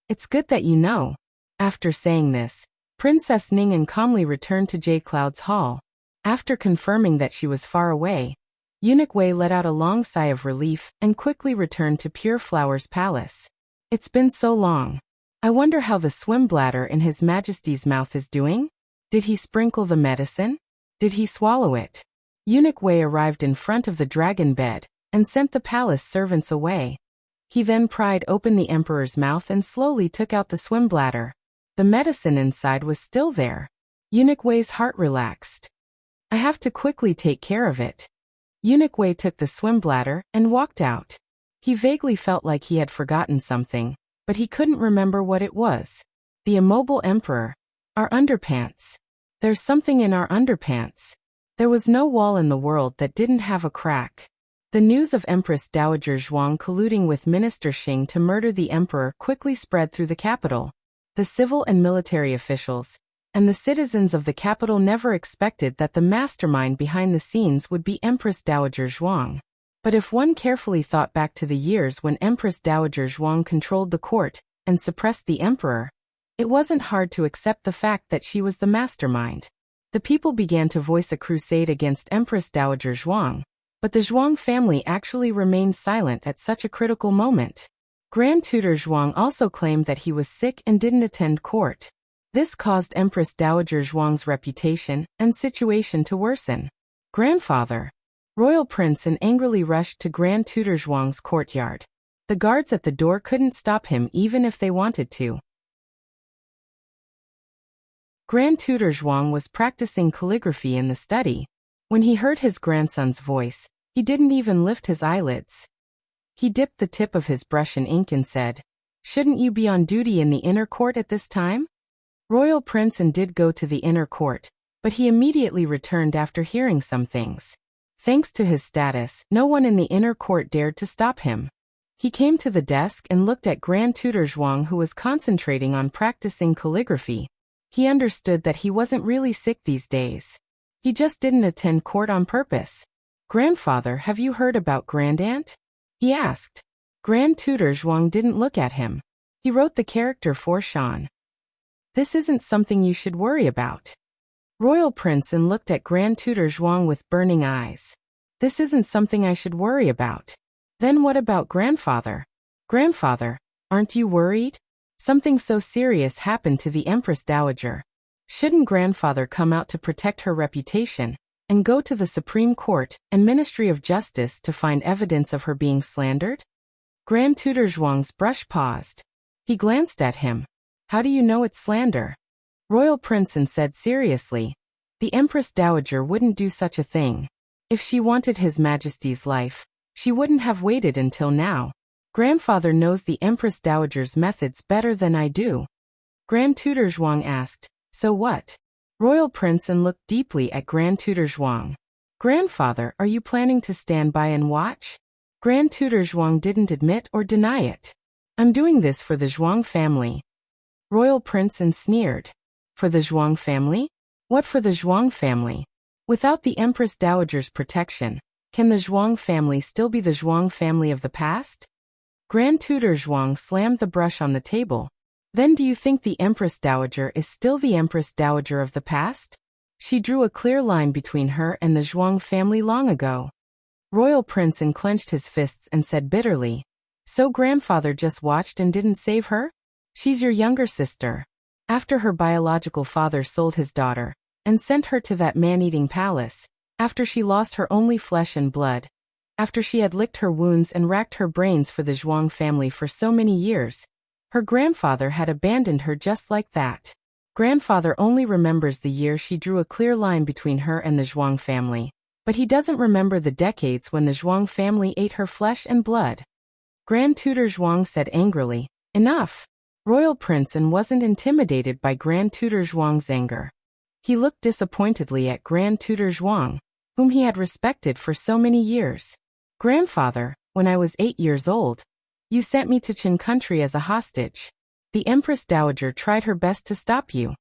It's good that you know. After saying this, Princess Ningen calmly returned to J Cloud's hall. After confirming that she was far away, Eunuch Wei let out a long sigh of relief and quickly returned to Pure Flower's palace. It's been so long. I wonder how the swim bladder in His Majesty's mouth is doing? Did he sprinkle the medicine? Did he swallow it? Eunuch Wei arrived in front of the dragon bed and sent the palace servants away. He then pried open the emperor's mouth and slowly took out the swim bladder. The medicine inside was still there. Eunuch Wei's heart relaxed. I have to quickly take care of it. Eunuch Wei took the swim bladder and walked out. He vaguely felt like he had forgotten something, but he couldn't remember what it was. The immobile emperor. Our underpants. There's something in our underpants. There was no wall in the world that didn't have a crack. The news of Empress Dowager Zhuang colluding with Minister Xing to murder the emperor quickly spread through the capital. The civil and military officials, and the citizens of the capital never expected that the mastermind behind the scenes would be Empress Dowager Zhuang. But if one carefully thought back to the years when Empress Dowager Zhuang controlled the court and suppressed the emperor, it wasn't hard to accept the fact that she was the mastermind. The people began to voice a crusade against Empress Dowager Zhuang, but the Zhuang family actually remained silent at such a critical moment. Grand Tutor Zhuang also claimed that he was sick and didn't attend court. This caused Empress Dowager Zhuang's reputation and situation to worsen. Grandfather. Royal Prince angrily rushed to Grand Tutor Zhuang's courtyard. The guards at the door couldn't stop him even if they wanted to. Grand Tutor Zhuang was practicing calligraphy in the study. When he heard his grandson's voice, he didn't even lift his eyelids. He dipped the tip of his brush in ink and said, Shouldn't you be on duty in the inner court at this time? Royal Prince did go to the inner court, but he immediately returned after hearing some things. Thanks to his status, no one in the inner court dared to stop him. He came to the desk and looked at Grand Tutor Zhuang, who was concentrating on practicing calligraphy. He understood that he wasn't really sick these days. He just didn't attend court on purpose. "Grandfather, have you heard about Grandaunt?" he asked. Grand Tutor Zhuang didn't look at him. He wrote the character for Shan. "This isn't something you should worry about." Royal Prince looked at Grand Tutor Zhuang with burning eyes. "This isn't something I should worry about. Then what about grandfather?" "Grandfather, aren't you worried? Something so serious happened to the Empress Dowager. Shouldn't grandfather come out to protect her reputation and go to the Supreme Court and Ministry of Justice to find evidence of her being slandered?" Grand Tutor Zhuang's brush paused. He glanced at him. "How do you know it's slander?" Royal Prince said seriously. "The Empress Dowager wouldn't do such a thing. If she wanted His Majesty's life, she wouldn't have waited until now. Grandfather knows the Empress Dowager's methods better than I do." Grand Tutor Zhuang asked, "So what?" Royal Prince looked deeply at Grand Tutor Zhuang. "Grandfather, are you planning to stand by and watch?" Grand Tutor Zhuang didn't admit or deny it. "I'm doing this for the Zhuang family." Royal Prince sneered. "For the Zhuang family? What for the Zhuang family? Without the Empress Dowager's protection, can the Zhuang family still be the Zhuang family of the past?" Grand Tutor Zhuang slammed the brush on the table. "Then do you think the Empress Dowager is still the Empress Dowager of the past? She drew a clear line between her and the Zhuang family long ago." Royal Prince clenched his fists and said bitterly, "So grandfather just watched and didn't save her? She's your younger sister. After her biological father sold his daughter and sent her to that man-eating palace, after she lost her only flesh and blood, after she had licked her wounds and racked her brains for the Zhuang family for so many years, her grandfather had abandoned her just like that. Grandfather only remembers the year she drew a clear line between her and the Zhuang family, but he doesn't remember the decades when the Zhuang family ate her flesh and blood." Grand Tutor Zhuang said angrily, "Enough." Royal Prince wasn't intimidated by Grand Tutor Zhuang's anger. He looked disappointedly at Grand Tutor Zhuang, whom he had respected for so many years. "Grandfather, when I was 8 years old, you sent me to Qin country as a hostage. The Empress Dowager tried her best to stop you.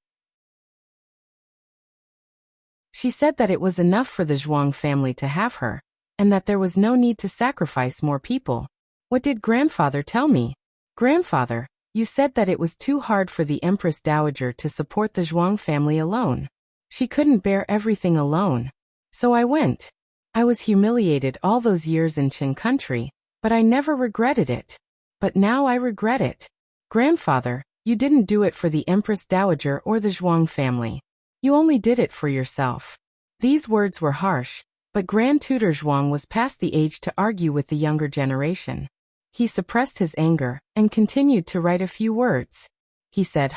She said that it was enough for the Zhuang family to have her, and that there was no need to sacrifice more people. What did grandfather tell me? Grandfather, you said that it was too hard for the Empress Dowager to support the Zhuang family alone. She couldn't bear everything alone. So I went. I was humiliated all those years in Qin country, but I never regretted it. But now I regret it. Grandfather, you didn't do it for the Empress Dowager or the Zhuang family. You only did it for yourself." These words were harsh, but Grand Tutor Zhuang was past the age to argue with the younger generation. He suppressed his anger and continued to write a few words. He said,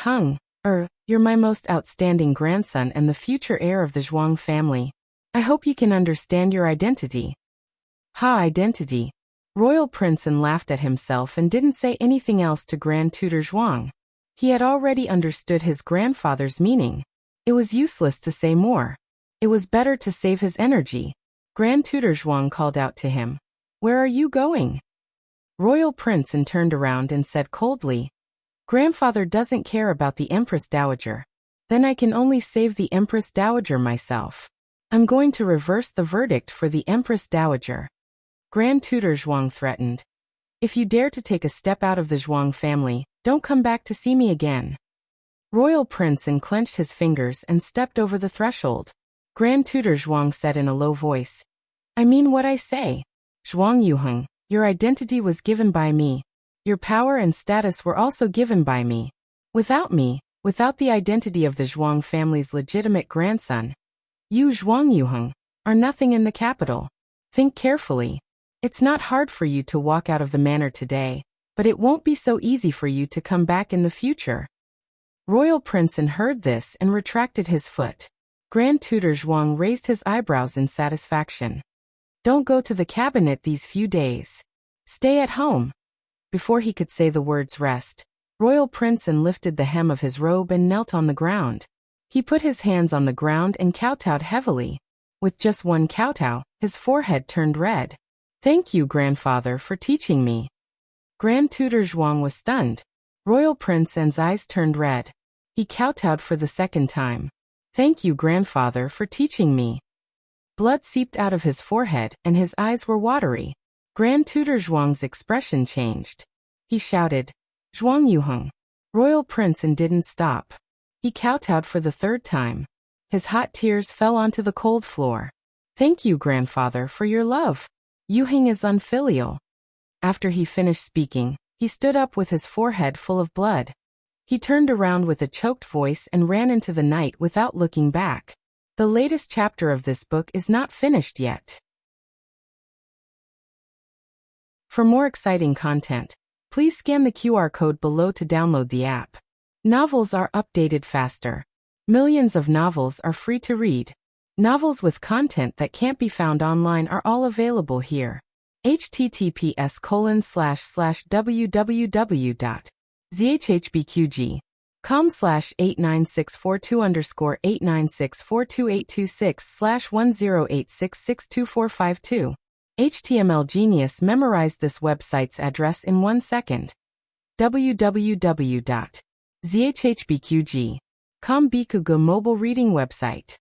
You're my most outstanding grandson and the future heir of the Zhuang family. I hope you can understand your identity." Identity. Royal Prince laughed at himself and didn't say anything else to Grand Tutor Zhuang. He had already understood his grandfather's meaning. It was useless to say more. It was better to save his energy. Grand Tutor Zhuang called out to him, "Where are you going?" Royal Prince turned around and said coldly, "Grandfather doesn't care about the Empress Dowager. Then I can only save the Empress Dowager myself. I'm going to reverse the verdict for the Empress Dowager." Grand Tutor Zhuang threatened, "If you dare to take a step out of the Zhuang family, don't come back to see me again." Royal Prince clenched his fingers and stepped over the threshold. Grand Tutor Zhuang said in a low voice, "I mean what I say. Zhuang Yuheng, your identity was given by me. Your power and status were also given by me. Without me, without the identity of the Zhuang family's legitimate grandson, you Zhuang Yuheng are nothing in the capital. Think carefully. It's not hard for you to walk out of the manor today, but it won't be so easy for you to come back in the future." Royal Prince heard this and retracted his foot. Grand Tutor Zhuang raised his eyebrows in satisfaction. "Don't go to the cabinet these few days. Stay at home." Before he could say the words rest, Royal Princeton lifted the hem of his robe and knelt on the ground. He put his hands on the ground and kowtowed heavily. With just one kowtow, his forehead turned red. "Thank you, grandfather, for teaching me." Grand Tutor Zhuang was stunned. Royal Princeton's eyes turned red. He kowtowed for the second time. "Thank you, grandfather, for teaching me." Blood seeped out of his forehead and his eyes were watery. Grand Tutor Zhuang's expression changed. He shouted, "Zhuang Yuheng." Royal Princeton didn't stop. He kowtowed for the third time. His hot tears fell onto the cold floor. "Thank you, grandfather, for your love. Yuheng is unfilial." After he finished speaking, he stood up with his forehead full of blood. He turned around with a choked voice and ran into the night without looking back. The latest chapter of this book is not finished yet. For more exciting content, please scan the QR code below to download the app. Novels are updated faster. Millions of novels are free to read. Novels with content that can't be found online are all available here. https://www.zhbqg.com/89642_8964286/10866245 HTML Genius memorized this website's address in 1 second. www.zhbqg.com Bikugo mobile reading website.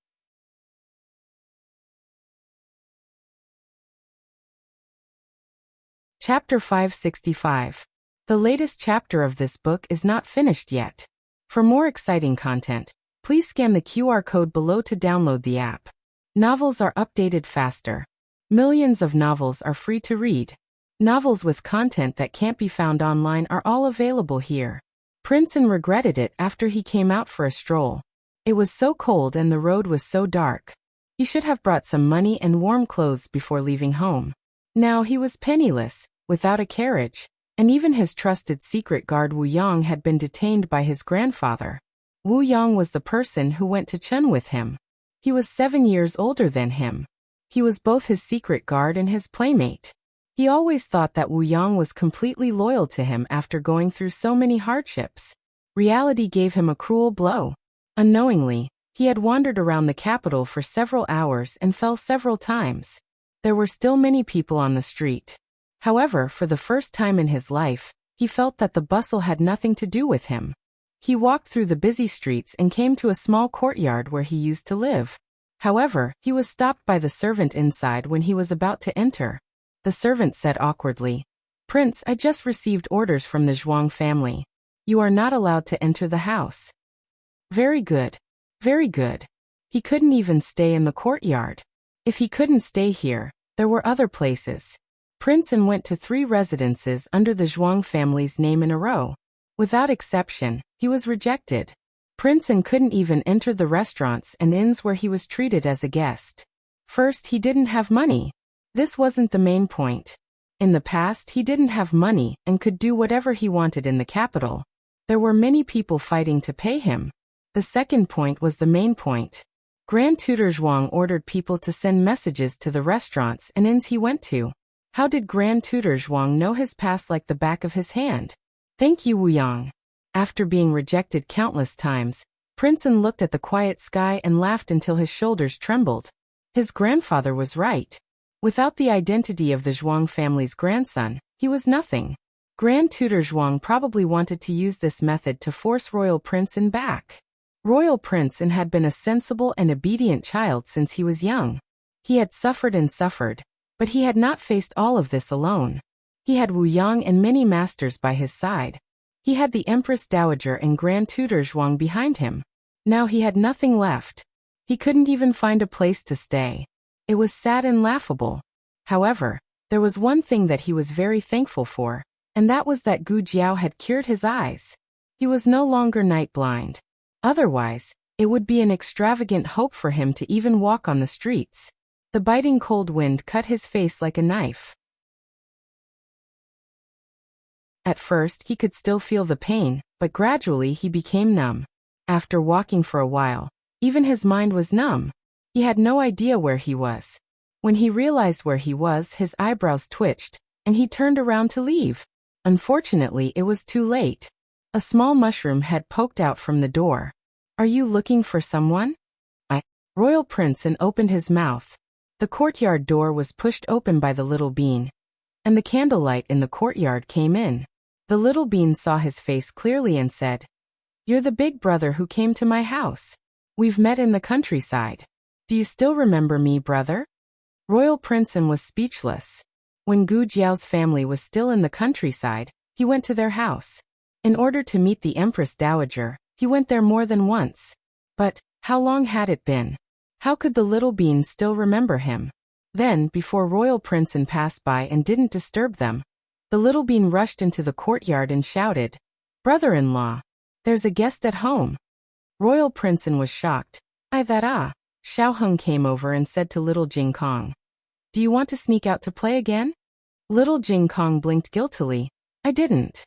Chapter 565. The latest chapter of this book is not finished yet. For more exciting content, please scan the QR code below to download the app. Novels are updated faster. Millions of novels are free to read. Novels with content that can't be found online are all available here. Princeton regretted it after he came out for a stroll. It was so cold and the road was so dark. He should have brought some money and warm clothes before leaving home. Now he was penniless, without a carriage, and even his trusted secret guard Wu Yang had been detained by his grandfather. Wu Yang was the person who went to Chen with him. He was 7 years older than him. He was both his secret guard and his playmate. He always thought that Wu Yang was completely loyal to him after going through so many hardships. Reality gave him a cruel blow. Unknowingly, he had wandered around the capital for several hours and fell several times. There were still many people on the street. However, for the first time in his life, he felt that the bustle had nothing to do with him. He walked through the busy streets and came to a small courtyard where he used to live. However, he was stopped by the servant inside when he was about to enter. The servant said awkwardly, "Prince, I just received orders from the Zhuang family. You are not allowed to enter the house." Very good. Very good. He couldn't even stay in the courtyard. If he couldn't stay here, there were other places. Princeton went to 3 residences under the Zhuang family's name in a row. Without exception, he was rejected. Princeton couldn't even enter the restaurants and inns where he was treated as a guest. First, he didn't have money. This wasn't the main point. In the past, he didn't have money and could do whatever he wanted in the capital. There were many people fighting to pay him. The second point was the main point. Grand Tutor Zhuang ordered people to send messages to the restaurants and inns he went to. How did Grand Tutor Zhuang know his past like the back of his hand? Thank you, Wu Yang. After being rejected countless times, Princeton looked at the quiet sky and laughed until his shoulders trembled. His grandfather was right. Without the identity of the Zhuang family's grandson, he was nothing. Grand Tutor Zhuang probably wanted to use this method to force Royal Princeton back. Royal Princeton had been a sensible and obedient child since he was young. He had suffered and suffered, but he had not faced all of this alone. He had Wu Yang and many masters by his side. He had the Empress Dowager and Grand Tutor Zhuang behind him. Now he had nothing left. He couldn't even find a place to stay. It was sad and laughable. However, there was one thing that he was very thankful for, and that was that Gu Jiao had cured his eyes. He was no longer night blind. Otherwise, it would be an extravagant hope for him to even walk on the streets. The biting cold wind cut his face like a knife. At first, he could still feel the pain, but gradually he became numb. After walking for a while, even his mind was numb. He had no idea where he was. When he realized where he was, his eyebrows twitched, and he turned around to leave. Unfortunately, it was too late. A small mushroom head poked out from the door. Are you looking for someone? Royal Prince opened his mouth. The courtyard door was pushed open by the little bean, and the candlelight in the courtyard came in. The little bean saw his face clearly and said, "You're the big brother who came to my house. We've met in the countryside. Do you still remember me, brother?" Royal Prince was speechless. When Gu Jiao's family was still in the countryside, he went to their house. In order to meet the Empress Dowager, he went there more than once. But how long had it been? How could the little bean still remember him? Then, before Royal Prince passed by and didn't disturb them, the little bean rushed into the courtyard and shouted, "Brother-in-law, there's a guest at home." Royal Prince was shocked. Xiao Heng came over and said to little Jing Kong, "Do you want to sneak out to play again?" Little Jing Kong blinked guiltily. "I didn't."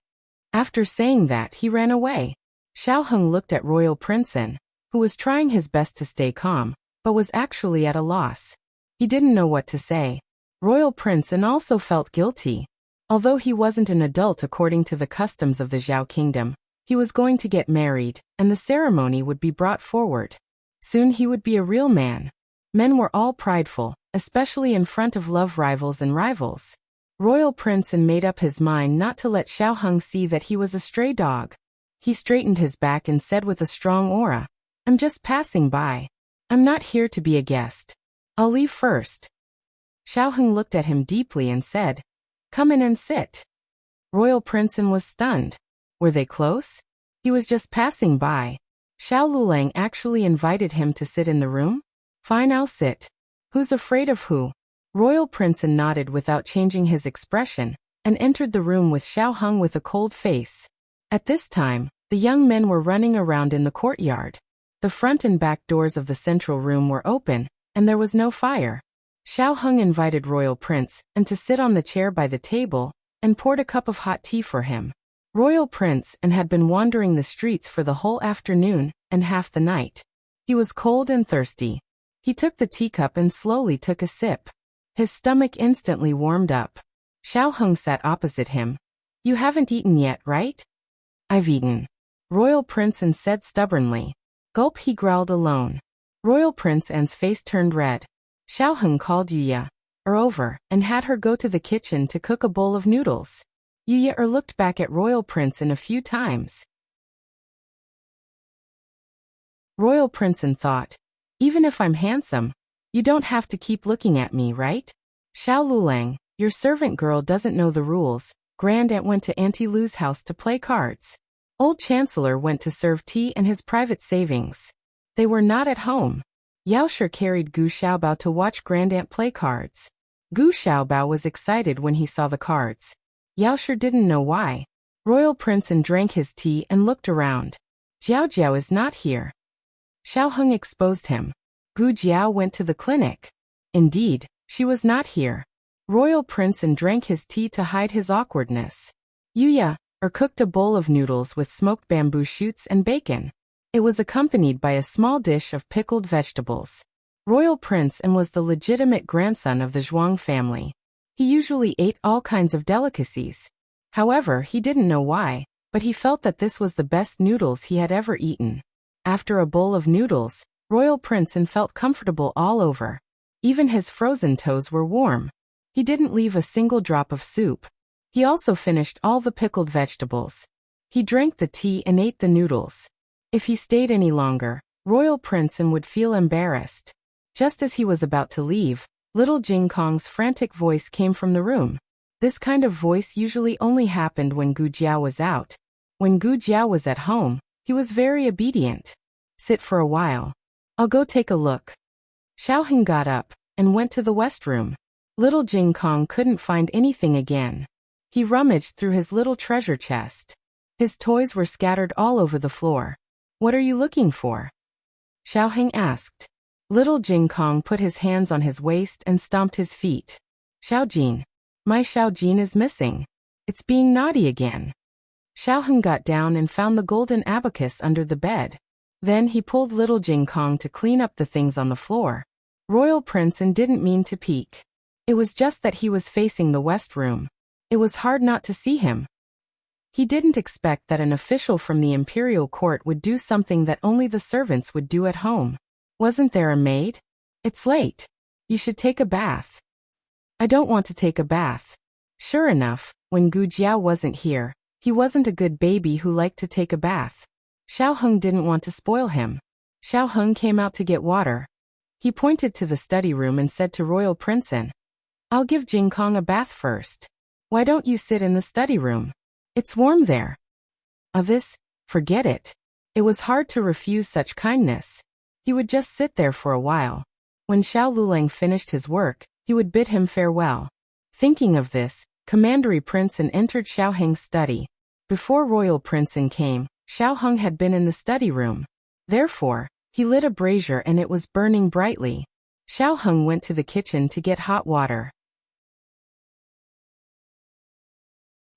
After saying that, he ran away. Xiao Heng looked at Royal Prince, who was trying his best to stay calm, but was actually at a loss. He didn't know what to say. Royal Prince also felt guilty. Although he wasn't an adult according to the customs of the Zhao kingdom, he was going to get married, and the ceremony would be brought forward. Soon he would be a real man. Men were all prideful, especially in front of love rivals and rivals. Royal Prince made up his mind not to let Xiao Heng see that he was a stray dog. He straightened his back and said with a strong aura, "I'm just passing by. I'm not here to be a guest. I'll leave first." Xiao Heng looked at him deeply and said, "Come in and sit." Royal Prince was stunned. Were they close? He was just passing by. Xiao Lulang actually invited him to sit in the room? "Fine, I'll sit. Who's afraid of who?" Royal Prince nodded without changing his expression, and entered the room with Xiao Heng with a cold face. At this time, the young men were running around in the courtyard. The front and back doors of the central room were open, and there was no fire. Xiao Heng invited Royal Prince to sit on the chair by the table, and poured a cup of hot tea for him. Royal Prince had been wandering the streets for the whole afternoon and half the night. He was cold and thirsty. He took the teacup and slowly took a sip. His stomach instantly warmed up. Xiao Heng sat opposite him. "You haven't eaten yet, right?" "I've eaten." Royal Prince said stubbornly. "Gulp," he growled alone. Royal Prince's face turned red. Xiao Heng called Yuya over and had her go to the kitchen to cook a bowl of noodles. Yuya looked back at Royal Prince a few times. Royal Prince thought, "Even if I'm handsome, you don't have to keep looking at me, right?" "Xiao Lulang, your servant girl doesn't know the rules. Grand Aunt went to Auntie Lu's house to play cards. Old Chancellor went to serve tea and his private savings. They were not at home. Yaoshi carried Gu Xiaobao to watch Grand Aunt play cards. Gu Xiaobao was excited when he saw the cards. Yaoshi didn't know why. Royal Prince drank his tea and looked around. Jiao Jiao is not here." Xiao Heng exposed him. Gu Jiao went to the clinic. Indeed, she was not here. Royal Prince drank his tea to hide his awkwardness. Yuya cooked a bowl of noodles with smoked bamboo shoots and bacon. It was accompanied by a small dish of pickled vegetables. Royal Prince was the legitimate grandson of the Zhuang family. He usually ate all kinds of delicacies. However, he didn't know why, but he felt that this was the best noodles he had ever eaten. After a bowl of noodles, Royal Prince felt comfortable all over. Even his frozen toes were warm. He didn't leave a single drop of soup. He also finished all the pickled vegetables. He drank the tea and ate the noodles. If he stayed any longer, Royal Prince would feel embarrassed. Just as he was about to leave, little Jing Kong's frantic voice came from the room. This kind of voice usually only happened when Gu Jiao was out. When Gu Jiao was at home, he was very obedient. "Sit for a while. I'll go take a look." Xiao Heng got up and went to the west room. Little Jing Kong couldn't find anything again. He rummaged through his little treasure chest. His toys were scattered all over the floor. "What are you looking for?" Xiao Heng asked. Little Jing Kong put his hands on his waist and stomped his feet. "Xiaojin. My Xiaojin is missing. It's being naughty again." Xiao Heng got down and found the golden abacus under the bed. Then he pulled little Jing Kong to clean up the things on the floor. Royal Prince didn't mean to peek. It was just that he was facing the west room. It was hard not to see him. He didn't expect that an official from the imperial court would do something that only the servants would do at home. Wasn't there a maid? It's late. You should take a bath. I don't want to take a bath. Sure enough, when Gu Jiao wasn't here, he wasn't a good baby who liked to take a bath. Xiao Heng didn't want to spoil him. Xiao Heng came out to get water. He pointed to the study room and said to Royal Princeton, I'll give Jing Kong a bath first. Why don't you sit in the study room? It's warm there. Of this, forget it. It was hard to refuse such kindness. He would just sit there for a while. When Xiao Lulang finished his work, he would bid him farewell. Thinking of this, Commandery Princeton entered Xiao Heng's study. Before Royal Princeton came, Xiao Heng had been in the study room. Therefore, he lit a brazier and it was burning brightly. Xiao Heng went to the kitchen to get hot water.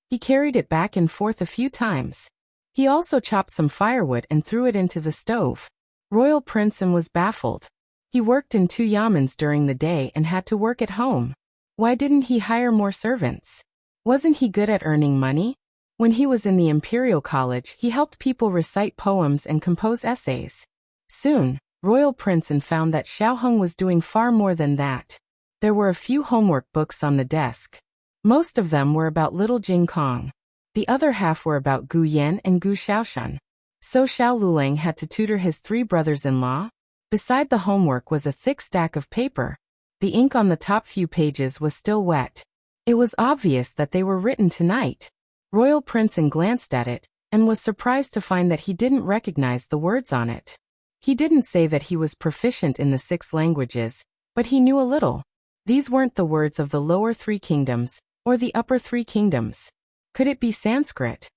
He carried it back and forth a few times. He also chopped some firewood and threw it into the stove. Royal Princeton was baffled. He worked in 2 yamens during the day and had to work at home. Why didn't he hire more servants? Wasn't he good at earning money? When he was in the Imperial College, he helped people recite poems and compose essays. Soon, Royal Princeton found that Xiao Heng was doing far more than that. There were a few homework books on the desk. Most of them were about little Jing Kong. The other half were about Gu Yan and Gu Xiaoshan. So Xiao Lulang had to tutor his 3 brothers-in-law. Beside the homework was a thick stack of paper. The ink on the top few pages was still wet. It was obvious that they were written tonight. Royal Princeton glanced at it, and was surprised to find that he didn't recognize the words on it. He didn't say that he was proficient in the 6 languages, but he knew a little. These weren't the words of the lower 3 kingdoms, or the upper 3 kingdoms. Could it be Sanskrit?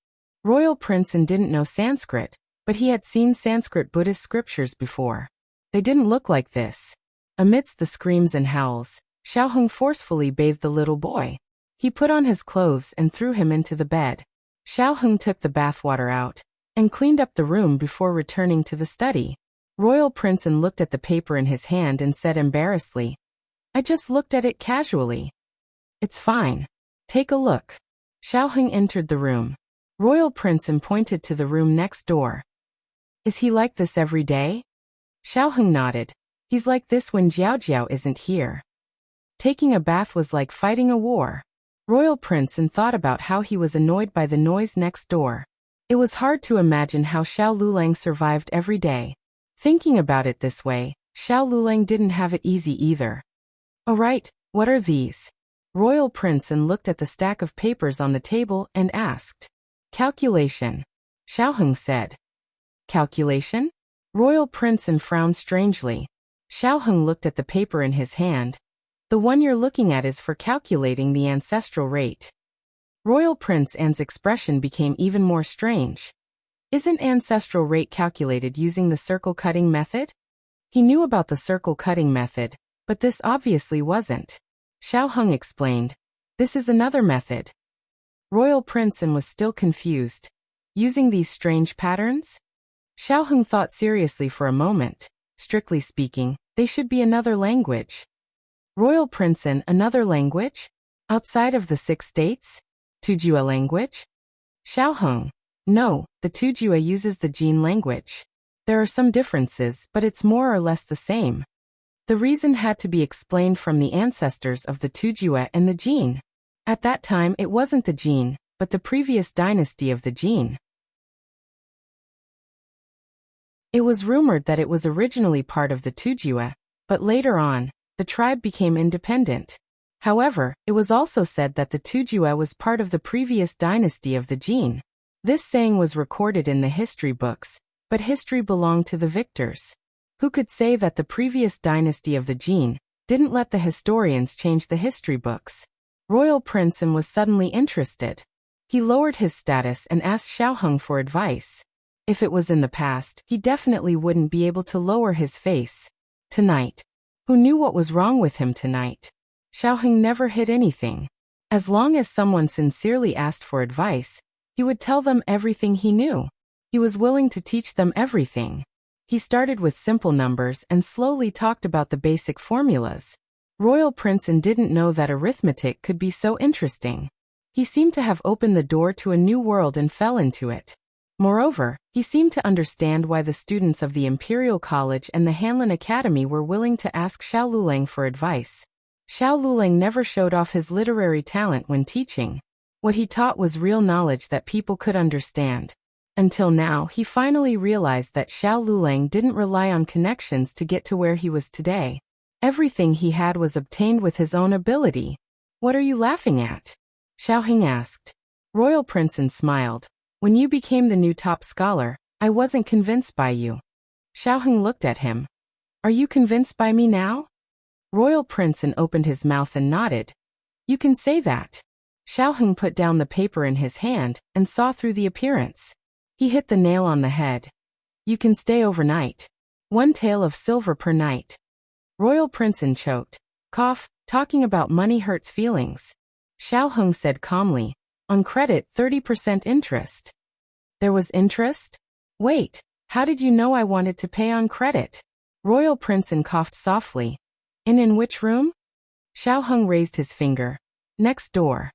Royal Princeton didn't know Sanskrit, but he had seen Sanskrit Buddhist scriptures before. They didn't look like this. Amidst the screams and howls, Xiao Heng forcefully bathed the little boy. He put on his clothes and threw him into the bed. Xiao Heng took the bathwater out and cleaned up the room before returning to the study. Royal Princeton looked at the paper in his hand and said embarrassedly, I just looked at it casually. It's fine. Take a look. Xiao Heng entered the room. Royal Princeton pointed to the room next door. Is he like this every day? Xiao Heng nodded. He's like this when Jiao Jiao isn't here. Taking a bath was like fighting a war. Royal Princeton thought about how he was annoyed by the noise next door. It was hard to imagine how Xiao Lulang survived every day. Thinking about it this way, Xiao Lulang didn't have it easy either. All right, what are these? Royal Princeton looked at the stack of papers on the table and asked. Calculation. Xiao Heng said. Calculation? Royal Princeton frowned strangely. Xiao Heng looked at the paper in his hand. The one you're looking at is for calculating the ancestral rate. Royal Prince Anne's expression became even more strange. Isn't ancestral rate calculated using the circle cutting method? He knew about the circle cutting method, but this obviously wasn't. Xiao Heng explained. This is another method. Royal Princeton was still confused. Using these strange patterns? Xiao Heng thought seriously for a moment. Strictly speaking, they should be another language. Royal Princeton, another language? Outside of the 6 states? Tujua language? Xiao Heng. No, the Tujua uses the Jin language. There are some differences, but it's more or less the same. The reason had to be explained from the ancestors of the Tujua and the Jin. At that time it wasn't the Jin, but the previous dynasty of the Jin. It was rumored that it was originally part of the Tujua, but later on, the tribe became independent. However, it was also said that the Tujua was part of the previous dynasty of the Jin. This saying was recorded in the history books, but history belonged to the victors. Who could say that the previous dynasty of the Jin didn't let the historians change the history books? Royal Princeton was suddenly interested. He lowered his status and asked Xiao Heng for advice. If it was in the past, he definitely wouldn't be able to lower his face. Tonight. Who knew what was wrong with him tonight? Xiao Heng never hid anything. As long as someone sincerely asked for advice, he would tell them everything he knew. He was willing to teach them everything. He started with simple numbers and slowly talked about the basic formulas. Royal Princeton didn't know that arithmetic could be so interesting. He seemed to have opened the door to a new world and fell into it. Moreover, he seemed to understand why the students of the Imperial College and the Hanlin Academy were willing to ask Xiao Lulang for advice. Xiao Lulang never showed off his literary talent when teaching. What he taught was real knowledge that people could understand. Until now, he finally realized that Xiao Lulang didn't rely on connections to get to where he was today. Everything he had was obtained with his own ability. "What are you laughing at?" Xiaoheng asked. Royal Princeton smiled. "When you became the new top scholar, I wasn't convinced by you." Xiaoheng looked at him. "Are you convinced by me now?" Royal Princeton opened his mouth and nodded. "You can say that." Xiaoheng put down the paper in his hand and saw through the appearance. He hit the nail on the head. "You can stay overnight. 1 tael of silver per night." Royal Princeton choked. Cough, talking about money hurts feelings. Xiaoheng said calmly, "On credit, 30% interest." "There was interest? Wait, how did you know I wanted to pay on credit?" Royal Princeton coughed softly. In which room?" Xiaoheng raised his finger. "Next door."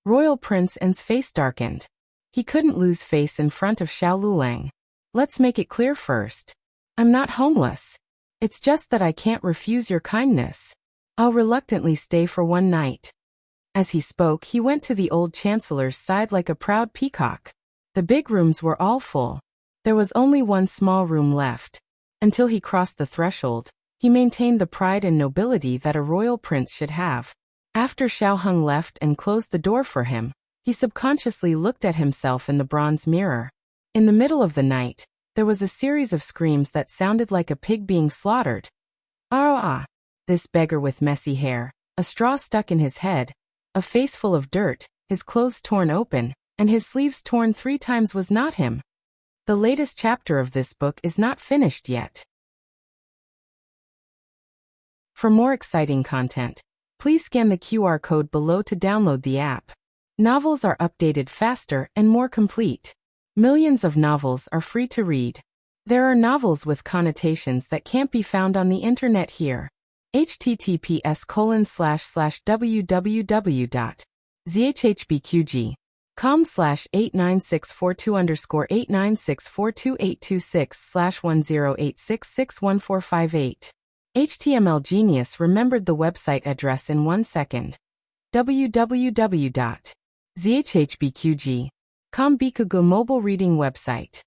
Royal Princeton's face darkened. He couldn't lose face in front of Xiao Lulang. "Let's make it clear first. I'm not homeless. It's just that I can't refuse your kindness. I'll reluctantly stay for 1 night." As he spoke, he went to the old chancellor's side like a proud peacock. The big rooms were all full. There was only one small room left. Until he crossed the threshold, he maintained the pride and nobility that a royal prince should have. After Xiaoheng left and closed the door for him, he subconsciously looked at himself in the bronze mirror. In the middle of the night, there was a series of screams that sounded like a pig being slaughtered. Ah! This beggar with messy hair, a straw stuck in his head, a face full of dirt, his clothes torn open, and his sleeves torn 3 times was not him. The latest chapter of this book is not finished yet. For more exciting content, please scan the QR code below to download the app. Novels are updated faster and more complete. Millions of novels are free to read. There are novels with connotations that can't be found on the internet here. https://www.zhhbqg.com/89642_826/10866148. HTML Genius remembered the website address in 1 second. www.zhhbqg.com Bikugo mobile reading website.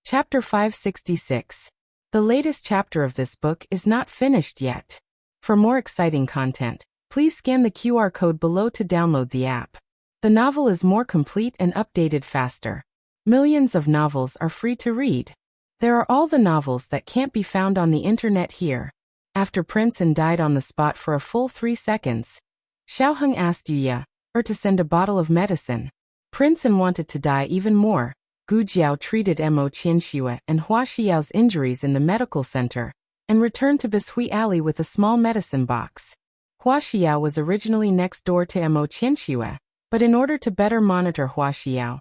Chapter 566. The latest chapter of this book is not finished yet. For more exciting content, please scan the QR code below to download the app. The novel is more complete and updated faster. Millions of novels are free to read. There are all the novels that can't be found on the internet here. After Princeton died on the spot for a full 3 seconds, Xiaoheng asked Yuya, to send a bottle of medicine. Princeton wanted to die even more. Gu Jiao treated Mo Qianxue and Hua Xiao's injuries in the medical center, and returned to Bishui Alley with a small medicine box. Hua Xiao was originally next door to Mo Qianxue, but in order to better monitor Hua Xiao,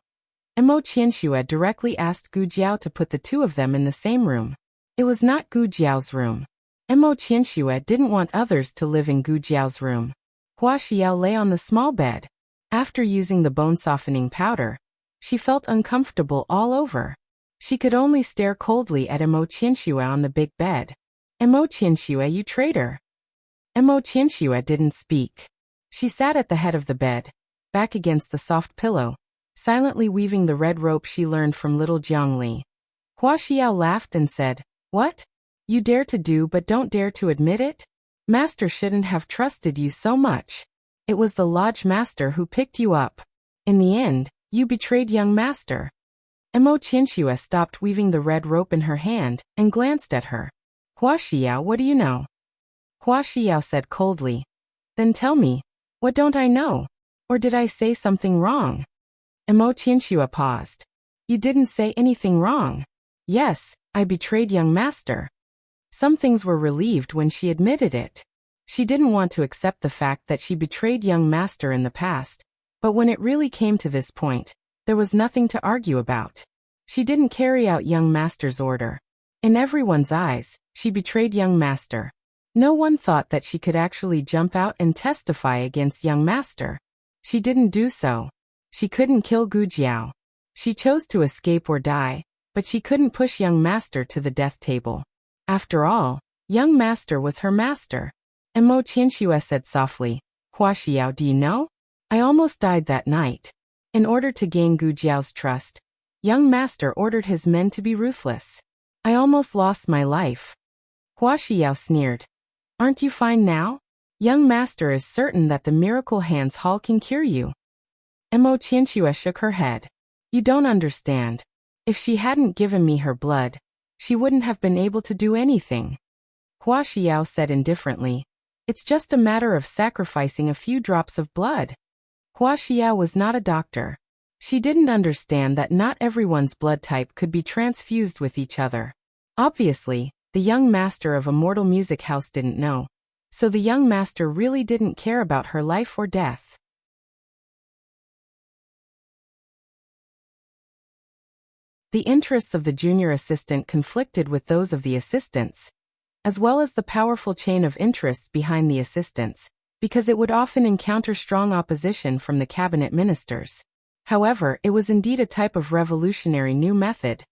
Mo Qianxue directly asked Gu Jiao to put the 2 of them in the same room. It was not Gu Jiao's room. Mo Qianxue didn't want others to live in Gu Jiao's room. Hua Xiao lay on the small bed. After using the bone-softening powder, she felt uncomfortable all over. She could only stare coldly at Mo Qianxue on the big bed. Mo Qianxue, you traitor! Mo Qianxue didn't speak. She sat at the head of the bed, back against the soft pillow, silently weaving the red rope she learned from little Jiangli. Hua Xiao laughed and said, "What? You dare to do but don't dare to admit it? Master shouldn't have trusted you so much. It was the lodge master who picked you up. In the end, you betrayed young master." Mo Qianxue stopped weaving the red rope in her hand and glanced at her. "Hua Xiao, what do you know?" Hua Xiao said coldly. "Then tell me, what don't I know? Or did I say something wrong?" Mo Qianxue paused. "You didn't say anything wrong." "Yes, I betrayed young master." Some things were relieved when she admitted it. She didn't want to accept the fact that she betrayed young master in the past, but when it really came to this point, there was nothing to argue about. She didn't carry out young master's order. In everyone's eyes, she betrayed young master. No one thought that she could actually jump out and testify against young master. She didn't do so. She couldn't kill Gu Jiao. She chose to escape or die, but she couldn't push young master to the death table. After all, young master was her master. And Mo Qianxue said softly, Hua Xiao, do you know? I almost died that night. In order to gain Gu Jiao's trust, young master ordered his men to be ruthless. I almost lost my life. Hua Xiao sneered. Aren't you fine now? Young master is certain that the miracle hands hall can cure you. And Mo Qianxue shook her head. You don't understand. If she hadn't given me her blood, she wouldn't have been able to do anything. Hua Xiao said indifferently. It's just a matter of sacrificing a few drops of blood. Hua Xiao was not a doctor. She didn't understand that not everyone's blood type could be transfused with each other. Obviously, the young master of a mortal music house didn't know. So the young master really didn't care about her life or death. The interests of the junior assistant conflicted with those of the assistants, as well as the powerful chain of interests behind the assistants, because it would often encounter strong opposition from the cabinet ministers. However, it was indeed a type of revolutionary new method,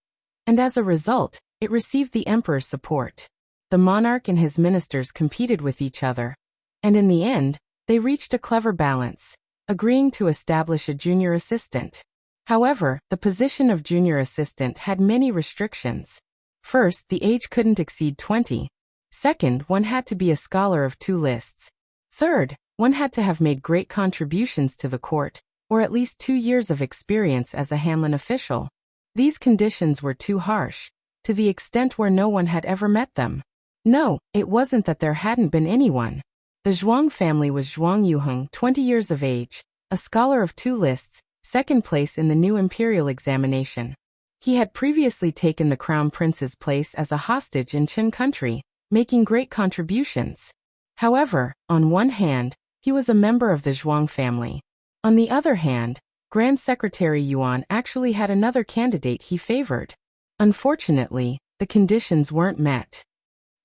and as a result, it received the emperor's support. The monarch and his ministers competed with each other, and in the end, they reached a clever balance, agreeing to establish a junior assistant. However, the position of junior assistant had many restrictions. First, the age couldn't exceed 20. Second, one had to be a scholar of 2 lists. Third, one had to have made great contributions to the court, or at least 2 years of experience as a Hanlin official. These conditions were too harsh, to the extent where no one had ever met them. No, it wasn't that there hadn't been anyone. The Zhuang family was Zhuang Yuheng, 20 years of age, a scholar of 2 lists, second place in the new imperial examination. He had previously taken the crown prince's place as a hostage in Qin country, making great contributions. However, on one hand, he was a member of the Zhuang family. On the other hand, Grand Secretary Yuan actually had another candidate he favored. Unfortunately, the conditions weren't met.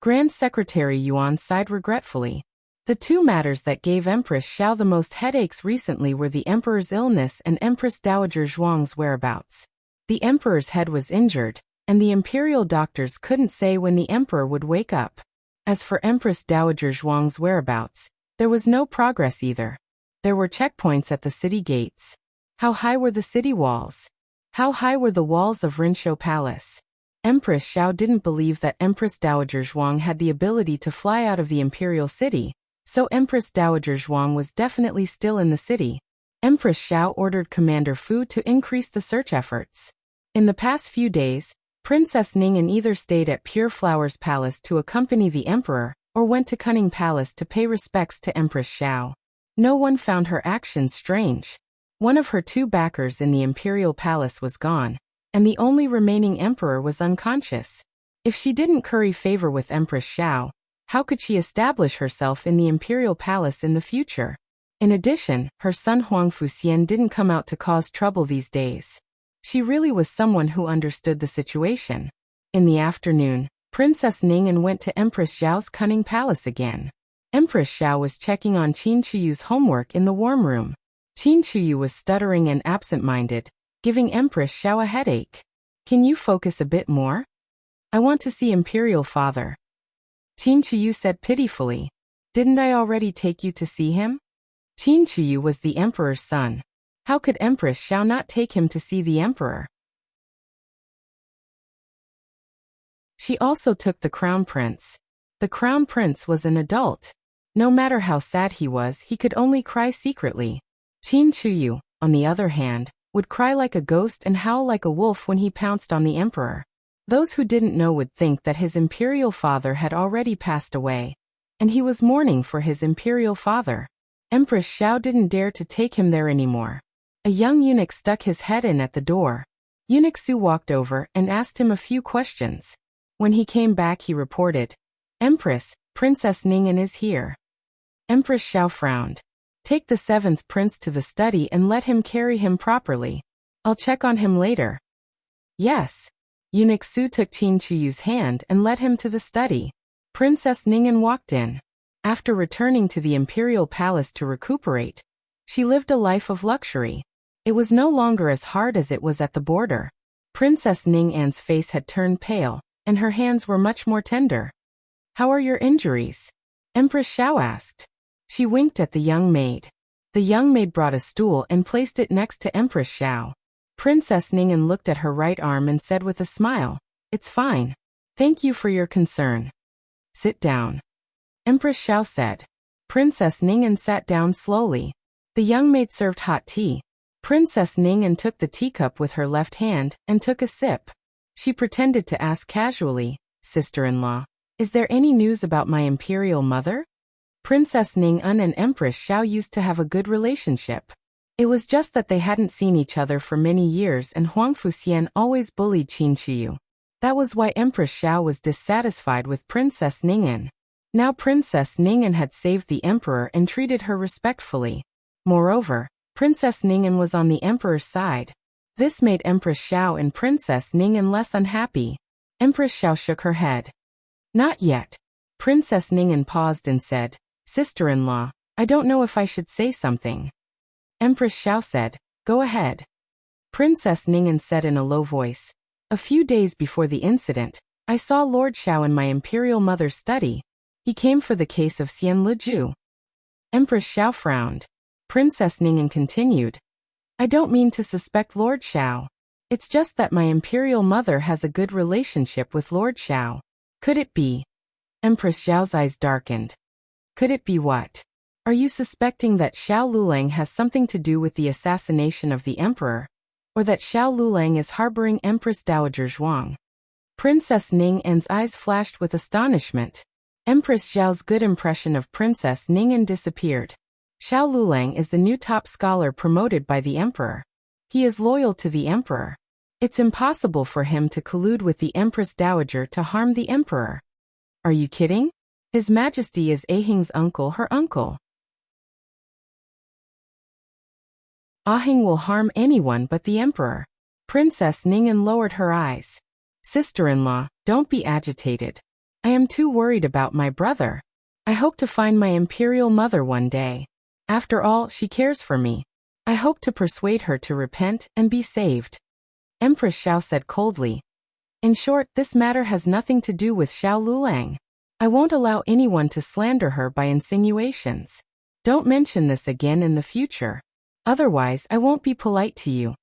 Grand Secretary Yuan sighed regretfully. The 2 matters that gave Empress Xiao the most headaches recently were the emperor's illness and Empress Dowager Zhuang's whereabouts. The emperor's head was injured, and the imperial doctors couldn't say when the emperor would wake up. As for Empress Dowager Zhuang's whereabouts, there was no progress either. There were checkpoints at the city gates. How high were the city walls? How high were the walls of Rinshou Palace? Empress Xiao didn't believe that Empress Dowager Zhuang had the ability to fly out of the imperial city, so Empress Dowager Zhuang was definitely still in the city. Empress Xiao ordered Commander Fu to increase the search efforts. In the past few days, Princess Ning'an either stayed at Pure Flower's palace to accompany the emperor, or went to Cunning Palace to pay respects to Empress Xiao. No one found her actions strange. One of her 2 backers in the imperial palace was gone, and the only remaining emperor was unconscious. If she didn't curry favor with Empress Xiao, how could she establish herself in the imperial palace in the future? In addition, her son Huang Fuxian didn't come out to cause trouble these days. She really was someone who understood the situation. In the afternoon, Princess Ning'an went to Empress Xiao's Cunning Palace again. Empress Xiao was checking on Qin Chuyu's homework in the warm room. Qin Chuyu was stuttering and absent-minded, giving Empress Xiao a headache. Can you focus a bit more? I want to see Imperial Father. Qin Chuyu said pitifully. Didn't I already take you to see him? Qin Chuyu was the emperor's son. How could Empress Xiao not take him to see the emperor? She also took the crown prince. The crown prince was an adult. No matter how sad he was, he could only cry secretly. Qin Chuyu, on the other hand, would cry like a ghost and howl like a wolf when he pounced on the emperor. Those who didn't know would think that his imperial father had already passed away, and he was mourning for his imperial father. Empress Xiao didn't dare to take him there anymore. A young eunuch stuck his head in at the door. Eunuch Su walked over and asked him a few questions. When he came back, he reported, Empress, Princess Ning'an is here. Empress Xiao frowned. Take the 7th prince to the study and let him carry him properly. I'll check on him later. Yes. Eunuch Su took Qin Chuyu's hand and led him to the study. Princess Ning'an walked in. After returning to the imperial palace to recuperate, she lived a life of luxury. It was no longer as hard as it was at the border. Princess Ning'an's face had turned pale, and her hands were much more tender. "How are your injuries?" Empress Xiao asked. She winked at the young maid. The young maid brought a stool and placed it next to Empress Xiao. Princess Ning'an looked at her right arm and said with a smile, "It's fine. Thank you for your concern. Sit down." Empress Xiao said. Princess Ning'an sat down slowly. The young maid served hot tea. Princess Ning'an took the teacup with her left hand and took a sip. She pretended to ask casually, "Sister-in-law, is there any news about my imperial mother?" Princess Ning'an and Empress Xiao used to have a good relationship. It was just that they hadn't seen each other for many years, and Huang Fuxian always bullied Qin Shiyu. That was why Empress Xiao was dissatisfied with Princess Ning'an. Now Princess Ning'an had saved the emperor and treated her respectfully. Moreover, Princess Ning'an was on the emperor's side. This made Empress Xiao and Princess Ning'an less unhappy. Empress Xiao shook her head. "Not yet." Princess Ning'an paused and said, "Sister-in-law, I don't know if I should say something." Empress Xiao said, "Go ahead." Princess Ning'an said in a low voice, "A few days before the incident, I saw Lord Xiao in my imperial mother's study. He came for the case of Xian Leju." Empress Xiao frowned. Princess Ning'an continued, "I don't mean to suspect Lord Xiao. It's just that my imperial mother has a good relationship with Lord Xiao. Could it be?" Empress Xiao's eyes darkened. "Could it be what? Are you suspecting that Xiao Lulang has something to do with the assassination of the emperor? Or that Xiao Lulang is harboring Empress Dowager Zhuang?" Princess Ning'an's eyes flashed with astonishment. Empress Xiao's good impression of Princess Ning'an disappeared. Xiao Lulang is the new top scholar promoted by the emperor. He is loyal to the emperor. It's impossible for him to collude with the Empress Dowager to harm the emperor. Are you kidding? His Majesty is Ahing's uncle, her uncle. Ahing will harm anyone but the emperor. Princess Ning'an lowered her eyes. "Sister-in-law, don't be agitated. I am too worried about my brother. I hope to find my imperial mother one day. After all, she cares for me. I hope to persuade her to repent and be saved." Empress Xiao said coldly. "In short, this matter has nothing to do with Xiao Lulang. I won't allow anyone to slander her by insinuations. Don't mention this again in the future. Otherwise, I won't be polite to you."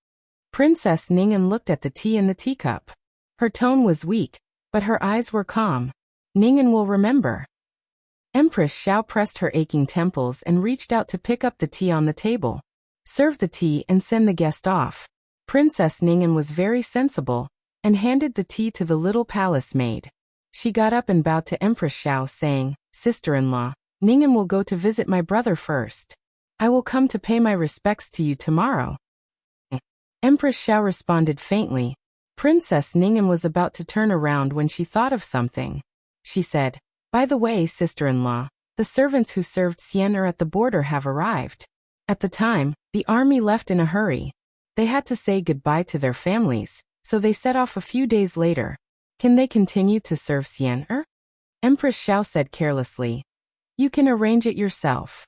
Princess Ning'an looked at the tea in the teacup. Her tone was weak, but her eyes were calm. "Ning'an will remember." Empress Xiao pressed her aching temples and reached out to pick up the tea on the table. "Serve the tea and send the guest off." Princess Ning'an was very sensible, and handed the tea to the little palace maid. She got up and bowed to Empress Xiao, saying, "Sister-in-law, Ning'an will go to visit my brother first. I will come to pay my respects to you tomorrow." Empress Xiao responded faintly. Princess Ning'an was about to turn around when she thought of something. She said, "By the way, sister-in-law, the servants who served Xian at the border have arrived. At the time, the army left in a hurry. They had to say goodbye to their families, so they set off a few days later. Can they continue to serve Xian?" Empress Xiao said carelessly, "You can arrange it yourself.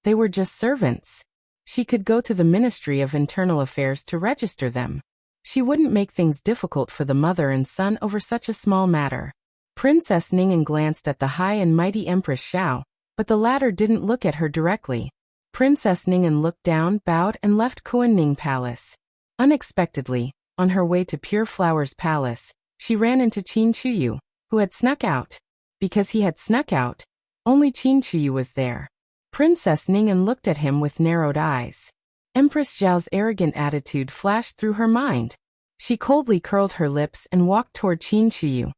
They were just servants." She could go to the Ministry of Internal Affairs to register them. She wouldn't make things difficult for the mother and son over such a small matter. Princess Ning'an glanced at the high and mighty Empress Xiao, but the latter didn't look at her directly. Princess Ning'an looked down, bowed, and left Kuan-Ning Palace. Unexpectedly, on her way to Pure Flower's palace, she ran into Qin Shiyu, who had snuck out. Because he had snuck out, only Qin Shiyu was there. Princess Ning'an looked at him with narrowed eyes. Empress Xiao's arrogant attitude flashed through her mind. She coldly curled her lips and walked toward Qin Shiyu.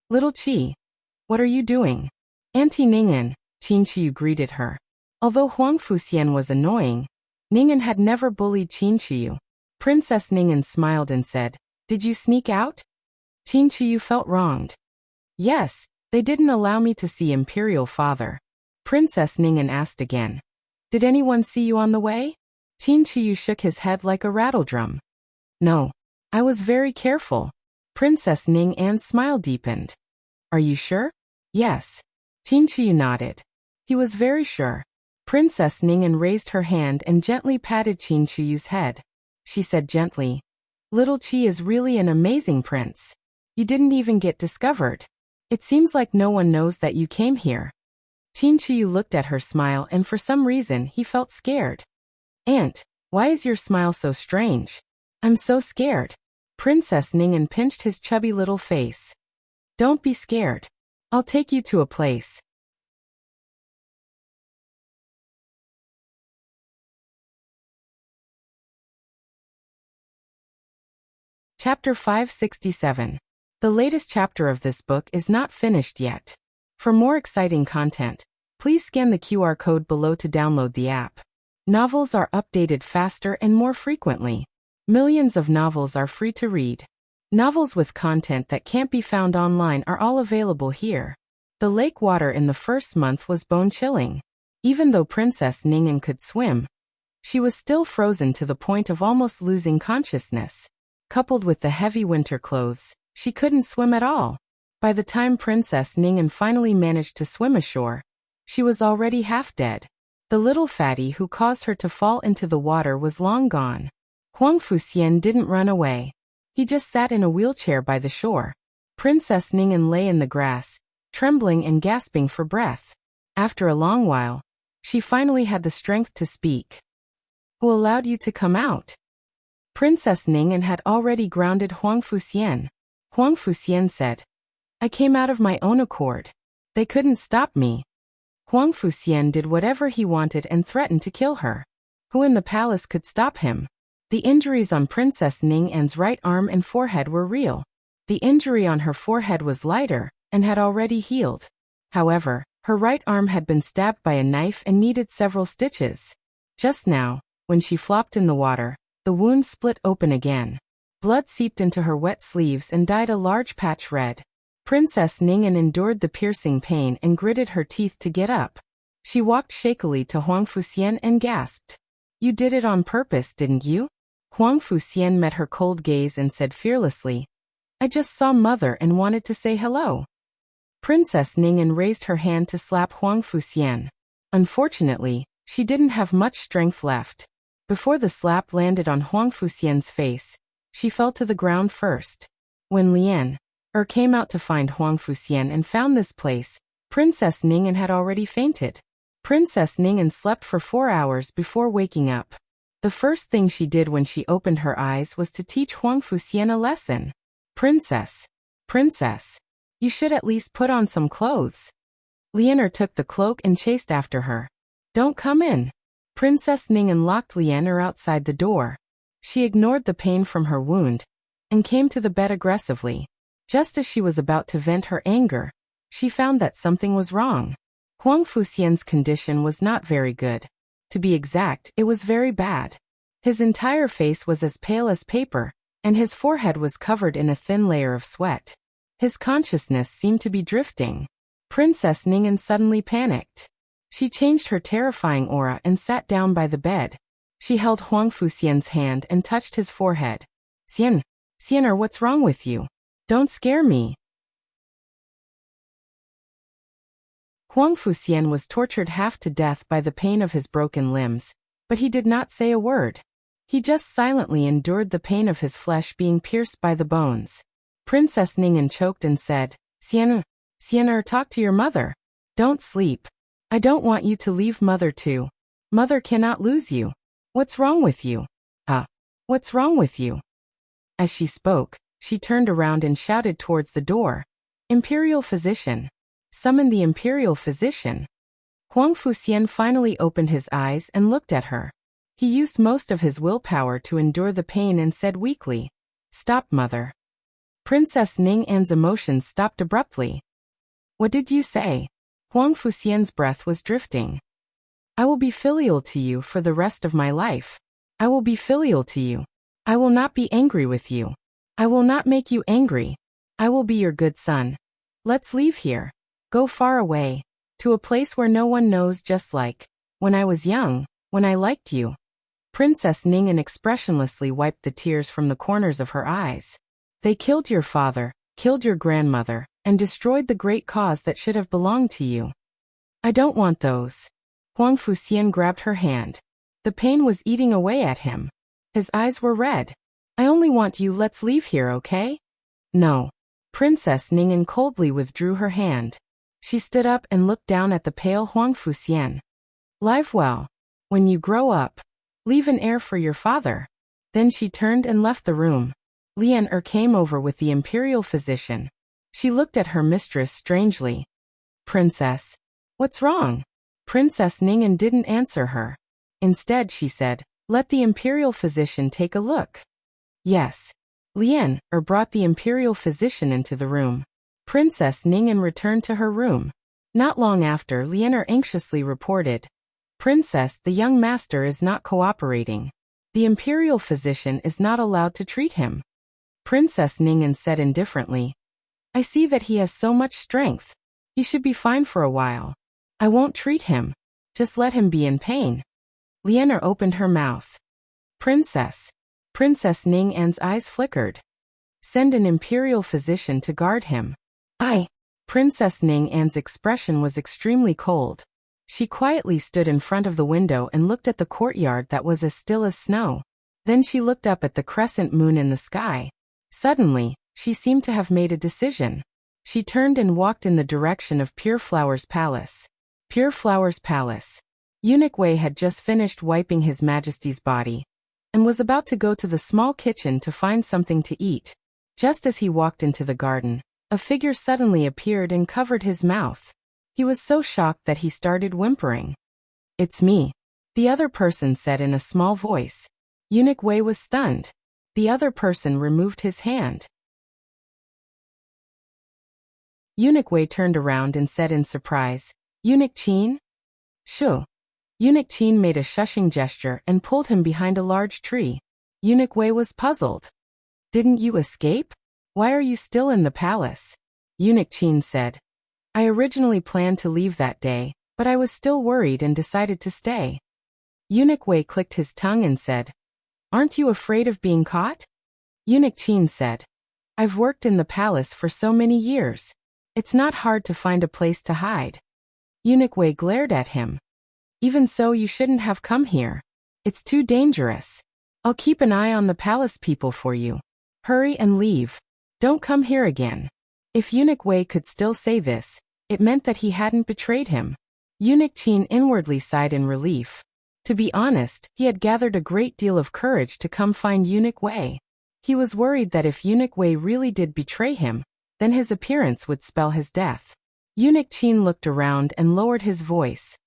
"Little Qi, what are you doing?" "Auntie Ning'an," Qin Shiyu greeted her. Although Huang Fuxian was annoying, Ning'an had never bullied Qin Shiyu. Princess Ning'an smiled and said, "Did you sneak out?" Qin Shiyu felt wronged. "Yes, they didn't allow me to see Imperial Father." Princess Ning'an asked again, "Did anyone see you on the way?" Qin Shiyu shook his head like a rattledrum. "No, I was very careful." Princess Ning'an's smile deepened. "Are you sure?" Yes. Qin Chuyu nodded. He was very sure. Princess Ning'an raised her hand and gently patted Qin Chuyu's head. She said gently, "Little Qi is really an amazing prince. You didn't even get discovered. It seems like no one knows that you came here." Qin Chuyu looked at her smile and for some reason he felt scared. "Aunt, why is your smile so strange?" "I'm so scared." Princess Ning'an pinched his chubby little face. "Don't be scared. I'll take you to a place." Chapter 567. The latest chapter of this book is not finished yet. For more exciting content, please scan the QR code below to download the app. Novels are updated faster and more frequently. Millions of novels are free to read. Novels with content that can't be found online are all available here. The lake water in the first month was bone-chilling. Even though Princess Ning'an could swim, she was still frozen to the point of almost losing consciousness. Coupled with the heavy winter clothes, she couldn't swim at all. By the time Princess Ning'an finally managed to swim ashore, she was already half dead. The little fatty who caused her to fall into the water was long gone. Huang Fuxian didn't run away. He just sat in a wheelchair by the shore. Princess Ning'an lay in the grass, trembling and gasping for breath. After a long while, she finally had the strength to speak. "Who allowed you to come out?" Princess Ning'an had already grounded Huang Fuxian. Huang Fuxian said, "I came out of my own accord. They couldn't stop me." Huang Fuxian did whatever he wanted and threatened to kill her. Who in the palace could stop him? The injuries on Princess Ning'an's right arm and forehead were real. The injury on her forehead was lighter and had already healed. However, her right arm had been stabbed by a knife and needed several stitches. Just now, when she flopped in the water, the wound split open again. Blood seeped into her wet sleeves and dyed a large patch red. Princess Ning'an endured the piercing pain and gritted her teeth to get up. She walked shakily to Huang Fuxian and gasped, "You did it on purpose, didn't you?" Huang Fuxian met her cold gaze and said fearlessly, "I just saw Mother and wanted to say hello." Princess Ning'an raised her hand to slap Huang Fuxian. Unfortunately, she didn't have much strength left. Before the slap landed on Huang Fuxian's face, she fell to the ground first. When Lian came out to find Huang Fuxian and found this place, Princess Ning'an had already fainted. Princess Ning'an slept for 4 hours before waking up. The first thing she did when she opened her eyes was to teach Huang Fuxian a lesson. Princess, you should at least put on some clothes." Lian took the cloak and chased after her. "Don't come in." Princess Ning'an locked Lian outside the door. She ignored the pain from her wound and came to the bed aggressively. Just as she was about to vent her anger, she found that something was wrong. Huang Fuxian's condition was not very good. To be exact, it was very bad. His entire face was as pale as paper, and his forehead was covered in a thin layer of sweat. His consciousness seemed to be drifting. Princess Ning'an suddenly panicked. She changed her terrifying aura and sat down by the bed. She held Huang Fuxian's hand and touched his forehead. Xian, what's wrong with you? Don't scare me." Huang Fuxian was tortured half to death by the pain of his broken limbs, but he did not say a word. He just silently endured the pain of his flesh being pierced by the bones. Princess Ning'an choked and said, Xian, talk to your mother. Don't sleep. I don't want you to leave Mother too. Mother cannot lose you. What's wrong with you? What's wrong with you?" As she spoke, she turned around and shouted towards the door. "Imperial physician. Summon the imperial physician." Huang Fuxian finally opened his eyes and looked at her. He used most of his willpower to endure the pain and said weakly, "Stop, Mother." Princess Ning'an's emotions stopped abruptly. "What did you say?" Huang Fuxian's breath was drifting. "I will be filial to you for the rest of my life. I will be filial to you. I will not be angry with you. I will not make you angry. I will be your good son. Let's leave here. Go far away, to a place where no one knows, just like when I was young, when I liked you." Princess Ning'an expressionlessly wiped the tears from the corners of her eyes. "They killed your father, killed your grandmother, and destroyed the great cause that should have belonged to you. I don't want those. Huang Fuxian grabbed her hand. The pain was eating away at him. His eyes were red. I only want you. Let's leave here, okay? No. Princess Ning'an coldly withdrew her hand. She stood up and looked down at the pale Huang Fuxian. Live well. When you grow up, leave an heir for your father. Then she turned and left the room. Lian came over with the imperial physician. She looked at her mistress strangely. Princess. What's wrong? Princess Ning'an didn't answer her. Instead she said, let the imperial physician take a look. Yes. Lian brought the imperial physician into the room. Princess Ning'an returned to her room. Not long after, Lian anxiously reported, Princess, the young master is not cooperating. The imperial physician is not allowed to treat him. Princess Ning'an said indifferently, I see that he has so much strength. He should be fine for a while. I won't treat him. Just let him be in pain. Lian opened her mouth. Princess. Princess Ning'an's eyes flickered. Send an imperial physician to guard him. Princess Ning'an's expression was extremely cold. She quietly stood in front of the window and looked at the courtyard that was as still as snow. Then she looked up at the crescent moon in the sky. Suddenly, she seemed to have made a decision. She turned and walked in the direction of Pure Flower's palace. Pure Flower's palace. Eunuch Wei had just finished wiping His Majesty's body and was about to go to the small kitchen to find something to eat. Just as he walked into the garden, a figure suddenly appeared and covered his mouth. He was so shocked that he started whimpering. It's me. The other person said in a small voice. Eunuch Wei was stunned. The other person removed his hand. Eunuch Wei turned around and said in surprise, Eunuch Qin? Shoo. Eunuch Qin made a shushing gesture and pulled him behind a large tree. Eunuch Wei was puzzled. Didn't you escape? Why are you still in the palace? Eunuch Qin said. I originally planned to leave that day, but I was still worried and decided to stay. Eunuch Wei clicked his tongue and said, Aren't you afraid of being caught? Eunuch Qin said, I've worked in the palace for so many years. It's not hard to find a place to hide. Eunuch Wei glared at him. Even so, you shouldn't have come here. It's too dangerous. I'll keep an eye on the palace people for you. Hurry and leave. Don't come here again. If Eunuch Wei could still say this, it meant that he hadn't betrayed him. Eunuch Qin inwardly sighed in relief. To be honest, he had gathered a great deal of courage to come find Eunuch Wei. He was worried that if Eunuch Wei really did betray him, then his appearance would spell his death. Eunuch Qin looked around and lowered his voice.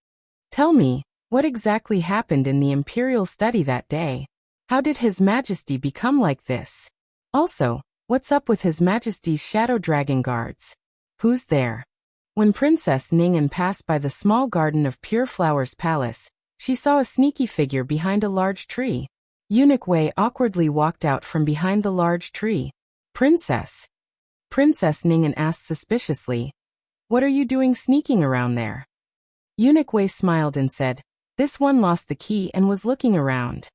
Tell me, what exactly happened in the imperial study that day? How did His Majesty become like this? Also, what's up with His Majesty's shadow dragon guards? Who's there? When Princess Ning'an passed by the small garden of Pure Flower's palace, she saw a sneaky figure behind a large tree. Eunuch Wei awkwardly walked out from behind the large tree. Princess? Princess Ning'an asked suspiciously. What are you doing sneaking around there? Eunuch Wei smiled and said, This one lost the key and was looking around.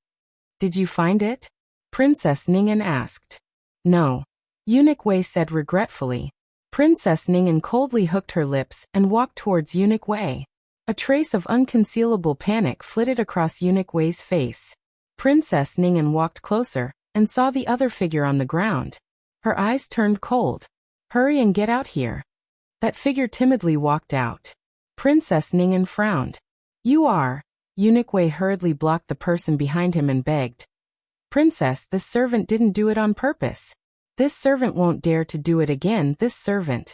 Did you find it? Princess Ning'an asked. No. Eunuch Wei said regretfully. Princess Ning'an coldly hooked her lips and walked towards Eunuch Wei. A trace of unconcealable panic flitted across Eunuch Wei's face. Princess Ning'an walked closer and saw the other figure on the ground. Her eyes turned cold. Hurry and get out here. That figure timidly walked out. Princess Ning'an frowned. You are. Eunuch Wei hurriedly blocked the person behind him and begged. Princess, this servant didn't do it on purpose. This servant won't dare to do it again, this servant.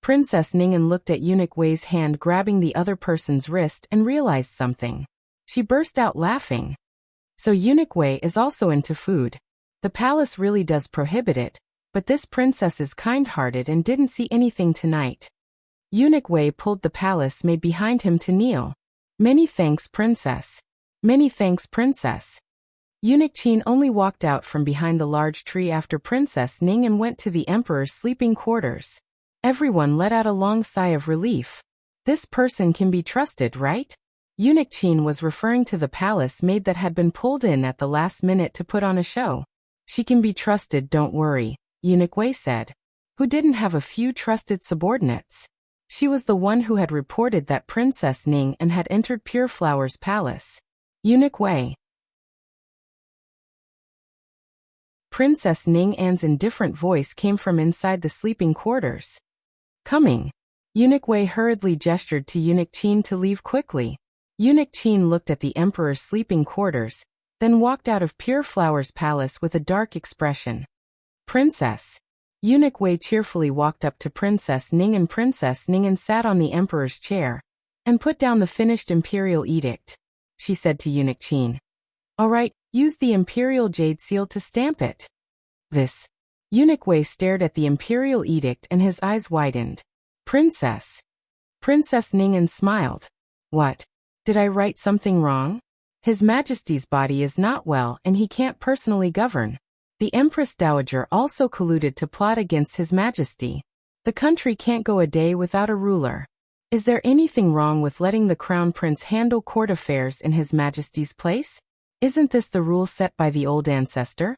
Princess Ning'an looked at Eunuch Wei's hand grabbing the other person's wrist and realized something. She burst out laughing. So Eunuch Wei is also into food. The palace really does prohibit it, but this princess is kind-hearted and didn't see anything tonight. Eunuch Wei pulled the palace maid behind him to kneel. Many thanks, princess. Many thanks, princess. Eunuch Qin only walked out from behind the large tree after Princess Ning'an went to the emperor's sleeping quarters. Everyone let out a long sigh of relief. This person can be trusted, right? Eunuch Qin was referring to the palace maid that had been pulled in at the last minute to put on a show. She can be trusted, don't worry, Eunuch Wei said. who didn't have a few trusted subordinates. She was the one who had reported that Princess Ning and had entered Pure Flower's palace. Eunuch Wei. Princess Ning An's indifferent voice came from inside the sleeping quarters. Coming. Eunuch Wei hurriedly gestured to Eunuch Qin to leave quickly. Eunuch Qin looked at the emperor's sleeping quarters, then walked out of Pure Flower's palace with a dark expression. Princess. Eunuch Wei cheerfully walked up to Princess Ning, and Princess Ning sat on the emperor's chair and put down the finished imperial edict. She said to Eunuch Qin, "All right, use the imperial jade seal to stamp it." This. Eunuch Wei stared at the imperial edict and his eyes widened. Princess. Princess Ning smiled. What? Did I write something wrong? His Majesty's body is not well and he can't personally govern. The Empress Dowager also colluded to plot against His Majesty. The country can't go a day without a ruler. Is there anything wrong with letting the Crown Prince handle court affairs in His Majesty's place? Isn't this the rule set by the old ancestor?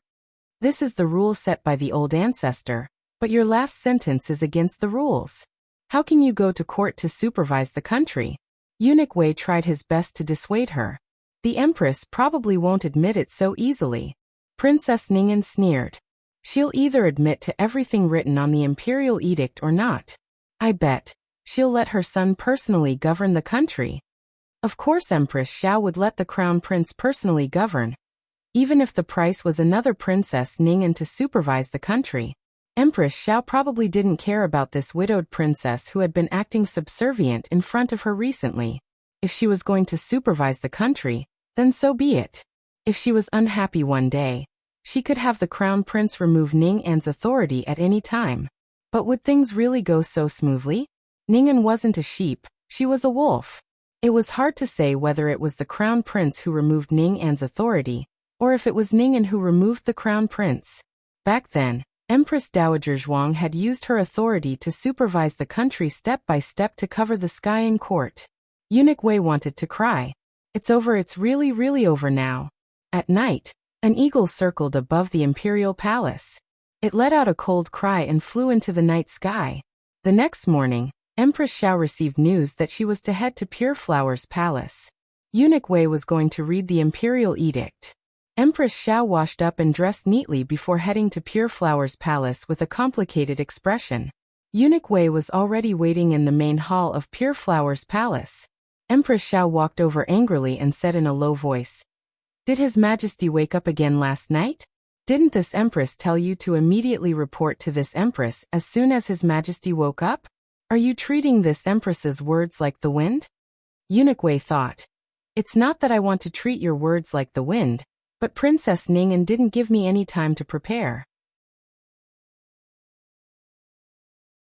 This is the rule set by the old ancestor, but your last sentence is against the rules. How can you go to court to supervise the country? Eunuch Wei tried his best to dissuade her. The Empress probably won't admit it so easily. Princess Ning sneered. She'll either admit to everything written on the imperial edict or not. I bet she'll let her son personally govern the country. Of course Empress Xiao would let the Crown Prince personally govern, even if the price was another Princess Ning to supervise the country. Empress Xiao probably didn't care about this widowed princess who had been acting subservient in front of her recently. If she was going to supervise the country, then so be it. If she was unhappy one day, she could have the Crown Prince remove Ning An's authority at any time. But would things really go so smoothly? Ning An wasn't a sheep, she was a wolf. It was hard to say whether it was the Crown Prince who removed Ning An's authority, or if it was Ning An who removed the Crown Prince. Back then, Empress Dowager Zhuang had used her authority to supervise the country step by step to cover the sky in court. Eunuch Wei wanted to cry. It's over, it's really over now. At night, an eagle circled above the imperial palace. It let out a cold cry and flew into the night sky. The next morning, Empress Xiao received news that she was to head to Pure Flower's palace. Eunuch Wei was going to read the imperial edict. Empress Xiao washed up and dressed neatly before heading to Pure Flower's palace with a complicated expression. Eunuch Wei was already waiting in the main hall of Pure Flower's palace. Empress Xiao walked over angrily and said in a low voice, "Did His Majesty wake up again last night? Didn't this Empress tell you to immediately report to this Empress as soon as His Majesty woke up? Are you treating this Empress's words like the wind?" Eunuch Wei thought, "It's not that I want to treat your words like the wind, but Princess Ning didn't give me any time to prepare."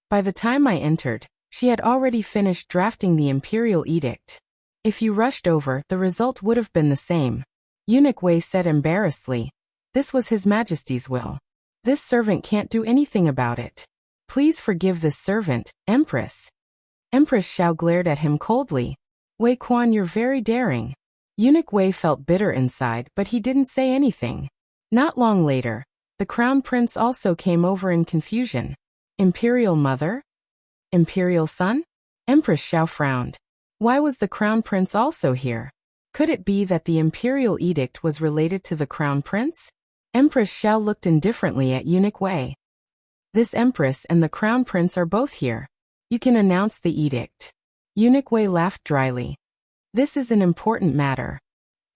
By the time I entered, she had already finished drafting the imperial edict. If you rushed over, the result would have been the same. Eunuch Wei said embarrassedly. This was His Majesty's will. This servant can't do anything about it. Please forgive this servant, Empress. Empress Xiao glared at him coldly. Wei Quan, you're very daring. Eunuch Wei felt bitter inside, but he didn't say anything. Not long later, the Crown Prince also came over in confusion. Imperial Mother? Imperial Son? Empress Xiao frowned. Why was the Crown Prince also here? Could it be that the imperial edict was related to the Crown Prince? Empress Xiao looked indifferently at Eunuch Wei. This Empress and the Crown Prince are both here. You can announce the edict. Eunuch Wei laughed dryly. This is an important matter.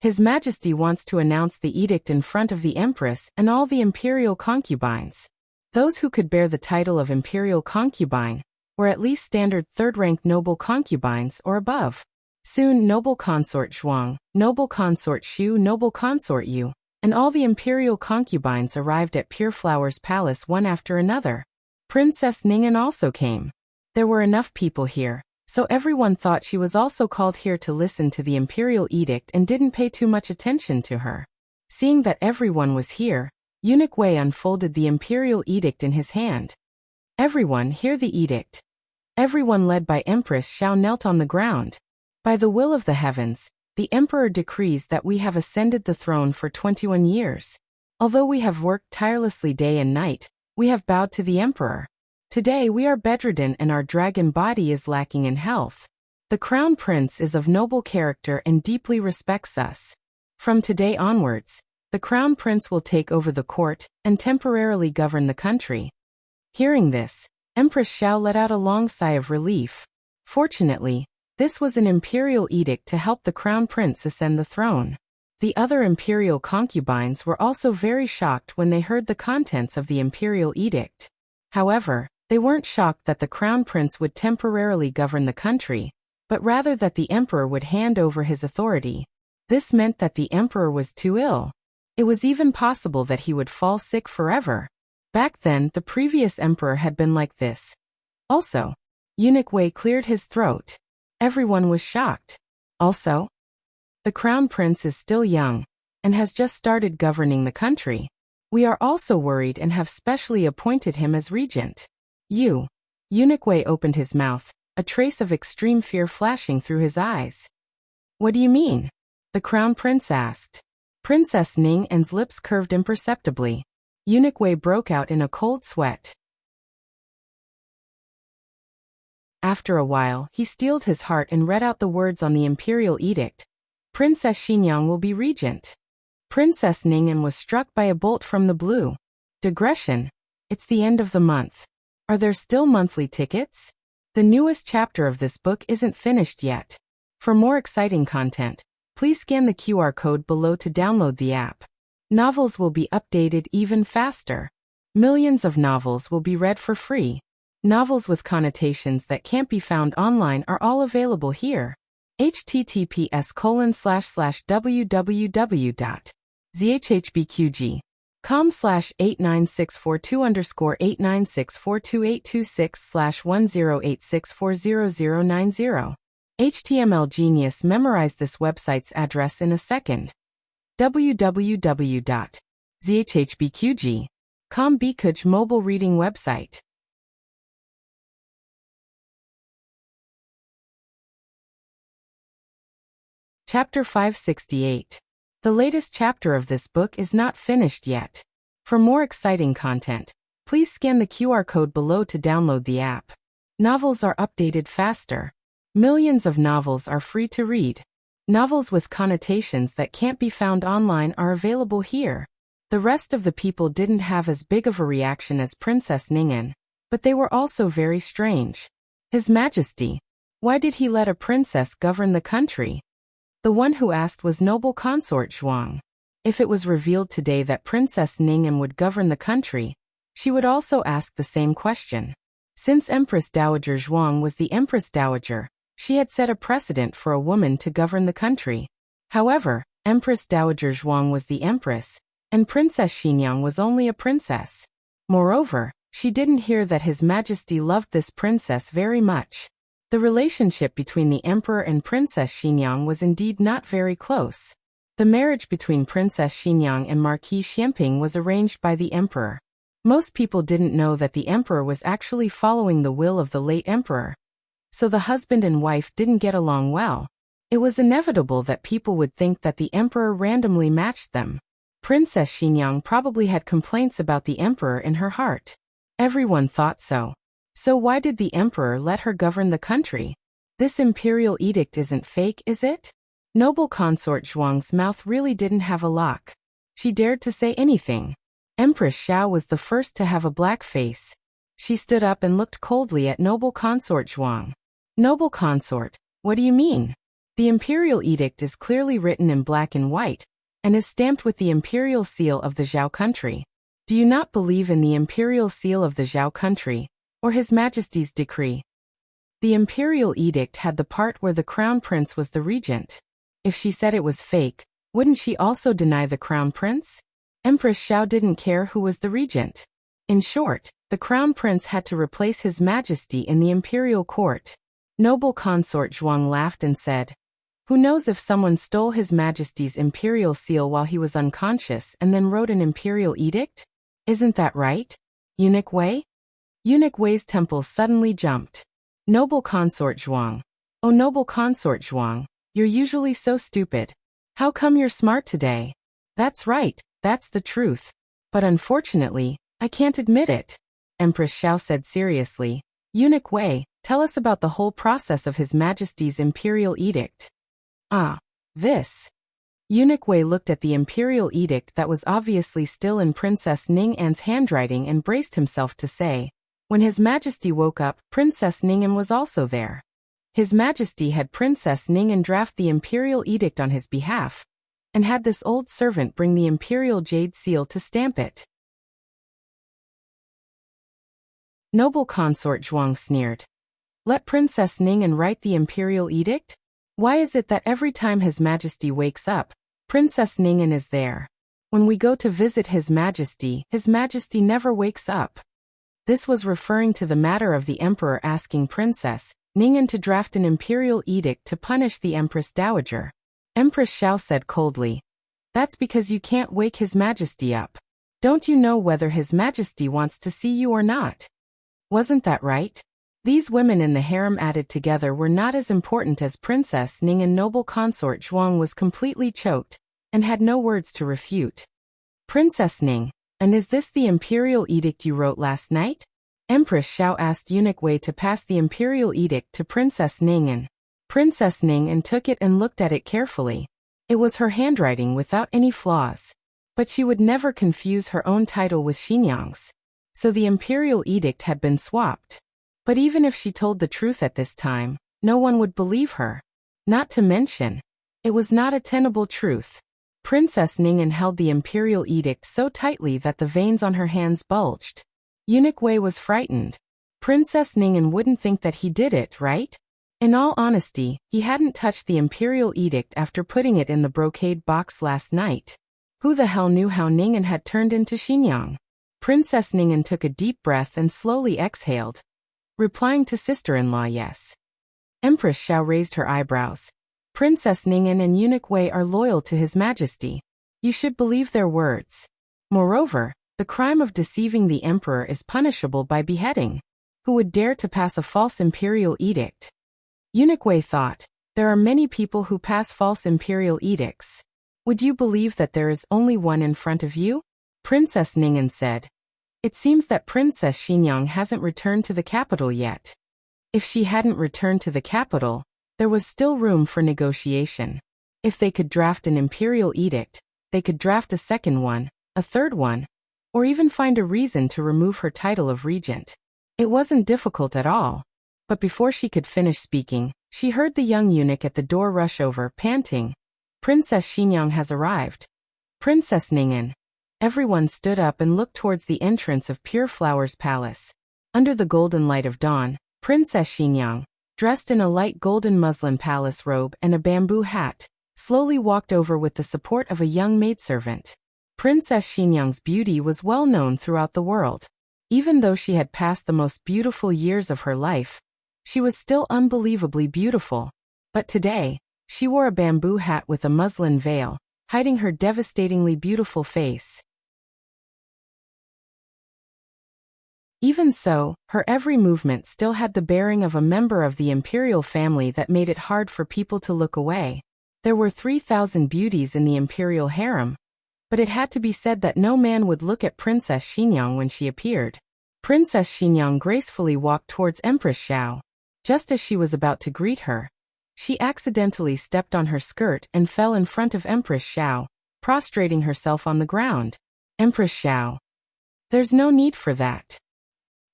His Majesty wants to announce the edict in front of the Empress and all the imperial concubines. Those who could bear the title of imperial concubine were at least standard third-rank noble concubines or above. Soon noble consort Zhuang, noble consort Xu, noble consort Yu, and all the imperial concubines arrived at Pure Flower's palace one after another. Princess Ning also came. There were enough people here, so everyone thought she was also called here to listen to the imperial edict and didn't pay too much attention to her. Seeing that everyone was here, Eunuch Wei unfolded the imperial edict in his hand. Everyone hear the edict. Everyone led by Empress Xiao knelt on the ground. By the will of the heavens, the Emperor decrees that we have ascended the throne for 21 years. Although we have worked tirelessly day and night, we have bowed to the Emperor. Today we are bedridden and our dragon body is lacking in health. The crown prince is of noble character and deeply respects us. From today onwards, the crown prince will take over the court and temporarily govern the country." Hearing this, Empress Xiao let out a long sigh of relief. Fortunately, this was an imperial edict to help the crown prince ascend the throne. The other imperial concubines were also very shocked when they heard the contents of the imperial edict. However, they weren't shocked that the crown prince would temporarily govern the country, but rather that the emperor would hand over his authority. This meant that the emperor was too ill. It was even possible that he would fall sick forever. Back then, the previous emperor had been like this. Also, Eunuch Wei cleared his throat. Everyone was shocked. Also, the crown prince is still young and has just started governing the country. We are also worried and have specially appointed him as regent. Eunuch Wei opened his mouth, a trace of extreme fear flashing through his eyes. "What do you mean?" the crown prince asked. Princess Ning An's lips curved imperceptibly. Eunuch Wei broke out in a cold sweat. After a while, he steeled his heart and read out the words on the imperial edict. "Princess Xinyang will be regent." Princess Ning An was struck by a bolt from the blue. Digression. It's the end of the month. Are there still monthly tickets? The newest chapter of this book isn't finished yet. For more exciting content, please scan the QR code below to download the app. Novels will be updated even faster. Millions of novels will be read for free. Novels with connotations that can't be found online are all available here. https://www.zhbqg.com/89642_8964286/1086400090. HTML Genius memorized this website's address in a second. www.zhbqg.com Bikuj mobile reading website. Chapter 568. The latest chapter of this book is not finished yet. For more exciting content, please scan the QR code below to download the app. Novels are updated faster. Millions of novels are free to read. Novels with connotations that can't be found online are available here. The rest of the people didn't have as big of a reaction as Princess Ning An, but they were also very strange. His Majesty, why did he let a princess govern the country? The one who asked was noble consort Zhuang. If it was revealed today that Princess Ning An would govern the country, she would also ask the same question. Since Empress Dowager Zhuang was the Empress Dowager, she had set a precedent for a woman to govern the country. However, Empress Dowager Zhuang was the empress, and Princess Xinyang was only a princess. Moreover, she didn't hear that His Majesty loved this princess very much. The relationship between the emperor and Princess Xinyang was indeed not very close. The marriage between Princess Xinyang and Marquis Xianping was arranged by the emperor. Most people didn't know that the emperor was actually following the will of the late emperor. So the husband and wife didn't get along well. It was inevitable that people would think that the emperor randomly matched them. Princess Xinyang probably had complaints about the emperor in her heart. Everyone thought so. So why did the emperor let her govern the country? This imperial edict isn't fake, is it? Noble consort Zhuang's mouth really didn't have a lock. She dared to say anything. Empress Xiao was the first to have a black face. She stood up and looked coldly at noble consort Zhuang. Noble consort, what do you mean? The imperial edict is clearly written in black and white, and is stamped with the imperial seal of the Zhao country. Do you not believe in the imperial seal of the Zhao country, or His Majesty's decree? The imperial edict had the part where the crown prince was the regent. If she said it was fake, wouldn't she also deny the crown prince? Empress Xiao didn't care who was the regent. In short, the crown prince had to replace His Majesty in the imperial court. Noble consort Zhuang laughed and said, "Who knows if someone stole His Majesty's imperial seal while he was unconscious and then wrote an imperial edict? Isn't that right, Eunuch Wei?" Eunuch Wei's temples suddenly jumped. Noble consort Zhuang. Oh, noble consort Zhuang, you're usually so stupid. How come you're smart today? That's right, that's the truth. But unfortunately, I can't admit it. Empress Xiao said seriously. Eunuch Wei, tell us about the whole process of His Majesty's imperial edict. Ah, this. Eunuch Wei looked at the imperial edict that was obviously still in Princess Ning'an's handwriting and braced himself to say. When His Majesty woke up, Princess Ning'an was also there. His Majesty had Princess Ning'an draft the imperial edict on his behalf, and had this old servant bring the imperial jade seal to stamp it. Noble consort Zhuang sneered. Let Princess Ning'an write the imperial edict? Why is it that every time His Majesty wakes up, Princess Ning'an is there? When we go to visit His Majesty never wakes up. This was referring to the matter of the Emperor asking Princess Ning'an to draft an imperial edict to punish the Empress Dowager. Empress Xiao said coldly. That's because you can't wake His Majesty up. Don't you know whether His Majesty wants to see you or not? Wasn't that right? These women in the harem added together were not as important as Princess Ning'an. Noble consort Zhuang was completely choked, and had no words to refute. Princess Ning, and is this the imperial edict you wrote last night? Empress Xiao asked Eunuch Wei to pass the imperial edict to Princess Ning'an. Princess Ning'an took it and looked at it carefully. It was her handwriting without any flaws. But she would never confuse her own title with Xinyang's. So the imperial edict had been swapped. But even if she told the truth at this time, no one would believe her. Not to mention, it was not a tenable truth. Princess Ning'an held the imperial edict so tightly that the veins on her hands bulged. Eunuch Wei was frightened. Princess Ning'an wouldn't think that he did it, right? In all honesty, he hadn't touched the imperial edict after putting it in the brocade box last night. Who the hell knew how Ning'an had turned into Xinyang? Princess Ning'an took a deep breath and slowly exhaled, replying to sister-in-law yes. Empress Xiao raised her eyebrows. Princess Ning'an and Eunuch Wei are loyal to His Majesty. You should believe their words. Moreover, the crime of deceiving the emperor is punishable by beheading. Who would dare to pass a false imperial edict? Eunuch Wei thought, there are many people who pass false imperial edicts. Would you believe that there is only one in front of you? Princess Ning'an said. It seems that Princess Xinyang hasn't returned to the capital yet. If she hadn't returned to the capital, there was still room for negotiation. If they could draft an imperial edict, they could draft a second one, a third one, or even find a reason to remove her title of regent. It wasn't difficult at all. But before she could finish speaking, she heard the young eunuch at the door rush over, panting. Princess Xinyang has arrived. Princess Ning'an. Everyone stood up and looked towards the entrance of Pure Flower's palace. Under the golden light of dawn, Princess Xinyang, dressed in a light golden muslin palace robe and a bamboo hat, slowly walked over with the support of a young maidservant. Princess Xinyang's beauty was well known throughout the world. Even though she had passed the most beautiful years of her life, she was still unbelievably beautiful. But today, she wore a bamboo hat with a muslin veil, hiding her devastatingly beautiful face. Even so, her every movement still had the bearing of a member of the imperial family that made it hard for people to look away. There were 3,000 beauties in the imperial harem, but it had to be said that no man would look at Princess Xinyang when she appeared. Princess Xinyang gracefully walked towards Empress Xiao. Just as she was about to greet her, she accidentally stepped on her skirt and fell in front of Empress Xiao, prostrating herself on the ground. Empress Xiao. There's no need for that.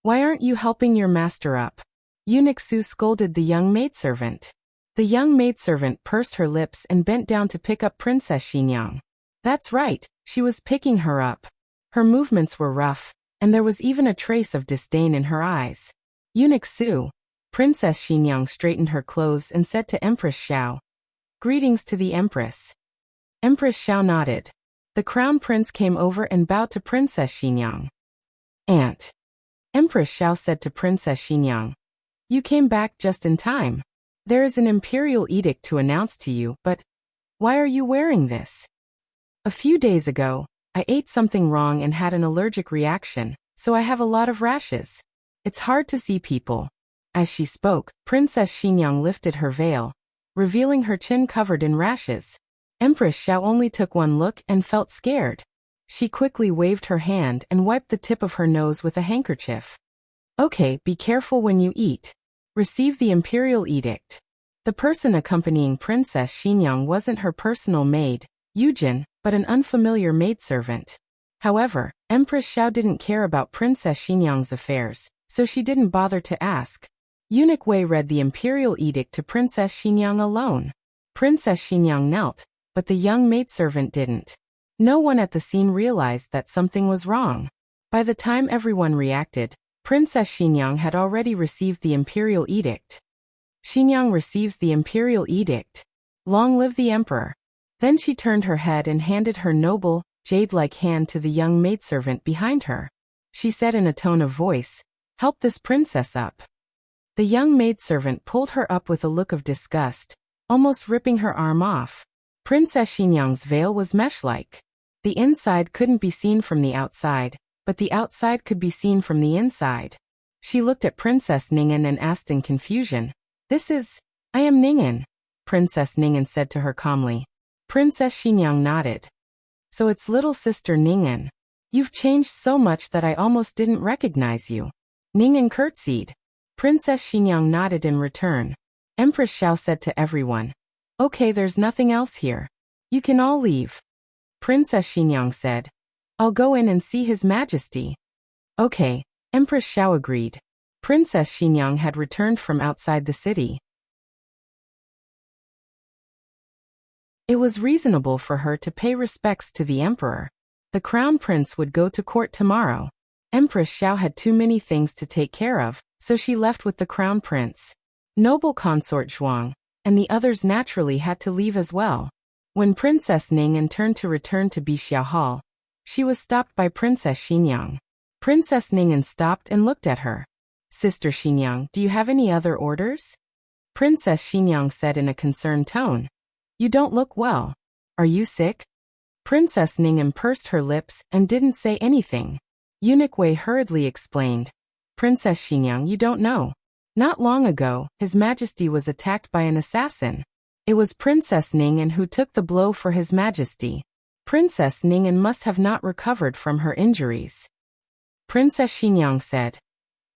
Why aren't you helping your master up? Eunuch Su scolded the young maidservant. The young maidservant pursed her lips and bent down to pick up Princess Xinyang. That's right, she was picking her up. Her movements were rough, and there was even a trace of disdain in her eyes. Eunuch Su. Princess Xinyang straightened her clothes and said to Empress Xiao, "Greetings to the Empress." Empress Xiao nodded. The Crown Prince came over and bowed to Princess Xinyang. Aunt. Empress Xiao said to Princess Xinyang, "You came back just in time. There is an imperial edict to announce to you, but why are you wearing this? A few days ago, I ate something wrong and had an allergic reaction, so I have a lot of rashes. It's hard to see people." As she spoke, Princess Xinyang lifted her veil, revealing her chin covered in rashes. Empress Xiao only took one look and felt scared. She quickly waved her hand and wiped the tip of her nose with a handkerchief. Okay, be careful when you eat. Receive the imperial edict. The person accompanying Princess Xinyang wasn't her personal maid, Yujin, but an unfamiliar maidservant. However, Empress Xiao didn't care about Princess Xinyang's affairs, so she didn't bother to ask. Eunuch Wei read the imperial edict to Princess Xinyang alone. Princess Xinyang knelt, but the young maidservant didn't. No one at the scene realized that something was wrong. By the time everyone reacted, Princess Xinyang had already received the imperial edict. Xinyang receives the imperial edict. Long live the emperor. Then she turned her head and handed her noble, jade-like hand to the young maidservant behind her. She said in a tone of voice, "Help this princess up." The young maidservant pulled her up with a look of disgust, almost ripping her arm off. Princess Xinyang's veil was mesh-like. The inside couldn't be seen from the outside, but the outside could be seen from the inside. She looked at Princess Ning'an and asked in confusion, I am Ning'an," Princess Ning'an said to her calmly. Princess Xinyang nodded. "So it's little sister Ning'an. You've changed so much that I almost didn't recognize you." Ning'an curtsied. Princess Xinyang nodded in return. Empress Xiao said to everyone, "Okay, there's nothing else here. You can all leave." Princess Xinyang said, "I'll go in and see His Majesty." "Okay," Empress Xiao agreed. Princess Xinyang had returned from outside the city. It was reasonable for her to pay respects to the emperor. The crown prince would go to court tomorrow. Empress Xiao had too many things to take care of, so she left with the crown prince. Noble consort Zhuang, and the others naturally had to leave as well. When Princess Ning'an turned to return to Bixia Hall, she was stopped by Princess Xinyang. Princess Ning'an stopped and looked at her. "Sister Xinyang, do you have any other orders?" Princess Xinyang said in a concerned tone. "You don't look well. Are you sick?" Princess Ning'an pursed her lips and didn't say anything. Eunuch Wei hurriedly explained. "Princess Xinyang, you don't know. Not long ago, His Majesty was attacked by an assassin. It was Princess Ning'an who took the blow for His Majesty. Princess Ning'an must have not recovered from her injuries." Princess Xinyang said,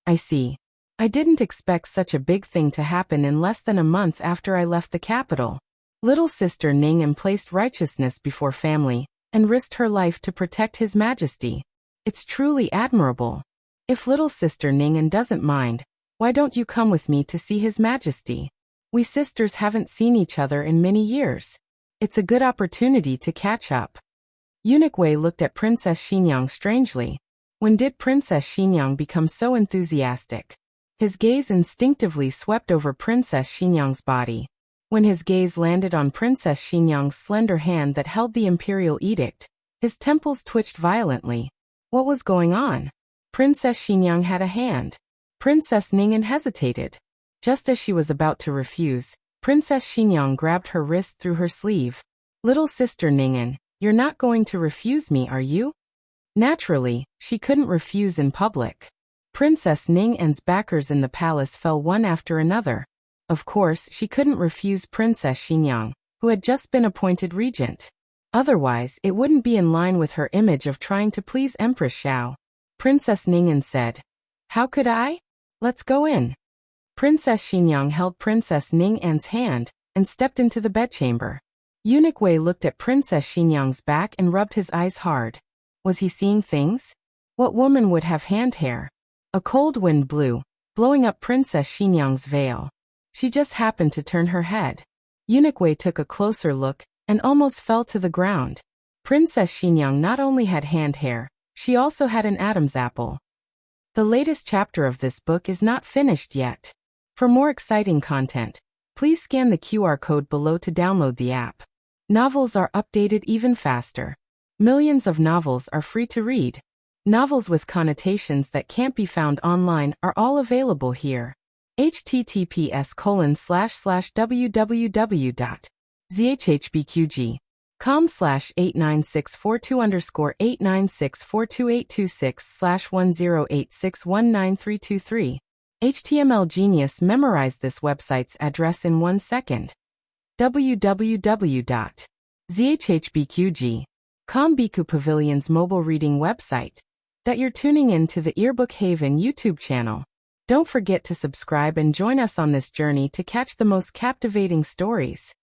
"I see. I didn't expect such a big thing to happen in less than a month after I left the capital. Little sister Ning'an placed righteousness before family, and risked her life to protect His Majesty. It's truly admirable. If little sister Ning'an doesn't mind, why don't you come with me to see His Majesty? We sisters haven't seen each other in many years. It's a good opportunity to catch up." Eunuch Wei looked at Princess Xinyang strangely. When did Princess Xinyang become so enthusiastic? His gaze instinctively swept over Princess Xinyang's body. When his gaze landed on Princess Xinyang's slender hand that held the imperial edict, his temples twitched violently. What was going on? Princess Xinyang had a hand. Princess Ning'an hesitated. Just as she was about to refuse, Princess Xinyang grabbed her wrist through her sleeve. "Little sister Ning'an, you're not going to refuse me, are you?" Naturally, she couldn't refuse in public. Princess Ning'an's backers in the palace fell one after another. Of course, she couldn't refuse Princess Xinyang, who had just been appointed regent. Otherwise, it wouldn't be in line with her image of trying to please Empress Xiao. Princess Ning'an said, "How could I? Let's go in." Princess Xinyang held Princess Ning'an's hand and stepped into the bedchamber. Eunuch Wei looked at Princess Xinyang's back and rubbed his eyes hard. Was he seeing things? What woman would have hand hair? A cold wind blew, blowing up Princess Xinyang's veil. She just happened to turn her head. Eunuch Wei took a closer look and almost fell to the ground. Princess Xinyang not only had hand hair, she also had an Adam's apple. The latest chapter of this book is not finished yet. For more exciting content, please scan the QR code below to download the app. Novels are updated even faster. Millions of novels are free to read. Novels with connotations that can't be found online are all available here. https://www.zhhbqg.com/89642_8964286/1086193323. HTML Genius memorized this website's address in 1 second. www.zhhbqg.com Kombiku Pavilion's mobile reading website, that you're tuning in to the Earbook Haven YouTube channel. Don't forget to subscribe and join us on this journey to catch the most captivating stories.